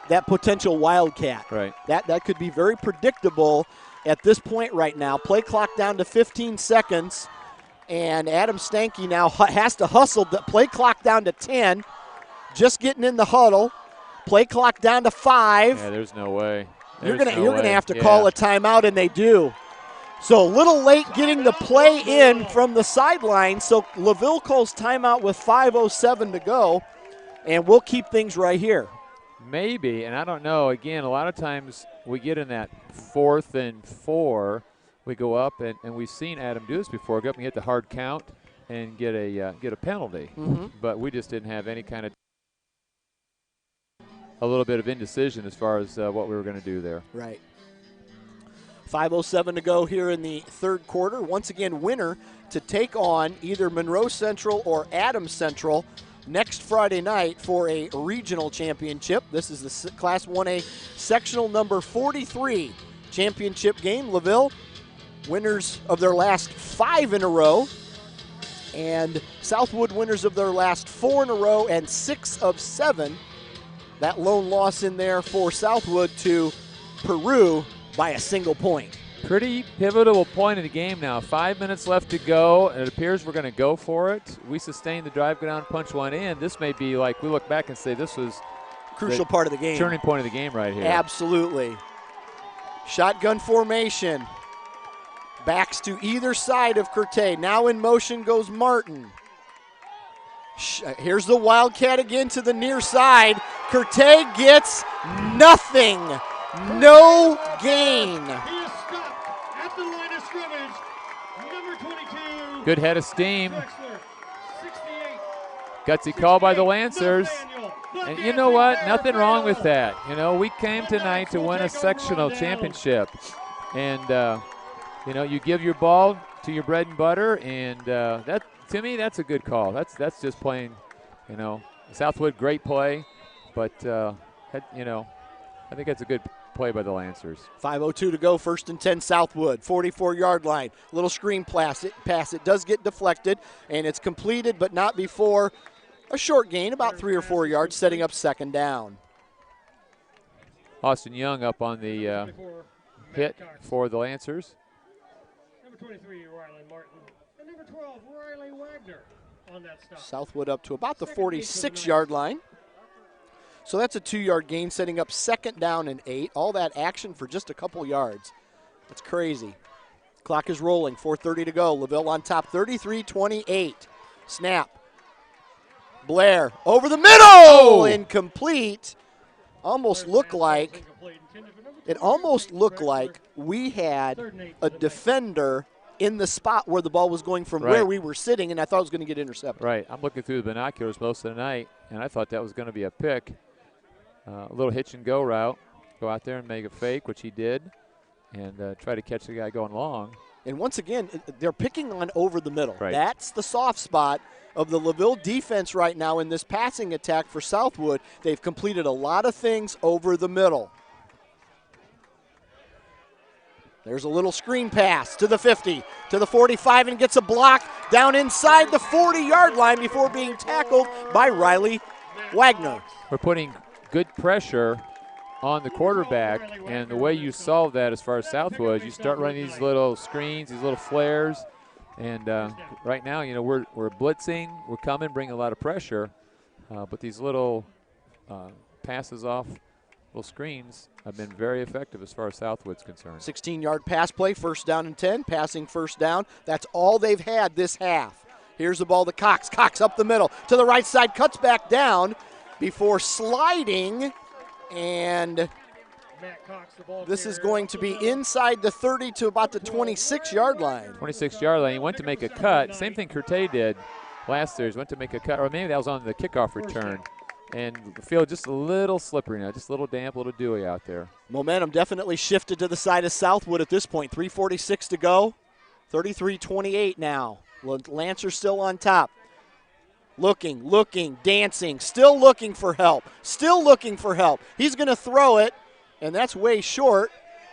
that potential wildcat. Right. That could be very predictable at this point right now. Play clock down to 15 seconds, and Adam Stanky now has to hustle the play clock down to 10, just getting in the huddle. Play clock down to 5. Yeah, there's no way. You're gonna have to call a timeout, and they do. So a little late getting the play in from the sideline. So LaVille calls timeout with 5:07 to go, and we'll keep things right here. Maybe, and I don't know. Again, a lot of times we get in that 4th and 4. We go up, and we've seen Adam do this before. Go up and get the hard count and get a penalty. Mm-hmm. But we just didn't have any kind of a little bit of indecision as far as what we were going to do there. Right. 5:07 to go here in the third quarter. Once again, winner to take on either Monroe Central or Adams Central next Friday night for a regional championship. This is the Class 1A sectional number 43 championship game. LaVille, winners of their last 5 in a row, and Southwood winners of their last 4 in a row and 6 of 7. That lone loss in there for Southwood to Peru by a single point. Pretty pivotal point in the game now. 5 minutes left to go. It appears we're going to go for it. We sustain the drive, go down, punch one in. This may be like we look back and say this was crucial part of the game. Turning point of the game right here. Absolutely. Shotgun formation. Backs to either side of Kertai. Now in motion goes Martin. Here's the Wildcat again to the near side. Kertai gets nothing. No gain. He is stopped at the line of scrimmage. Number 22. Good head of steam. 68. Gutsy call by the Lancers. And you know what? Nothing wrong with that. You know, we came tonight to win a sectional championship. And, you know, you give your ball to your bread and butter, and that, to me, that's a good call. That's just plain, you know, Southwood, great play. But, you know, I think that's a good play by the Lancers. 5:02 to go, 1st and 10 Southwood, 44-yard line. Little screen pass. It does get deflected, and it's completed, but not before a short gain, about 3 or 4 yards, setting up 2nd down. Austin Young up on the hit for the Lancers. Number 23, Rylan Martin. And number 12, Riley Wagner on that stop. Southwood up to about the 46-yard line. So that's a 2-yard gain, setting up 2nd down and 8. All that action for just a couple yards. That's crazy. Clock is rolling, 4:30 to go. LaVille on top, 33-28. Snap. Blair over the middle, incomplete. Almost looked like we had a defender in the spot where the ball was going from Right. where we were sitting, and I thought it was going to get intercepted. Right. I'm looking through the binoculars most of the night, and I thought that was going to be a pick. A little hitch and go route. Go out there and make a fake, which he did, and try to catch the guy going long. And once again, they're picking on over the middle. Right. That's the soft spot of the LaVille defense right now in this passing attack for Southwood. They've completed a lot of things over the middle. There's a little screen pass to the 50, to the 45, and gets a block down inside the 40-yard line before being tackled by Riley Wagner. We're putting good pressure on the quarterback, and the way you solve that as far as Southwood, you start running these little screens, these little flares, and right now, we're blitzing, we're coming, bringing a lot of pressure, but these little passes off, little screens have been very effective as far as Southwood's concerned. 16-yard pass play, 1st down and 10, passing 1st down. That's all they've had this half. Here's the ball to Cox. Cox up the middle to the right side, cuts back down before sliding, and this is going to be inside the 30 to about the 26-yard line. 26-yard line. He went to make a cut. Same thing Kertai did last year. He went to make a cut, or maybe that was on the kickoff return. And the field just a little slippery now, just a little damp, a little dewy out there. Momentum definitely shifted to the side of Southwood at this point. 3:46 to go. 33-28 now. Lancers still on top. Looking, dancing, still looking for help. He's going to throw it, and that's way short.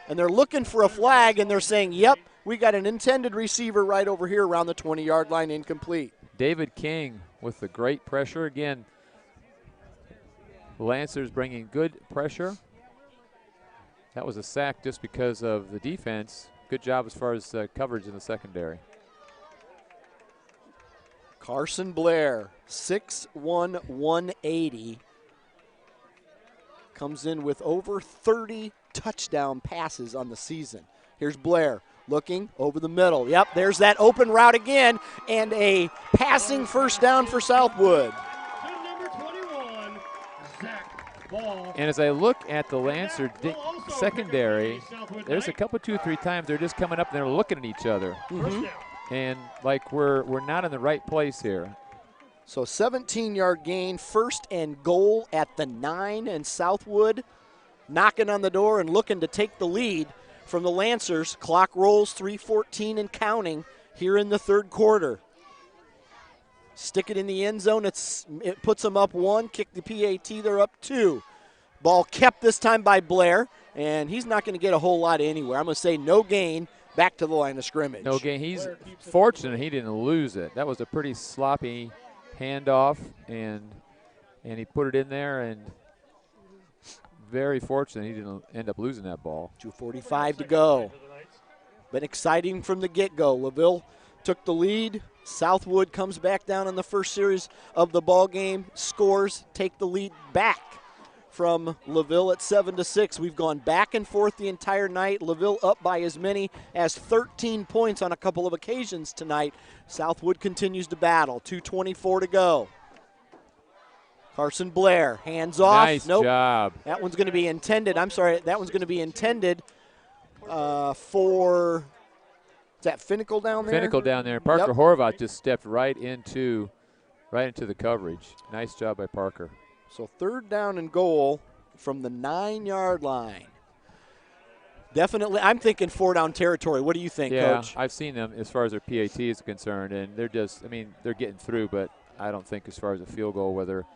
And they're looking for a flag, and they're saying, yep, we got an intended receiver right over here around the 20-yard line, incomplete. David King with the great pressure. Again, the Lancers bringing good pressure. That was a sack just because of the defense. Good job as far as coverage in the secondary. Carson Blair, 6'1", 180. Comes in with over 30 touchdown passes on the season. Here's Blair looking over the middle. Yep, there's that open route again, and a passing 1st down for Southwood. And as I look at the Lancer secondary, there's a couple, 2 or 3 times they're just coming up and they're looking at each other. And like we're not in the right place here. So 17-yard gain, 1st and goal at the 9, and Southwood knocking on the door and looking to take the lead from the Lancers. Clock rolls, 3:14 and counting here in the 3rd quarter. Stick it in the end zone. It puts them up 1. Kick the PAT, they're up 2. Ball kept this time by Blair, and he's not going to get a whole lot anywhere. I'm going to say no gain. Back to the line of scrimmage. No gain. He's fortunate he didn't lose it. That was a pretty sloppy handoff, and he put it in there, and very fortunate he didn't end up losing that ball. 2:45 to go. Been exciting from the get-go. LaVille took the lead. Southwood comes back down in the first series of the ball game, scores, take the lead back from LaVille at 7-6. We've gone back and forth the entire night. LaVille up by as many as 13 points on a couple of occasions tonight. Southwood continues to battle. 2:24 to go. Carson Blair, hands off. Nice job. That one's going to be intended. I'm sorry, that one's going to be intended for, is that Finnicle down there? Finnicle down there. Parker Horvath just stepped right into the coverage. Nice job by Parker. So 3rd down and goal from the 9-yard line. Definitely, I'm thinking 4-down territory. What do you think, Coach? Yeah, I've seen them as far as their PAT is concerned, and they're just, they're getting through, but I don't think as far as a field goal whether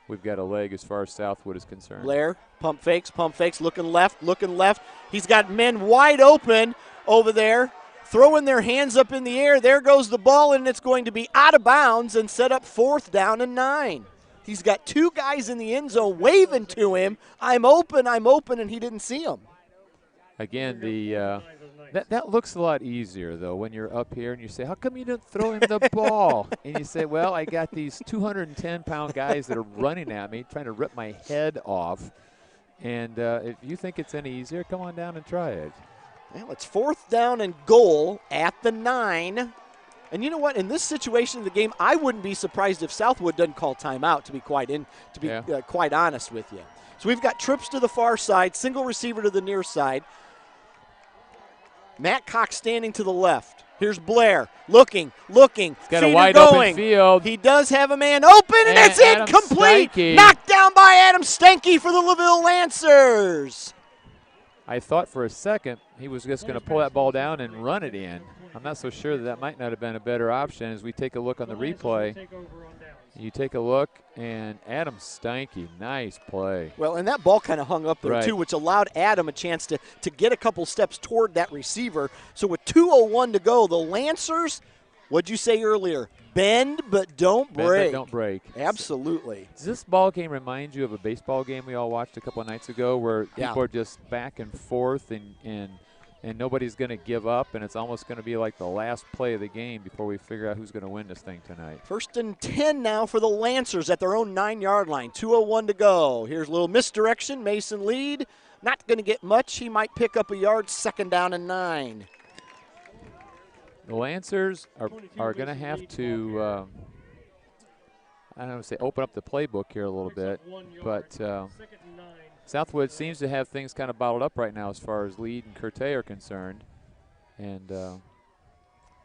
we've got a leg as far as Southwood is concerned. Blair, pump fakes, looking left. He's got men wide open over there, throwing their hands up in the air. There goes the ball, and it's going to be out of bounds and set up 4th down and 9. He's got 2 guys in the end zone waving to him, I'm open, and he didn't see him. Again, that looks a lot easier, though, when you're up here and you say, how come you didn't throw him the ball? And you say, well, I got these 210-pound guys that are running at me, trying to rip my head off. And if you think it's any easier, come on down and try it. Well, it's 4th down and goal at the 9. And you know what? In this situation of the game, I wouldn't be surprised if Southwood doesn't call timeout. To be quite honest with you. So we've got trips to the far side, single receiver to the near side. Matt Cox standing to the left. Here's Blair looking. Got a wide open field. He does have a man open, and it's incomplete. Stanky. Knocked down by Adam Stanky for the LaVille Lancers. I thought for a second he was just going to pull that ball down and run it in. I'm not so sure that might not have been a better option. As we take a look on the replay, you take a look, and Adam Stanky, nice play. Well, and that ball kind of hung up there, Right. too, which allowed Adam a chance to get a couple steps toward that receiver. So with 2:01 to go, the Lancers, what'd you say earlier? Bend but don't break. Bend but don't break. Absolutely. Does this ball game remind you of a baseball game we all watched a couple of nights ago where Yeah. people are just back and forth and nobody's going to give up, and it's almost going to be like the last play of the game before we figure out who's going to win this thing tonight? 1st and 10 now for the Lancers at their own 9-yard line. 2:01 to go. Here's a little misdirection. Mason Lead. Not going to get much. He might pick up a yard. 2nd down and 9. The Lancers are going to have to, I don't know, say open up the playbook here a little bit, but Southwood seems to have things kind of bottled up right now as far as Lead and Kertai are concerned. And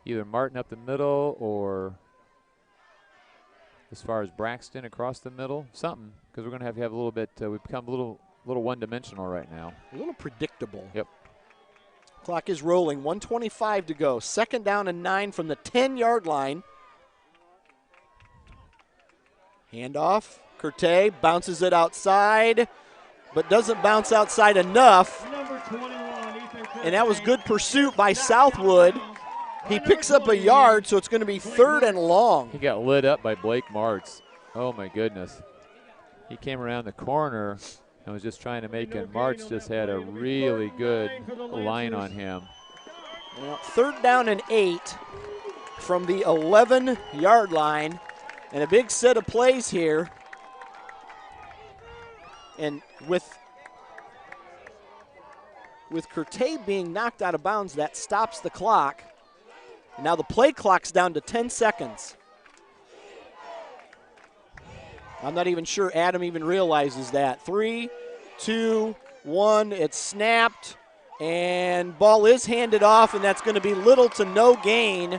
either Martin up the middle or as far as Braxton across the middle, something, because we're going to have a little bit, we've become a little one-dimensional right now. A little predictable. Yep. Clock is rolling. 1:25 to go. 2nd down and 9 from the 10-yard line. Handoff. Kertai bounces it outside, but doesn't bounce outside enough. And that was good pursuit by Southwood. He picks up a yard, so it's going to be 3rd and long. He got lit up by Blake Martz. Oh, my goodness. He came around the corner and was just trying to make it. Martz just had a really good line on him. Well, 3rd down and 8 from the 11-yard line. And a big set of plays here. And with Kertai being knocked out of bounds, that stops the clock. Now the play clock's down to 10 seconds. I'm not even sure Adam even realizes that. 3, 2, 1, it's snapped, and ball is handed off, and that's going to be little to no gain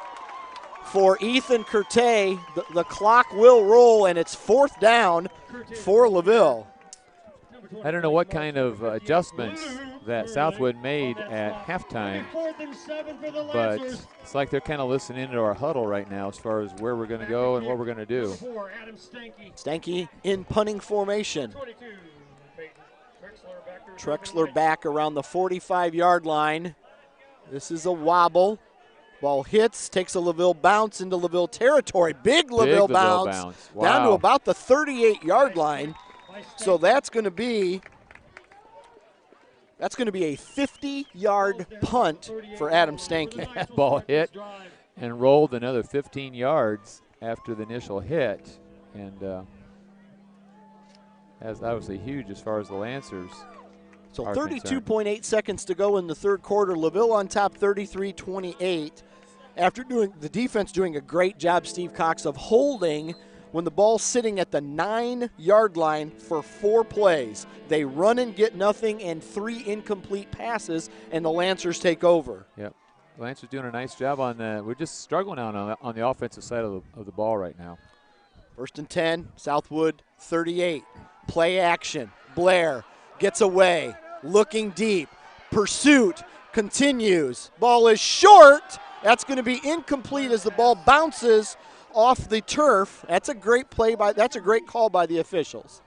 for Ethan Kertai. The clock will roll, and it's 4th down for LaVille. I don't know what kind of adjustments that Southwood made at halftime, but it's like they're kind of listening to our huddle right now as far as where we're going to go and what we're going to do. Stanky in punting formation. Trexler back around the 45-yard line. This is a wobble. Ball hits, takes a LaVille bounce into LaVille territory. Big LaVille bounce. Wow. Down to about the 38-yard line. So that's going to be a 50-yard punt for Adam Stanky. That ball hit and rolled another 15 yards after the initial hit, and that's obviously huge as far as the Lancers. So 32.8 seconds to go in the 3rd quarter. LaVille on top 33-28. After the defense doing a great job, Steve Cox, of holding when the ball's sitting at the 9-yard line for 4 plays. They run and get nothing and 3 incomplete passes, and the Lancers take over. Yep. The Lancers doing a nice job on that. We're just struggling on the offensive side of the ball right now. 1st and 10, Southwood 38. Play action. Blair gets away, looking deep. Pursuit continues. Ball is short. That's going to be incomplete as the ball bounces off the turf. That's a great call by the officials.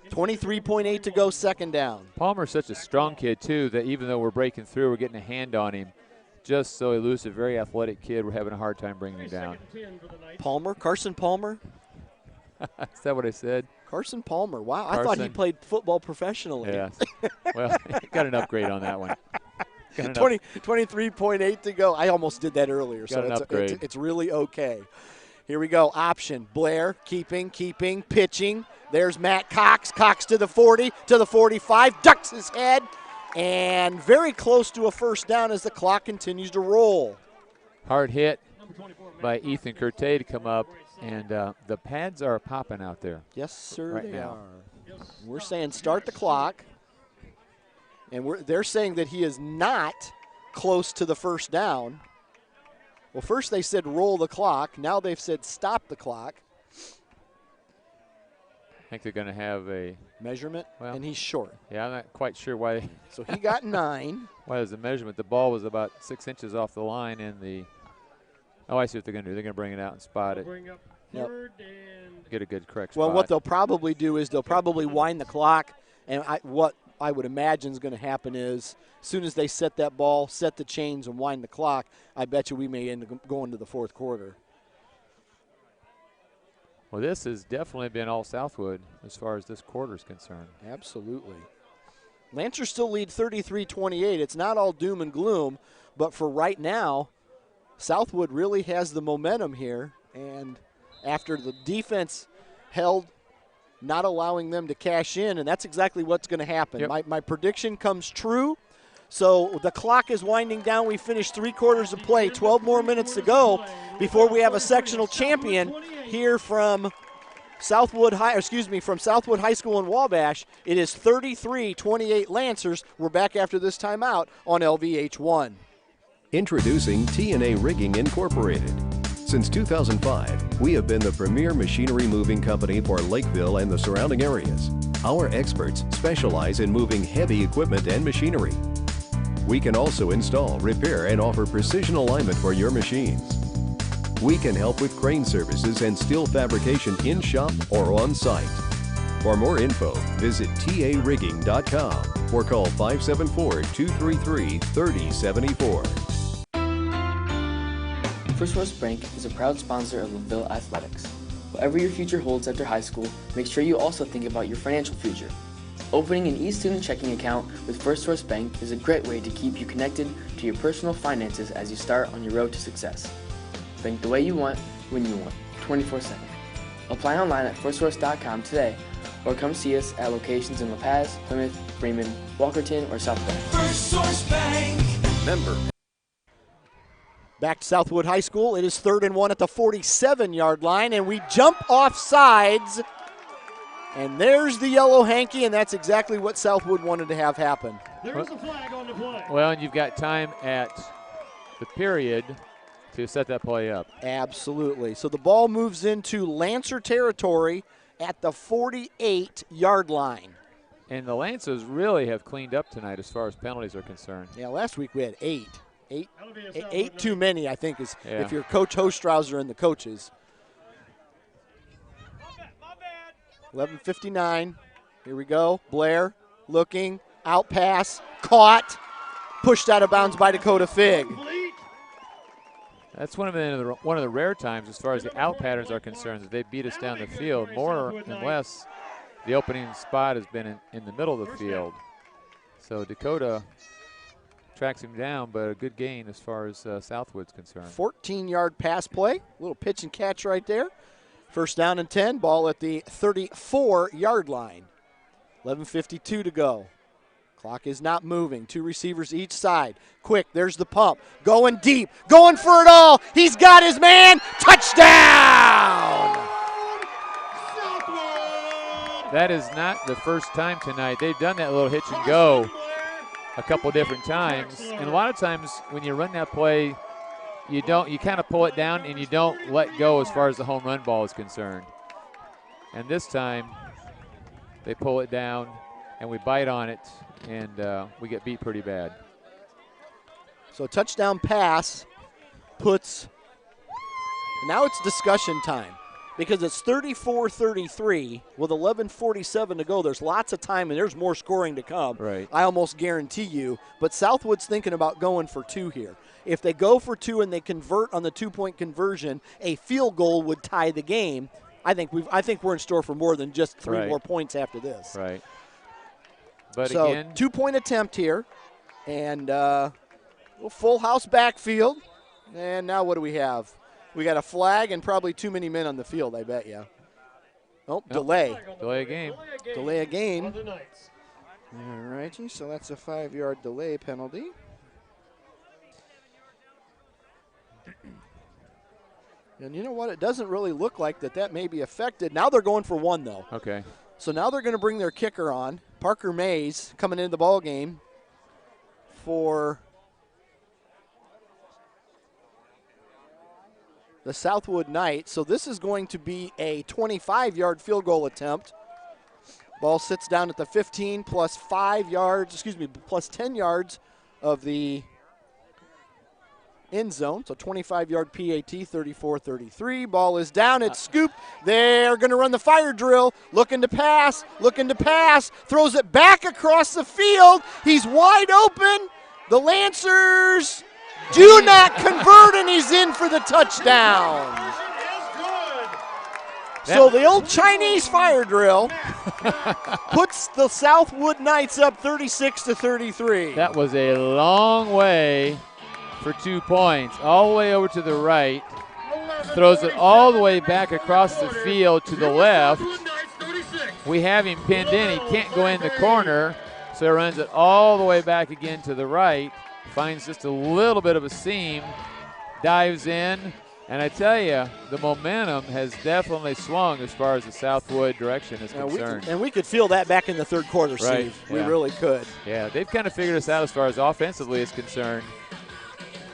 23.8 to go, 2nd down. Palmer's such a strong kid, too, that even though we're breaking through, we're getting a hand on him. Just so elusive, very athletic kid. We're having a hard time bringing him down. Carson Palmer? Is that what I said? Carson Palmer. Wow, Carson. I thought he played football professionally. Yes. Well, got an upgrade on that one. 23.8 to go. I almost did that earlier, so it's really okay. Here we go. Option. Blair keeping, pitching. There's Matt Cox. Cox to the 40, to the 45, ducks his head, and very close to a 1st down as the clock continues to roll. Hard hit by Ethan Kertai to come up, and the pads are popping out there. Yes, sir, right they now. are. We're saying start the clock, and they're saying that he is not close to the first down. Well, first they said roll the clock. Now they've said stop the clock. I think they're going to have a measurement, well, and he's short. Yeah, I'm not quite sure why. So he got 9. Why there's a measurement? The ball was about 6 inches off the line, and the I see what they're going to do. They're going to bring it out and spot it. Bring up Yep. third and Get a good correct Well, spot. what they'll probably do is they'll probably wind the clock, and what I would imagine is going to happen is as soon as they set that ball, set the chains, and wind the clock, I bet you we may end up going to the fourth quarter. Well, this has definitely been all Southwood as far as this quarter is concerned. Absolutely. Lancers still lead 33-28. It's not all doom and gloom, but for right now, Southwood really has the momentum here. And after the defense held, not allowing them to cash in, and that's exactly what's going to happen. Yep. My prediction comes true. So the clock is winding down. We finished 3 quarters of play, 12 more minutes to go before we have a sectional champion here from Southwood High School in Wabash. It is 33-28 Lancers. We're back after this timeout on LVH1. Introducing T&A Rigging Incorporated. Since 2005, we have been the premier machinery moving company for Lakeville and the surrounding areas. Our experts specialize in moving heavy equipment and machinery. We can also install, repair, and offer precision alignment for your machines. We can help with crane services and steel fabrication in-shop or on-site. For more info, visit tarigging.com or call 574-233-3074. First Source Bank is a proud sponsor of LaVille Athletics. Whatever your future holds after high school, make sure you also think about your financial future. Opening an e-student checking account with First Source Bank is a great way to keep you connected to your personal finances as you start on your road to success. Bank the way you want, when you want, 24/7. Apply online at firstsource.com today, or come see us at locations in La Paz, Plymouth, Bremen, Walkerton, or South Bend. First Source Bank. Member. Back to Southwood High School. It is 3rd and 1 at the 47-yard line, and we jump off sides. And there's the yellow hanky, and that's exactly what Southwood wanted to have happen. There's a flag on the play. Well, and you've got time at the period to set that play up. Absolutely. So the ball moves into Lancer territory at the 48-yard line. And the Lancers really have cleaned up tonight as far as penalties are concerned. Yeah, last week we had 8. Eight too many, I think, is Yeah. if you're Coach Hostrauser and the coaches. 11:59. Here we go. Blair looking, out pass, caught, pushed out of bounds by Dakota Fig. That's one of the rare times as far as the out patterns are concerned that they beat us down the field. More and less, the opening spot has been in the middle of the field. So Dakota tracks him down, but a good gain as far as Southwood's concerned. 14-yard pass play. Little pitch and catch right there. First down and 10. Ball at the 34-yard line. 11:52 to go. Clock is not moving. 2 receivers each side. Quick, there's the pump. Going deep. Going for it all. He's got his man. Touchdown! That is not the first time tonight. They've done that little hitch and go a couple different times. And a lot of times when you run that play, you kind of pull it down and you don't let go as far as the home run ball is concerned. And this time they pull it down and we bite on it and we get beat pretty bad. So touchdown pass puts, now it's discussion time because it's 34-33 with 11:47 to go. There's lots of time and there's more scoring to come. Right. I almost guarantee you. But Southwood's thinking about going for 2 here. If they go for 2 and they convert on the 2-point conversion, a field goal would tie the game. I think we're in store for more than just 3 Right. more points after this. Right. But so again, 2-point attempt here, and full house backfield. And now what do we have? We got a flag and probably too many men on the field, I bet you. Oh, delay. Delay a game. Delay a game. All righty, so that's a 5-yard delay penalty. And you know what? It doesn't really look like that may be affected. Now they're going for 1, though. Okay. So now they're going to bring their kicker on. Parker Mays coming into the ball game for the Southwood Knights. So this is going to be a 25-yard field goal attempt. Ball sits down at the 15 plus 5 yards, plus 10 yards of the end zone. So 25-yard PAT, 34-33. Ball is down. It's scooped. They're going to run the fire drill. Looking to pass. Throws it back across the field. He's wide open. The Lancers do not convert, and he's in for the touchdown. So the old Chinese fire drill puts the Southwood Knights up 36-33. That was a long way for 2 points, all the way over to the right. Throws it all the way back across the field to the left. We have him pinned in. He can't go in the corner, so he runs it all the way back again to the right. Finds just a little bit of a seam, dives in. And I tell you, the momentum has definitely swung as far as the Southwood direction is concerned. We could feel that back in the third quarter, right, Steve. We really could. Yeah, they've kind of figured us out as far as offensively is concerned.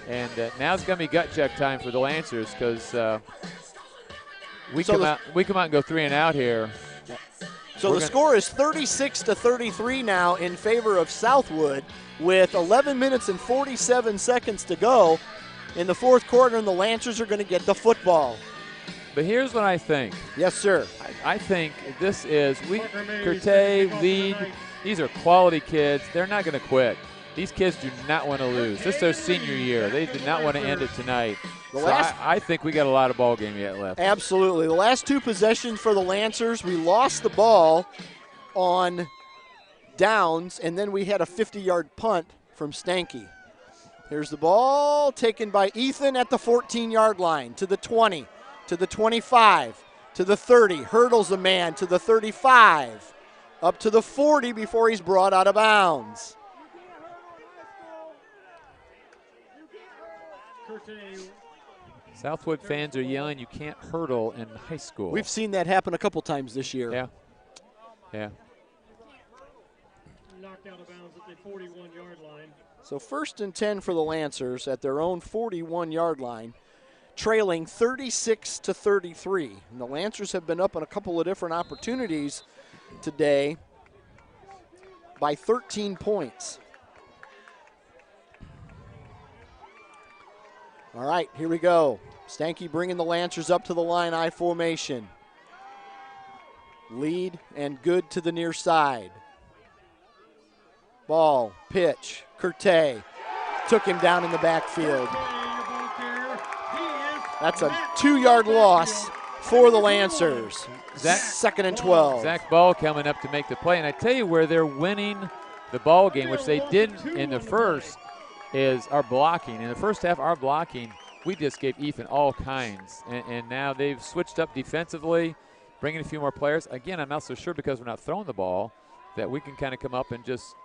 And now it's going to be gut check time for the Lancers because we come out and go 3 and out here. So the score is 36-33 now in favor of Southwood with 11 minutes and 47 seconds to go in the fourth quarter, and the Lancers are going to get the football. But here's what I think. Yes, sir. I think this is Kertai, Lead. These are quality kids. They're not going to quit. These kids do not want to lose. This is their senior year. They do not want to end it tonight. I think we got a lot of ball game yet left. Absolutely. The last 2 possessions for the Lancers, we lost the ball on downs, and then we had a 50-yard punt from Stanky. Here's the ball taken by Ethan at the 14-yard line, to the 20, to the 25, to the 30, hurdles a man to the 35, up to the 40 before he's brought out of bounds. Southwood fans are yelling, you can't hurdle in high school. We've seen that happen a couple times this year. Yeah. Knocked out of bounds at the 41-yard line. So 1st and 10 for the Lancers at their own 41-yard line, trailing 36-33. And the Lancers have been up on a couple of different opportunities today by 13 points. All right, here we go. Stanky bringing the Lancers up to the line, I formation. Lead and good to the near side. Ball, pitch, Kertai took him down in the backfield. That's a 2-yard loss for the Lancers. 2nd and 12. Zach Ball coming up to make the play. And I tell you where they're winning the ball game, which they didn't in the first, is our blocking. In the first half, our blocking, we just gave Ethan all kinds. And now they've switched up defensively, bringing a few more players. Again, I'm not so sure because we're not throwing the ball that we can kind of come up and just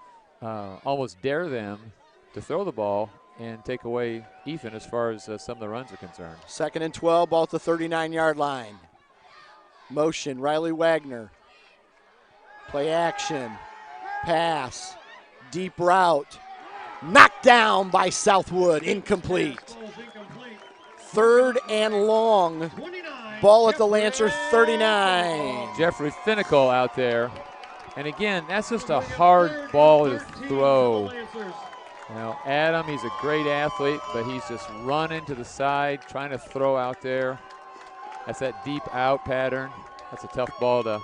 almost dare them to throw the ball and take away Ethan as far as some of the runs are concerned. 2nd and 12, ball at the 39-yard line. Motion, Riley Wagner. Play action, pass, deep route. Knocked down by Southwood, incomplete. 3rd and long, ball at the Lancer 39. Jeffrey Finnicle out there. And again, that's just a hard ball to throw. Now, Adam, he's a great athlete, but he's just running to the side, trying to throw out there. That's that deep out pattern. That's a tough ball to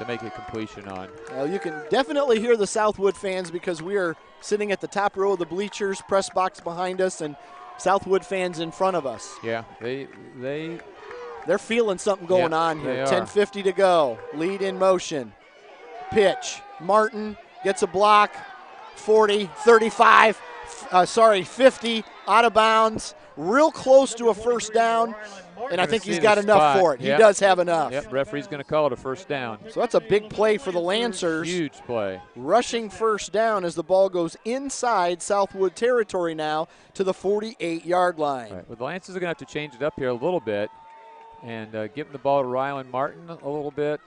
make a completion on. Well, you can definitely hear the Southwood fans because we are sitting at the top row of the bleachers, press box behind us, and Southwood fans in front of us. Yeah, they're feeling something going on here. 10:50 to go. Lead in motion. Pitch. Martin gets a block. 40, 35, 50, out of bounds. Real close to a first down, and I think he's got enough for it. He does have enough. Yep, referee's going to call it a first down. So that's a big play for the Lancers. Huge play. Rushing first down as the ball goes inside Southwood territory now to the 48-yard line. Right. Well, the Lancers are going to have to change it up here a little bit and give the ball to Rylan Martin a little bit.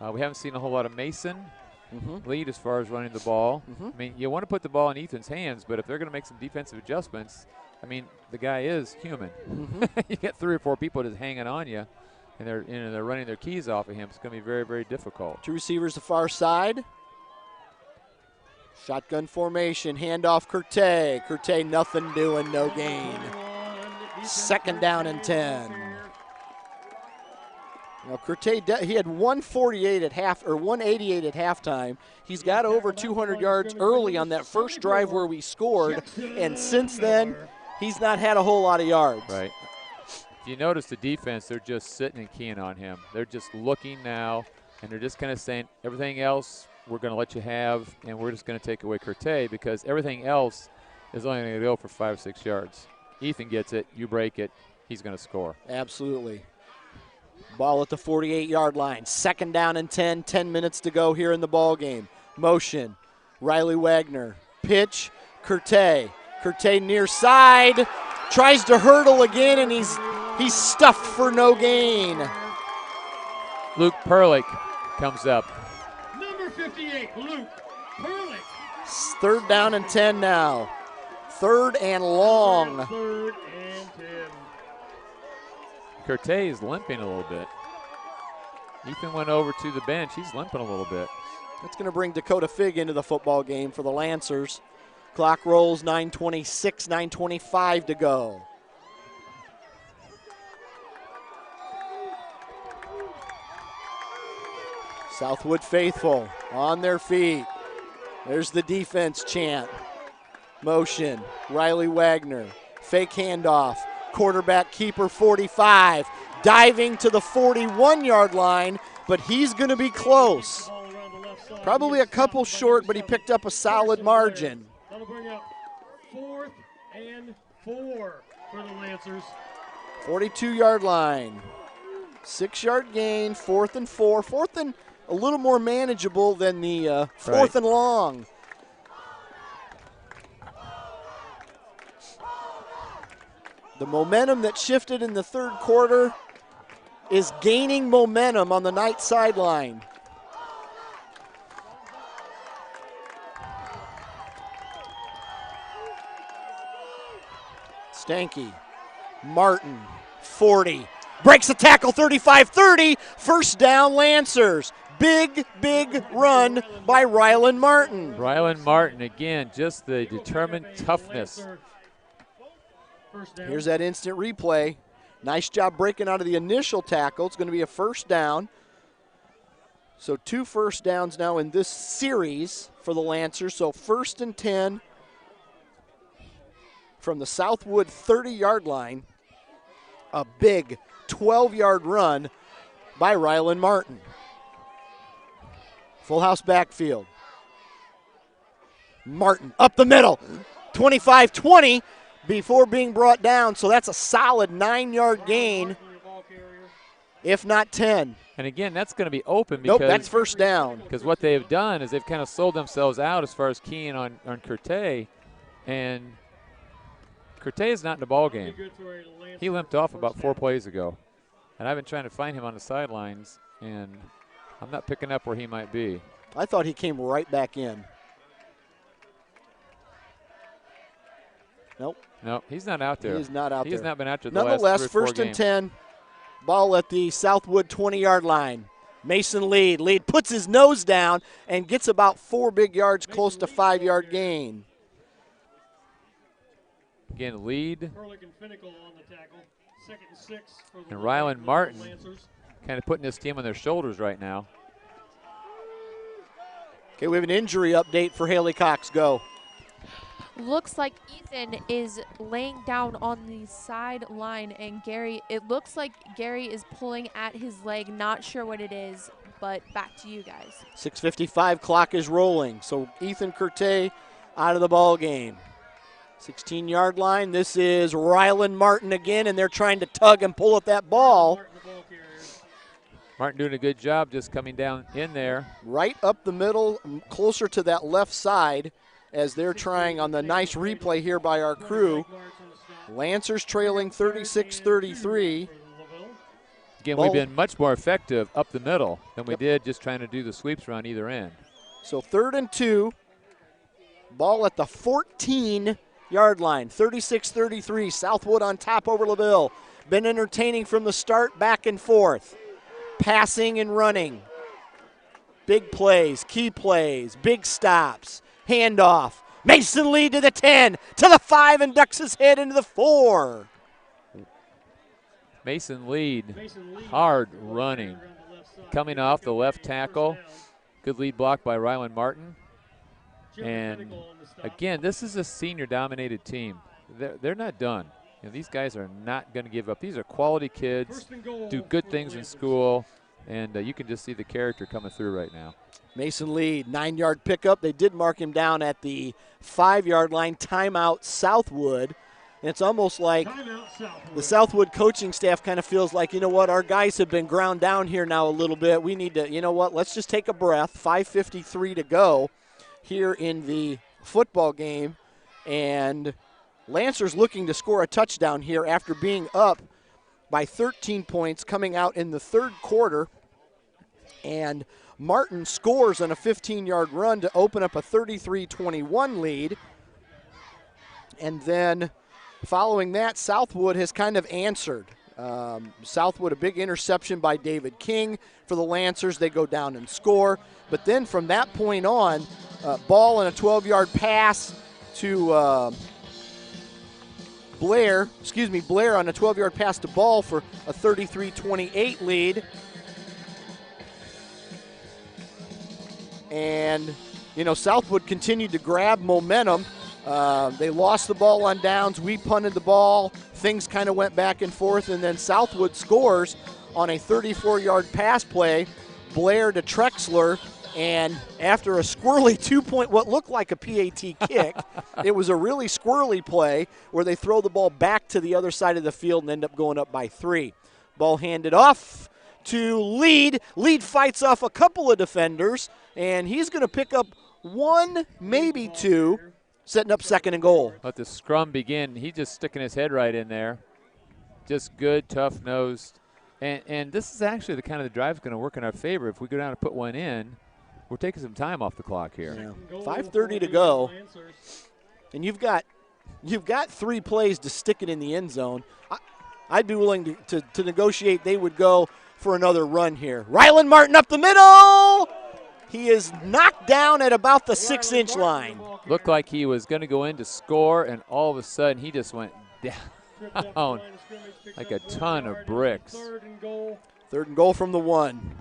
We haven't seen a whole lot of Mason lead as far as running the ball. I mean, you want to put the ball in Ethan's hands, but if they're going to make some defensive adjustments, I mean, the guy is human. You get 3 or 4 people just hanging on you, and they're running their keys off of him. It's going to be very, very difficult. 2 receivers the far side. Shotgun formation, handoff Kertai. Kertai nothing doing, no gain. 2nd down and 10. Now Kertai, he had 148 at 188 at halftime. He's got over 200 yards early on that first drive where we scored, and since then, he's not had a whole lot of yards. Right. If you notice the defense, they're just sitting and keying on him. They're just looking now, and they're just kind of saying, everything else we're going to let you have, and we're just going to take away Kertai because everything else is only going to go for 5 or 6 yards. Ethan gets it, you break it, he's going to score. Absolutely. Ball at the 48-yard line. 2nd down and 10, 10 minutes to go here in the ball game. Motion, Riley Wagner. Pitch, Kertai. Kertai near side, tries to hurdle again, and he's stuffed for no gain. Luke Perlick comes up. Number 58, Luke Perlick. 3rd down and 10 now. 3rd and long. 3rd and 10. Kertai is limping a little bit. Ethan went over to the bench. He's limping a little bit. That's going to bring Dakota Figg into the football game for the Lancers. Clock rolls, 9:26, 9:25 to go. Southwood faithful on their feet. There's the defense chant. Motion, Riley Wagner, fake handoff, quarterback keeper 45, diving to the 41-yard line, but he's going to be close. Probably a couple short, but he picked up a solid margin. That'll bring up 4th and 4 for the Lancers. 42-yard line. 6-yard gain, 4th and 4. 4th and a little more manageable than the 4th and long. The momentum that shifted in the 3rd quarter is gaining momentum on the Knight sideline. Stanky, Martin, 40, breaks the tackle, 35-30, 1st down Lancers. Big, big run by Rylan Martin. Rylan Martin, again, just the determined toughness. Here's that instant replay. Nice job breaking out of the initial tackle. It's going to be a 1st down. So 2 first downs now in this series for the Lancers. So 1st and 10 from the Southwood 30-yard line. A big 12-yard run by Rylan Martin. Full house backfield. Martin up the middle, 25-20 before being brought down. So that's a solid 9-yard gain, if not 10. And again, that's going to be open because that's 1st down. Because what they've done is they've kind of sold themselves out as far as keying on Kertai, and Kertai is not in the ball game. He limped off about 4 plays ago, and I've been trying to find him on the sidelines, and I'm not picking up where he might be. I thought he came right back in. Nope. No, he's not out there. He is not out there. He has not been out there the last 3 or 4 Nonetheless, 1st and 10. Ball at the Southwood 20-yard line. Mason Lead puts his nose down and gets about 4 big yards, close to 5-yard gain. Again, Lead. And Rylan Martin kind of putting this team on their shoulders right now. Okay, we have an injury update for Haley Cox. Go. Looks like Ethan is laying down on the sideline, and it looks like Gary is pulling at his leg. Not sure what it is, but back to you guys. 6:55 clock is rolling, so Ethan Kertai out of the ball game. 16-yard line. This is Rylan Martin again, and they're trying to tug and pull at that ball. Martin doing a good job just coming down in there. Right up the middle, closer to that left side, as they're trying on the nice replay here by our crew. Lancers trailing 36-33. Again, we've been much more effective up the middle than we did just trying to do the sweeps around either end. So 3rd and 2. Ball at the 14 yard line. 36-33, Southwood on top over LaVille. Been entertaining from the start, back and forth. Passing and running. Big plays, key plays, big stops. Handoff. Mason Lee to the 10, to the 5, and ducks his head into the 4. Mason Lee, hard running. Coming off the left tackle. Good lead block by Rylan Martin. And again, this is a senior-dominated team. They're not done. You know, these guys are not going to give up. These are quality kids, do good things in school, and you can just see the character coming through right now. Mason Lee, 9-yard pickup. They did mark him down at the 5-yard line. Timeout Southwood. And it's almost like the Southwood coaching staff kind of feels like, you know what, our guys have been ground down here now a little bit. We need to, you know what, let's just take a breath. 5:53 to go here in the football game. And Lancers looking to score a touchdown here after being up by 13 points coming out in the third quarter. And Martin scores on a 15-yard run to open up a 33-21 lead. And then following that, Southwood has kind of answered. Southwood, a big interception by David King for the Lancers. They go down and score. But then from that point on, ball and a 12-yard pass to Blair on a 12-yard pass to Ball for a 33-28 lead. And, you know, Southwood continued to grab momentum. They lost the ball on downs. We punted the ball. Things kind of went back and forth, and then Southwood scores on a 34-yard pass play. Blair to Trexler, and after a squirrely what looked like a PAT kick, it was a really squirrely play where they throw the ball back to the other side of the field and end up going up by 3. Ball handed off to Lead. Lead fights off a couple of defenders, and he's going to pick up 1, maybe 2, setting up 2nd and goal. Let the scrum begin. He's just sticking his head right in there. Just good, tough-nosed. And this is actually the kind of the drive that's going to work in our favor. If we go down and put one in, we're taking some time off the clock here. Yeah. 5:30 to go, and you've got 3 plays to stick it in the end zone. I'd be willing to negotiate they would go for another run here. Rylan Martin up the middle. He is knocked down at about the 6-inch line. Looked like he was going to go in to score, and all of a sudden he just went down like a ton of bricks. 3rd and goal from the 1.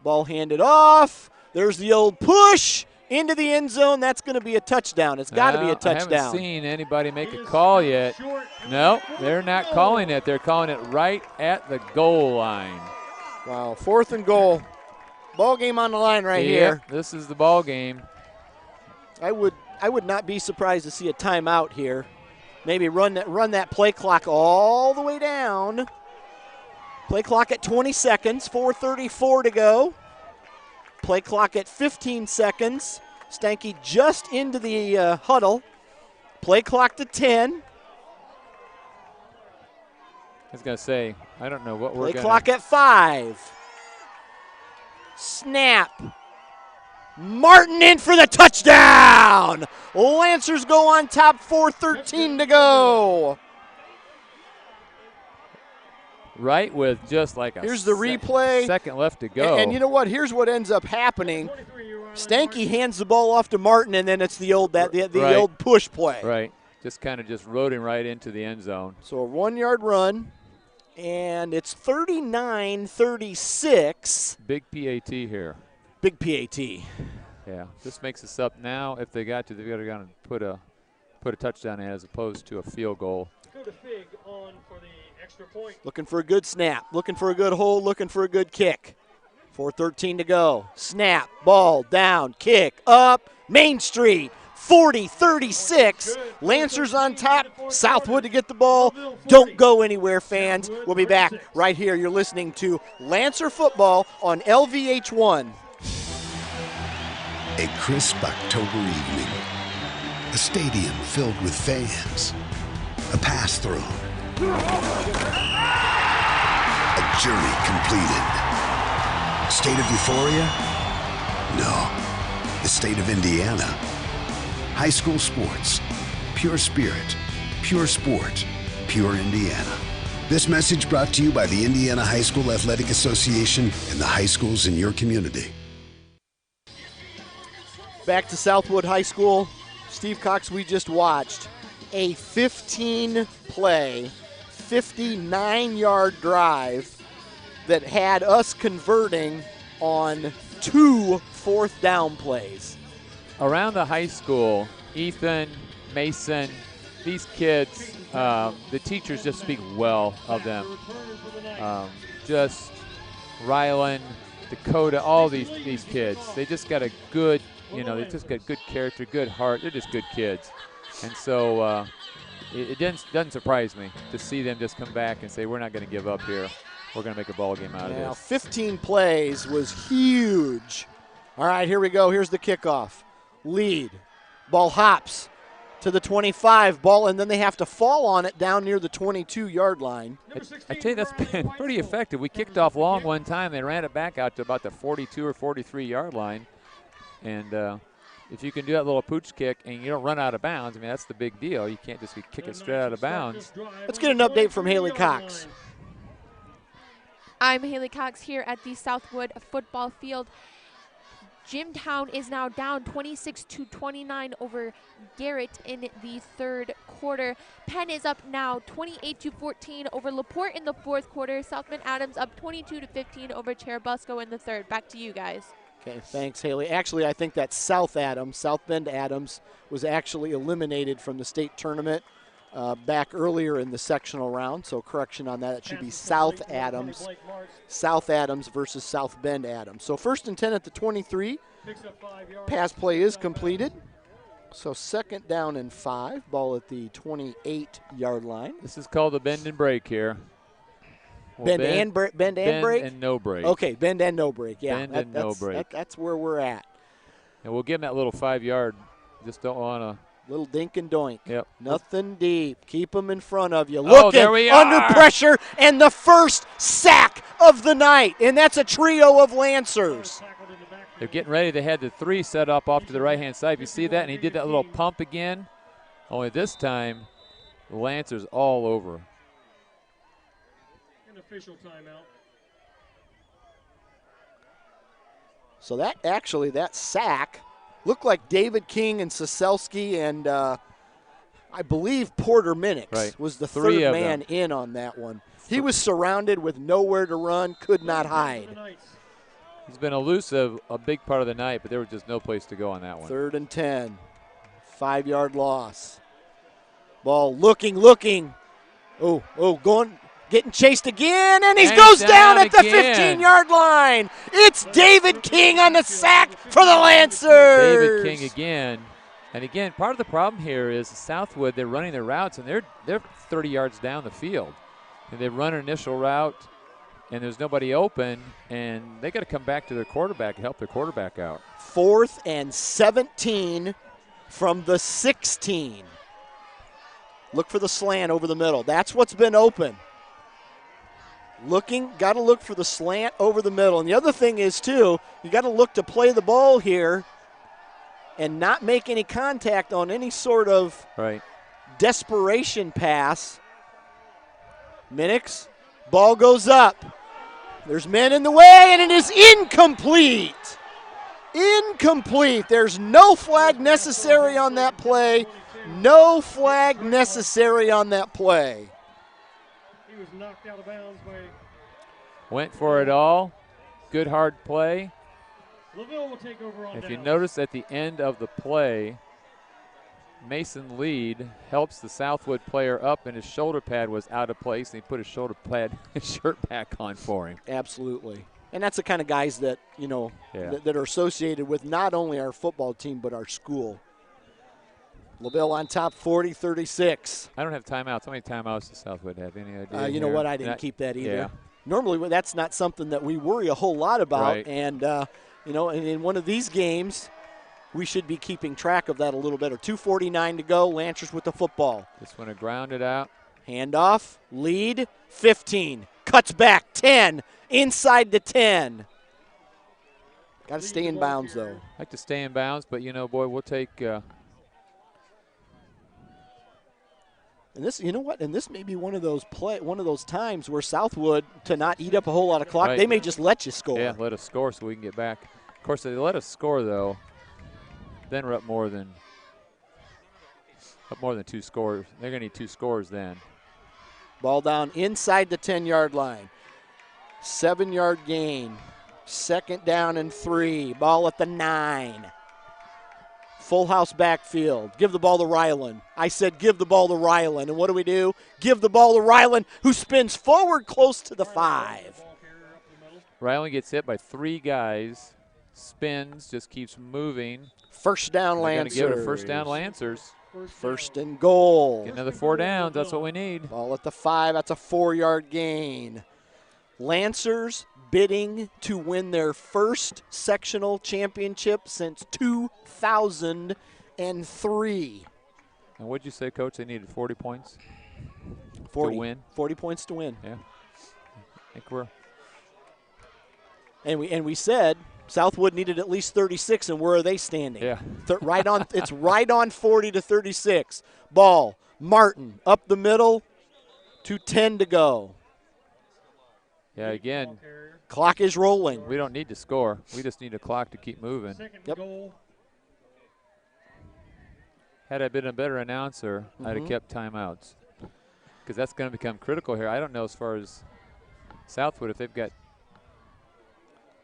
Ball handed off. There's the old push into the end zone. That's going to be a touchdown. It's got to be a touchdown. I haven't seen anybody make a call yet. No, they're not calling it. They're calling it right at the goal line. Wow, 4th and goal. Ball game on the line right here. This is the ball game. I would not be surprised to see a timeout here. Maybe run that play clock all the way down. Play clock at 20 seconds, 4:34 to go. Play clock at 15 seconds. Stanky just into the huddle. Play clock to 10. I was going to say, I don't know what we're going to. Play clock at 5. Snap. Martin in for the touchdown. Lancers go on top, 4:13 to go. Right with just like a here's the replay. Second left to go. And you know what? Here's what ends up happening. Stanky hands the ball off to Martin, and then it's the old old push play. Right. Just kind of just rode him right into the end zone. So a 1-yard run, and it's 39-36. Big PAT here. Big PAT. Yeah. This makes us up now. If they got to, they've got to put a touchdown in as opposed to a field goal. Go to Fig on for the extra point. Looking for a good snap. Looking for a good hold. Looking for a good kick. 4:13 to go. Snap. Ball down. Kick up. Main Street. 40-36. Lancers on top. Southwood to get the ball. Don't go anywhere, fans. We'll be back right here. You're listening to Lancer Football on LVH1. A crisp October evening. A stadium filled with fans. A pass thrown. A journey completed. State of euphoria? No. The state of Indiana. High school sports. pure spirit, pure sport, pure Indiana. This message brought to you by the Indiana High School Athletic Association and the high schools in your community. Back to Southwood High School. Steve Cox, we just watched a 15-play, 59-yard drive that had us converting on 2 fourth-down plays. Around the high school, Ethan, Mason, these kids, the teachers just speak well of them. Just Rylan, Dakota, all these kids. They just got a good, they just got good character, good heart. They're just good kids. And so it doesn't surprise me to see them just come back and say, we're not going to give up here. We're going to make a ball game out of this. 15 plays was huge. All right, here we go. Here's the kickoff. Lead. Ball hops to the 25 ball, and then they have to fall on it down near the 22-yard line. I tell you, that's been pretty effective. We kicked off long one time. They ran it back out to about the 42 or 43-yard line. And if you can do that little pooch kick and you don't run out of bounds, I mean, that's the big deal. You can't just kick it straight out of bounds. Let's get an update from Haley Cox. I'm Haley Cox here at the Southwood football field. Jimtown is now down 26-29 over Garrett in the third quarter. Penn is up now 28-14 over LaPorte in the fourth quarter. South Bend Adams up 22-15 over Cherubusco in the third. Back to you guys. Okay, thanks, Haley. Actually, I think that South Bend Adams was actually eliminated from the state tournament back earlier in the sectional round, so correction on that. It should be South Adams versus South Bend Adams. So 1st and 10 at the 23. Pass play is completed. So 2nd down and 5. Ball at the 28-yard line. This is called the bend and break here. Well, bend and break? Bend and no break. Okay, bend and no break. Yeah, bend and no break. That's where we're at. And we'll give him that little 5-yard. Just don't want to. Little dink and doink. Yep. Nothing deep. Keep them in front of you. Oh, Looking there we are. Under pressure, and the first sack of the night. And that's a trio of Lancers. They're getting ready. They had the 3 set up off to the right-hand side. You see that? And he did that little pump again. Only this time, the Lancers all over. An official timeout. So that sack looked like David King and Soselski and I believe Porter Minix was the third man in on that one. He was surrounded with nowhere to run, could not hide. He's been elusive a big part of the night, but there was just no place to go on that one. 3rd and 10, 5-yard loss. Ball looking. Getting chased again, and he goes down at the 15-yard line. It's David King on the sack for the Lancers. David King again. And again, part of the problem here is Southwood, they're running their routes, and they're 30 yards down the field. And they run an initial route, and there's nobody open, and they got to come back to their quarterback and help their quarterback out. 4th and 17 from the 16. Look for the slant over the middle. That's what's been open. Got to look for the slant over the middle. And the other thing is, too, you got to look to play the ball here and not make any contact on any sort of desperation pass. Minix, ball goes up. There's men in the way, and it is incomplete. Incomplete. There's no flag necessary on that play. No flag necessary on that play. He was knocked out of bounds by. Went for it all. Good hard play. LaVille will take over on If down. you notice at the end of the play, Mason Lead helps the Southwood player up, and his shoulder pad was out of place, and he put his his shirt back on for him. Absolutely. And that's the kind of guys that, that are associated with not only our football team but our school. LaVille on top, 40-36. I don't have timeouts. How many timeouts does Southwood have? Any idea? You know what? I didn't keep that either. Yeah. Normally, that's not something that we worry a whole lot about. Right. And, and in one of these games, we should be keeping track of that a little better. 2:49 to go. Lancers with the football. Just want to ground it out. Handoff. Lead. 15. Cuts back. 10. Inside the 10. Got to stay in bounds, though. Like to stay in bounds, but, boy, we'll take And this, you know what? And this may be one of those times where Southwood, to not eat up a whole lot of clock, they may just let you score. Yeah, let us score so we can get back. Of course, if they let us score though, then we're up more than 2 scores. They're going to need 2 scores then. Ball down inside the 10-yard line. 7-yard gain. 2nd down and 3. Ball at the 9. Full house backfield. Give the ball to Rylan. I said give the ball to Rylan. And what do? Give the ball to Rylan, who spins forward close to the 5. Rylan gets hit by 3 guys. Spins, just keeps moving. First down, Lancers. They're going to give it a first down, Lancers. First and goal. Get another 4 downs. That's what we need. Ball at the 5. That's a 4-yard gain. Lancers bidding to win their first sectional championship since 2003. And what'd you say, Coach? They needed 40 points 40, to win? 40 points to win. Yeah. I think we're. And we said Southwood needed at least 36, and where are they standing? Yeah. Right on. It's right on 40 to 36. Ball. Martin up the middle. 2:10 to go. Yeah, again. Clock is rolling. We don't need to score. We just need a clock to keep moving. Yep. Had I been a better announcer, I'd have kept timeouts. Because that's going to become critical here. I don't know as far as Southwood if they've got. I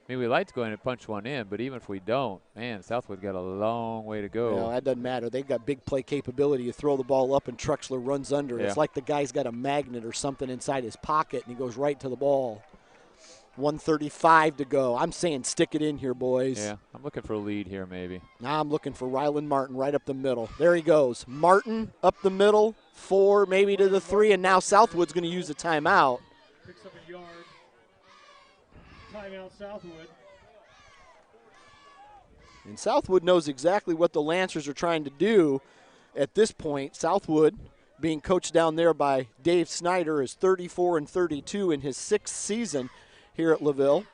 mean, we like to go in and punch one in, but even if we don't, man, Southwood got a long way to go. No, that doesn't matter. They've got big play capability. You throw the ball up and Truxler runs under. Yeah. It's like the guy's got a magnet or something inside his pocket, and he goes right to the ball. 1:35 to go. I'm saying stick it in here, boys. Yeah, I'm looking for a lead here maybe. Now I'm looking for Rylan Martin right up the middle. There he goes. Martin up the middle, 4 maybe to the 3, and now Southwood's going to use a timeout. Picks up a yard. Timeout, Southwood. And Southwood knows exactly what the Lancers are trying to do at this point. Southwood, being coached down there by Dave Snyder, is 34-32 in his 6th season here at LaVille,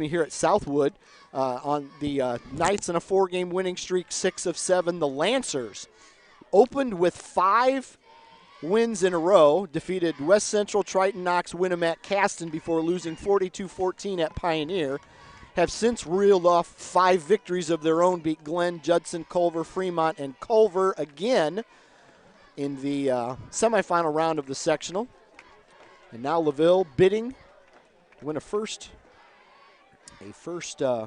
here at Southwood. On the Knights in a 4-game winning streak, 6 of 7. The Lancers opened with 5 wins in a row, defeated West Central, Triton, Knox, Winamac, Caston before losing 42-14 at Pioneer. Have since reeled off 5 victories of their own, beat Glenn, Judson, Culver, Fremont, and Culver again in the semifinal round of the sectional. And now LaVille bidding to win a first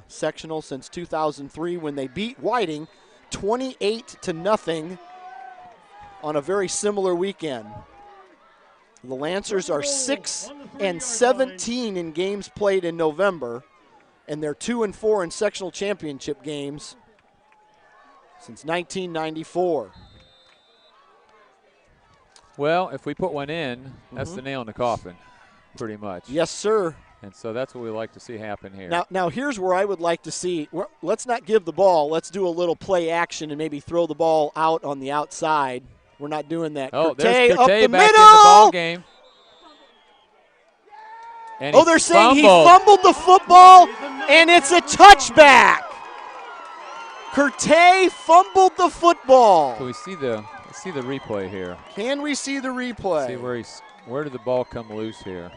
sectional since 2003 when they beat Whiting 28-0 on a very similar weekend. The Lancers are 6-17 in games played in November, and they're 2-4 in sectional championship games since 1994. Well, if we put one in, that's the nail in the coffin, pretty much. Yes, sir. And so that's what we like to see happen here. Now here's where I would like to see. Let's not give the ball. Let's do a little play action and maybe throw the ball out on the outside. We're not doing that. Oh, Kertai there's up Kertai the back middle. in the ball game. And they're saying he fumbled the football, and it's a touchback. Kertai fumbled the football. So let's see the replay here. Can we see the replay? See where did the ball come loose here?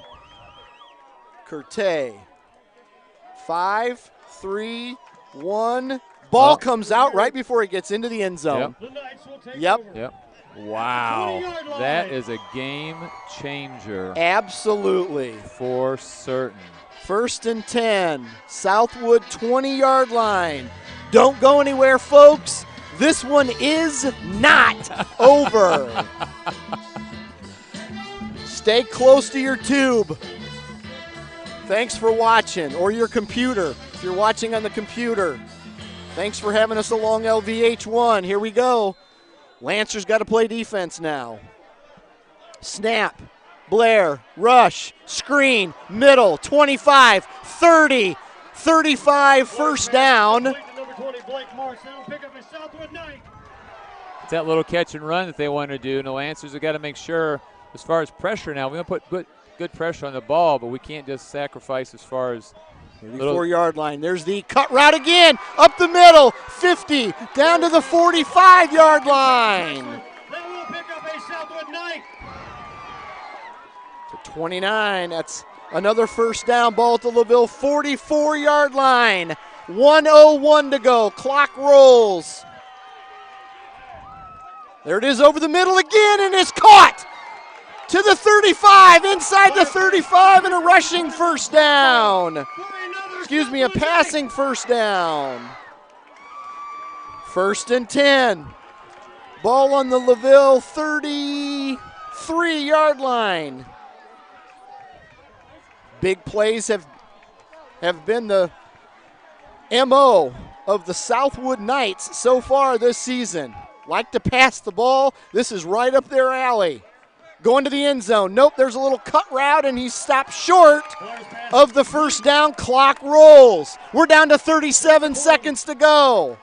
Kertai. 5, 3, 1. Ball comes out right before he gets into the end zone. Yep. Wow. That is a game changer. Absolutely. For certain. 1st and 10. Southwood 20-yard line. Don't go anywhere, folks. This one is not over. Stay close to your tube. Thanks for watching, or your computer. If you're watching on the computer, thanks for having us along LVH1. Here we go. Lancers got to play defense now. Snap, Blair, rush, screen, middle, 25, 30, 35, first down. It's that little catch and run that they want to do, and the Lancers have got to make sure as far as pressure now. We're going to put good pressure on the ball, but we can't just sacrifice as far as 34-yard line. There's the cut route again. Up the middle. 50. Down to the 45-yard line. They will pick up a Southwood Knight. 29. That's another first down. Ball at the LaVille 44-yard line. 1:01 to go. Clock rolls. There it is over the middle again, and it's caught to the 35, inside the 35, and a rushing first down. Excuse me, a passing first down. 1st and 10. Ball on the LaVille 33-yard line. Big plays have been the MO of the Southwood Knights so far this season. Like to pass the ball. This is right up their alley. Going to the end zone. Nope, there's a little cut route, and he stopped short of the first down. Clock rolls. We're down to 37 seconds to go.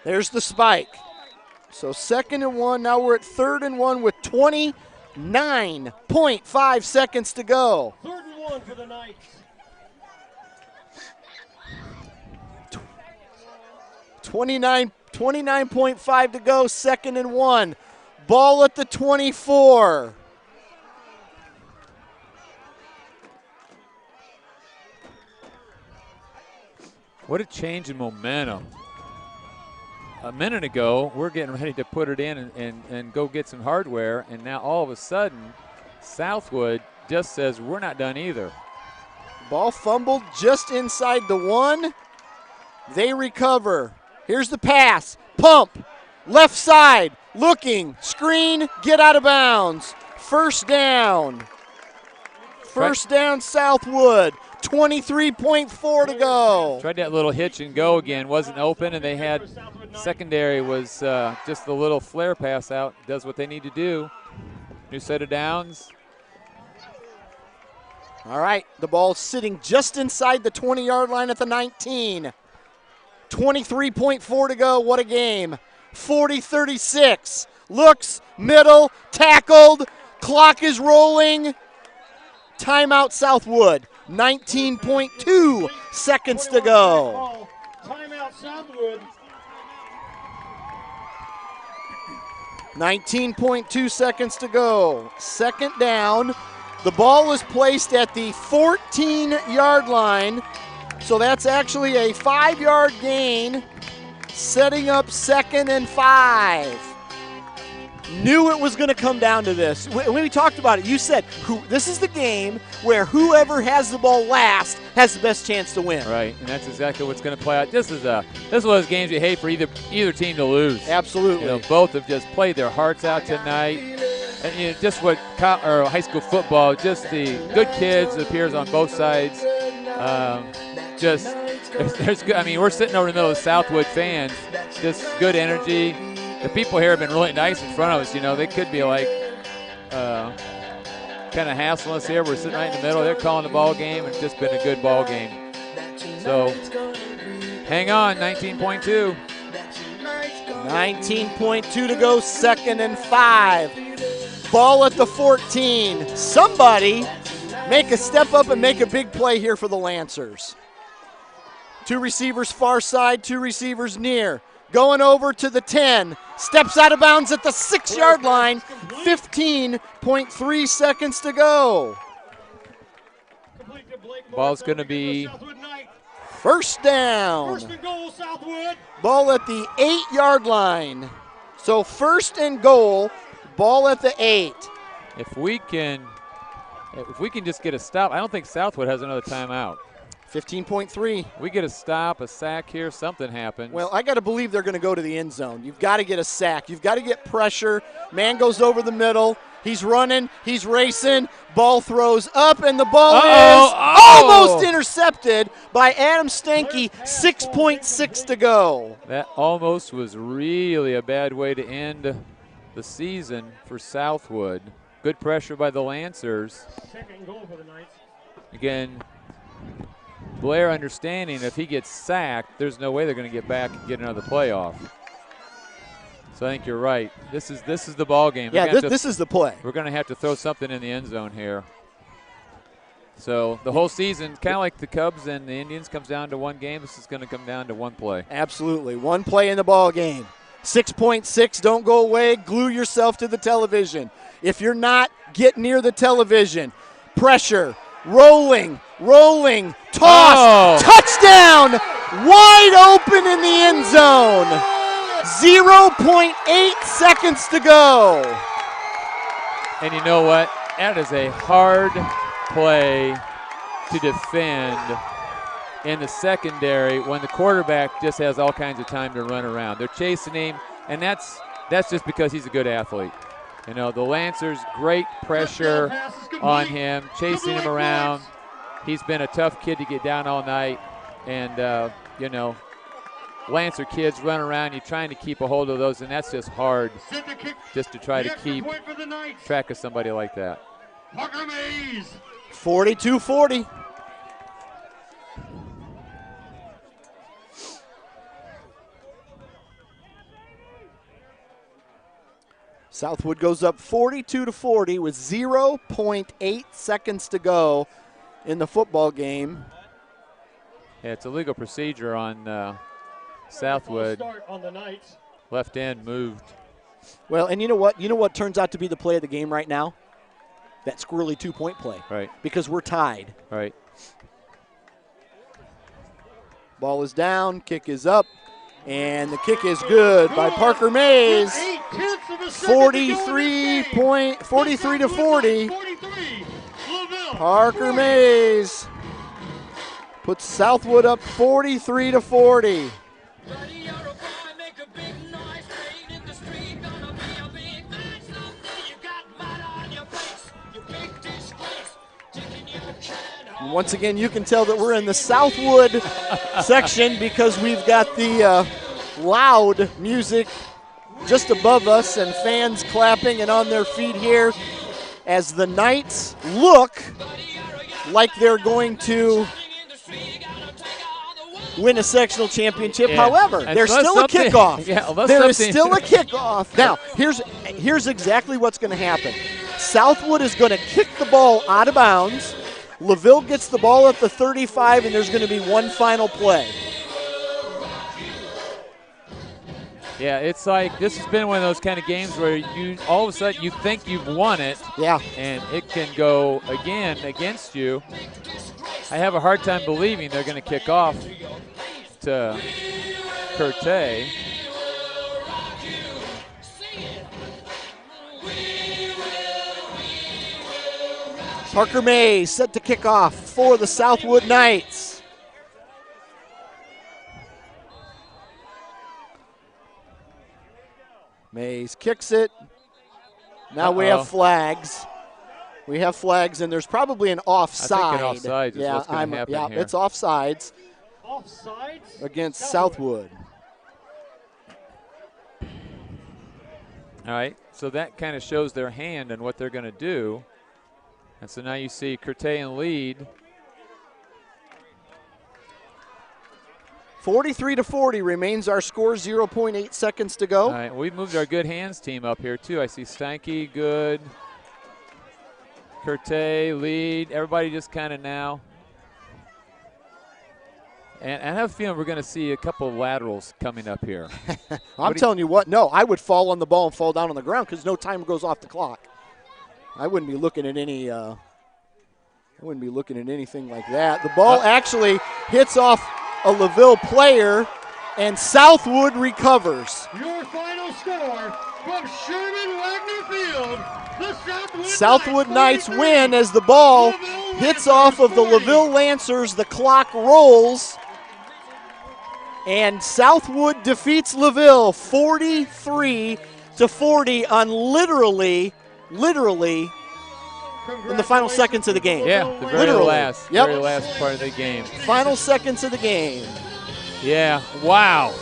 There's the spike. So 2nd and 1. Now we're at 3rd and 1 with 29.5 seconds to go. 3rd and 1 for the Knights. 29.5 to go, 2nd and 1. Ball at the 24. What a change in momentum. A minute ago, we're getting ready to put it in and go get some hardware, and now all of a sudden, Southwood just says we're not done either. Ball fumbled just inside the 1. They recover. Here's the pass. Pump. Left side. Looking. Screen. Get out of bounds. First down. First down, Southwood. 23.4 to go. Tried that little hitch and go again. Wasn't open, and they had secondary was just a little flare pass out. Does what they need to do. New set of downs. All right. The ball's sitting just inside the 20-yard line at the 19. 23.4 to go. What a game. 40-36. Looks, middle, tackled. Clock is rolling. Timeout, Southwood. 19.2 seconds to go. Timeout, Southwood. 19.2 seconds to go. 2nd down. The ball is placed at the 14-yard line. So that's actually a 5-yard gain, setting up 2nd and 5. Knew it was going to come down to this. When we talked about it, you said this is the game where whoever has the ball last has the best chance to win. Right, and that's exactly what's going to play out. This is one of those games you hate for either team to lose. Absolutely. Both have just played their hearts out tonight. And just what high school football, just the good kids that appears on both sides. There's good. I mean, we're sitting over in the middle of Southwood fans. Just good energy. The people here have been really nice in front of us. They could be like kind of hassling us here. We're sitting right in the middle. They're calling the ball game. It's just been a good ball game. So hang on, 19.2. 19.2 to go, 2nd and 5. Ball at the 14. Somebody make a step up and make a big play here for the Lancers. 2 receivers far side, 2 receivers near. Going over to the 10. Steps out of bounds at the 6-yard line. 15.3 seconds to go. Ball's going to be first down. 1st and goal, Southwood. Ball at the 8-yard line. So 1st and goal, ball at the 8. If we can just get a stop, I don't think Southwood has another timeout. 15.3. We get a stop, a sack here, something happens. Well, I got to believe they're going to go to the end zone. You've got to get a sack. You've got to get pressure. Man goes over the middle. He's running. He's racing. Ball throws up, and the ball is almost intercepted by Adam Stanky. 6.6 to go. That almost was really a bad way to end the season for Southwood. Good pressure by the Lancers. 2nd goal for the Knights. Again, Blair understanding if he gets sacked, there's no way they're going to get back and get another playoff. So I think you're right. This is the ball game. Yeah, this is the play. We're going to have to throw something in the end zone here. So the whole season, kind of like the Cubs and the Indians, comes down to one game. This is going to come down to one play. Absolutely. One play in the ball game. 6.6, don't go away. Glue yourself to the television. If you're not, get near the television. Pressure, rolling, toss, touchdown, wide open in the end zone. 0.8 seconds to go. And you know what? That is a hard play to defend in the secondary when the quarterback just has all kinds of time to run around. They're chasing him, and that's just because he's a good athlete. You know, the Lancers, great pressure on him, chasing him around. He's been a tough kid to get down all night. And, you know, Lancer kids run around, you're trying to keep a hold of those, and that's just hard just to try to keep track of somebody like that. 42-40. Southwood goes up 42-40 with 0.8 seconds to go in the football game. Yeah, it's a legal procedure on Southwood. Left end moved. Well, and you know what? You know what turns out to be the play of the game right now? That squirrely 2-point play. Right. Because we're tied. Right. Ball is down, kick is up, and the kick is good by Parker Mays. 43-40. Parker Mays puts Southwood up 43-40. Once again, you can tell that we're in the Southwood section because we've got the loud music just above us and fans clapping and on their feet here as the Knights look like they're going to win a sectional championship. Yeah. However, there's still a kickoff. Yeah, there is still a kickoff. Now, here's exactly what's going to happen. Southwood is going to kick the ball out of bounds. LaVille gets the ball at the 35, and there's going to be one final play. Yeah, it's like this has been one of those kind of games where you all of a sudden you think you've won it. Yeah. And it can go again against you. I have a hard time believing they're going to kick off to Kertai. Parker Mays set to kick off for the Southwood Knights. Mays kicks it. Now we have flags. We have flags, and there's probably an offside. I think an offside is what's going to happen here. It's offsides. Against Southwood. All right, so that kind of shows their hand and what they're going to do. And so now you see Kertai in lead. 43-40 remains our score, 0.8 seconds to go. All right, we've moved our good hands team up here too. I see Steinke, good. Kertai, lead. Everybody just kind of now. And I have a feeling we're going to see a couple of laterals coming up here. I'm telling you what, no, I would fall on the ball and fall down on the ground because no time goes off the clock. I wouldn't be looking at any. I wouldn't be looking at anything like that. The ball actually hits off a LaVille player, and Southwood recovers. Your final score from Sherman Wagner Field. The Southwood Knights win as the ball hits off of the LaVille Lancers. The clock rolls, and Southwood defeats LaVille 43-40 on literally in the final seconds of the game. Yeah, the very last part of the game. Final seconds of the game. Yeah, wow.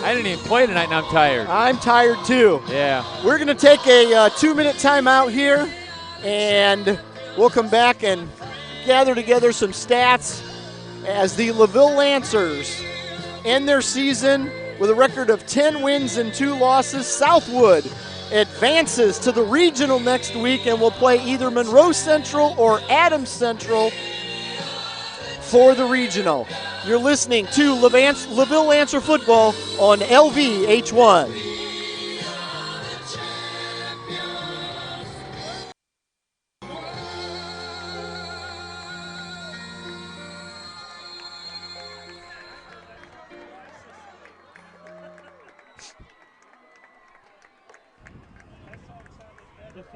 I didn't even play tonight, and I'm tired. I'm tired too. Yeah. We're going to take a 2-minute timeout here, and we'll come back and gather together some stats as the LaVille Lancers end their season with a record of 10 wins and 2 losses. Southwood advances to the regional next week and will play either Monroe Central or Adams Central for the regional. You're listening to LaVille Lancer football on LVH1.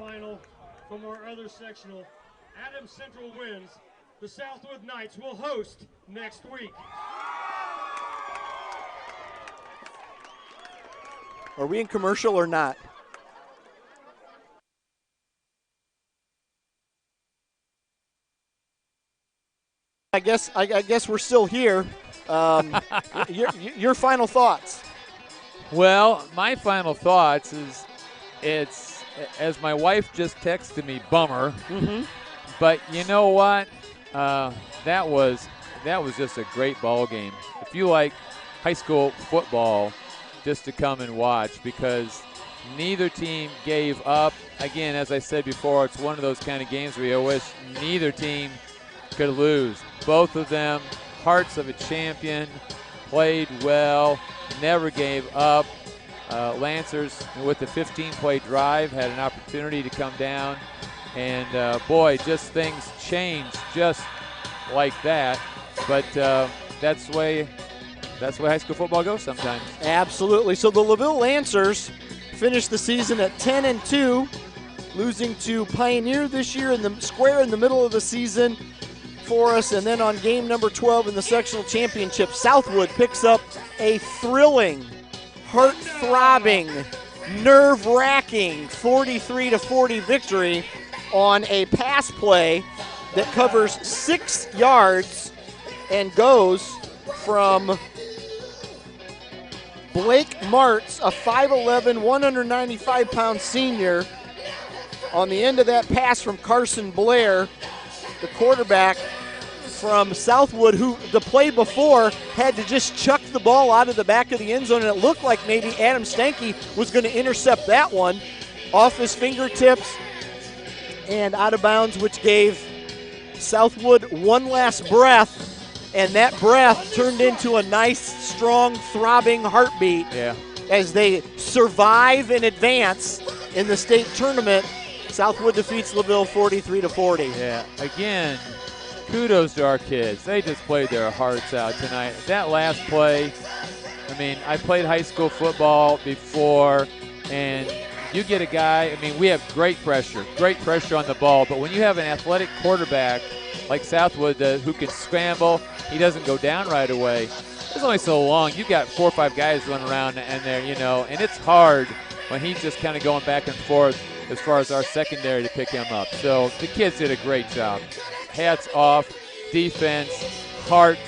final from our other sectional. Adams Central wins. The Southwood Knights will host next week. Are we in commercial or not? I guess we're still here. Your final thoughts? Well, my final thoughts is it's, as my wife just texted me, bummer. Mm-hmm. But you know what? That was just a great ball game. If you like high school football, just to come and watch, because neither team gave up. Again, as I said before, it's one of those kind of games where you wish neither team could lose. Both of them, hearts of a champion, played well, never gave up. Lancers, with the 15-play drive, had an opportunity to come down. And, boy, just things changed just like that. But that's the way high school football goes sometimes. Absolutely. So the LaVille Lancers finished the season at 10-2, losing to Pioneer this year in the square in the middle of the season for us. And then on game number 12 in the sectional championship, Southwood picks up a thrilling, heart-throbbing, nerve-wracking 43-40 victory on a pass play that covers 6 yards and goes from Blake Martz, a 5'11", 195-pound senior. On the end of that pass from Carson Blair, the quarterback from Southwood, who the play before had to just chuck the ball out of the back of the end zone, and it looked like maybe Adam Stanky was going to intercept that one off his fingertips and out of bounds, which gave Southwood one last breath, and that breath turned into a nice, strong, throbbing heartbeat as they survive and advance in the state tournament. Southwood defeats LaVille 43-40. Yeah, again, kudos to our kids. They just played their hearts out tonight. That last play, I mean, I played high school football before, and you get a guy, I mean, we have great pressure on the ball, but when you have an athletic quarterback like Southwood who can scramble, he doesn't go down right away. It's only so long. You've got 4 or 5 guys running around and there, and it's hard when he's just kind of going back and forth as far as our secondary to pick him up. So the kids did a great job. Hats off, defense, heart,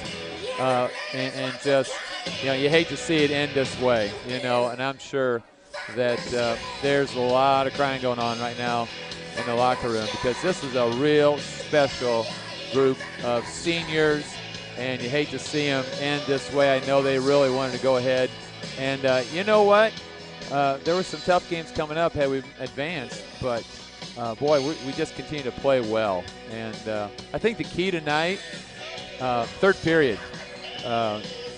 and just, you hate to see it end this way, and I'm sure that there's a lot of crying going on right now in the locker room, because this is a real special group of seniors, and you hate to see them end this way. I know they really wanted to go ahead. And you know what? There were some tough games coming up had we advanced, but boy, we just continue to play well. And I think the key tonight, third period,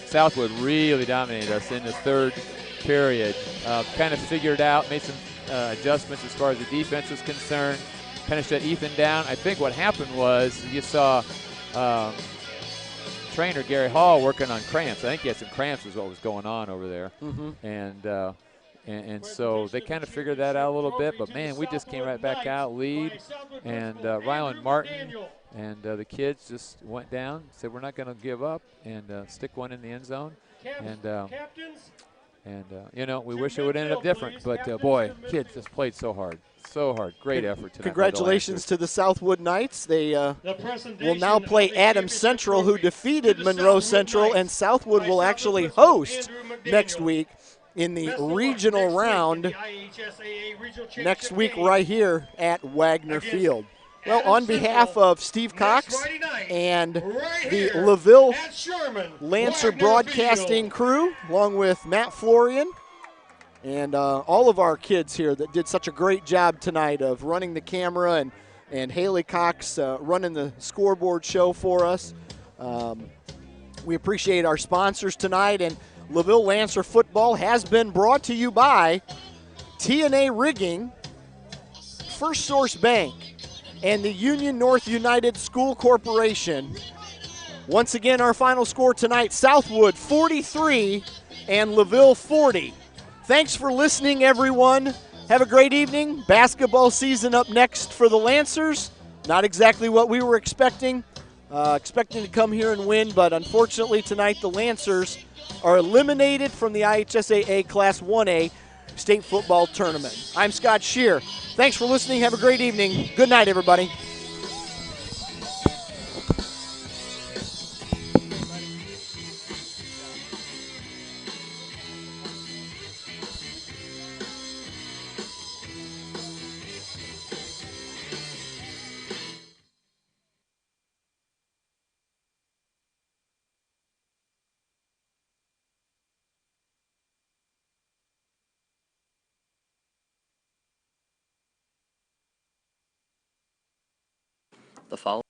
Southwood really dominated us in the third period. Kind of figured out, made some adjustments as far as the defense is concerned, kind of shut Ethan down. I think what happened was you saw trainer Gary Hall working on cramps. I think he had some cramps is what was going on over there. Mm-hmm. And so they kind of figured that out a little bit, but man, we just came right back out, lead, and Rylan Martin and the kids just went down, said we're not going to give up, and stick one in the end zone. And we wish it would end up different, but boy, kids just played so hard. Great effort tonight. Congratulations to the Southwood Knights. They will now play Adams Central, who defeated Monroe Central, and Southwood will actually host next week in the regional round next week right here at Wagner Field. Well, on behalf of Steve Cox and the LaVille Lancer Broadcasting crew, along with Matt Florian, and all of our kids here that did such a great job tonight of running the camera, and Haley Cox running the scoreboard show for us. We appreciate our sponsors tonight, and LaVille Lancer football has been brought to you by TNA Rigging, First Source Bank, and the Union North United School Corporation. Once again, our final score tonight, Southwood 43 and LaVille 40. Thanks for listening, everyone. Have a great evening. Basketball season up next for the Lancers. Not exactly what we were expecting. Expecting to come here and win, but unfortunately tonight the Lancers are eliminated from the IHSAA Class 1A State Football Tournament. I'm Scott Shear. Thanks for listening. Have a great evening. Good night, everybody. The following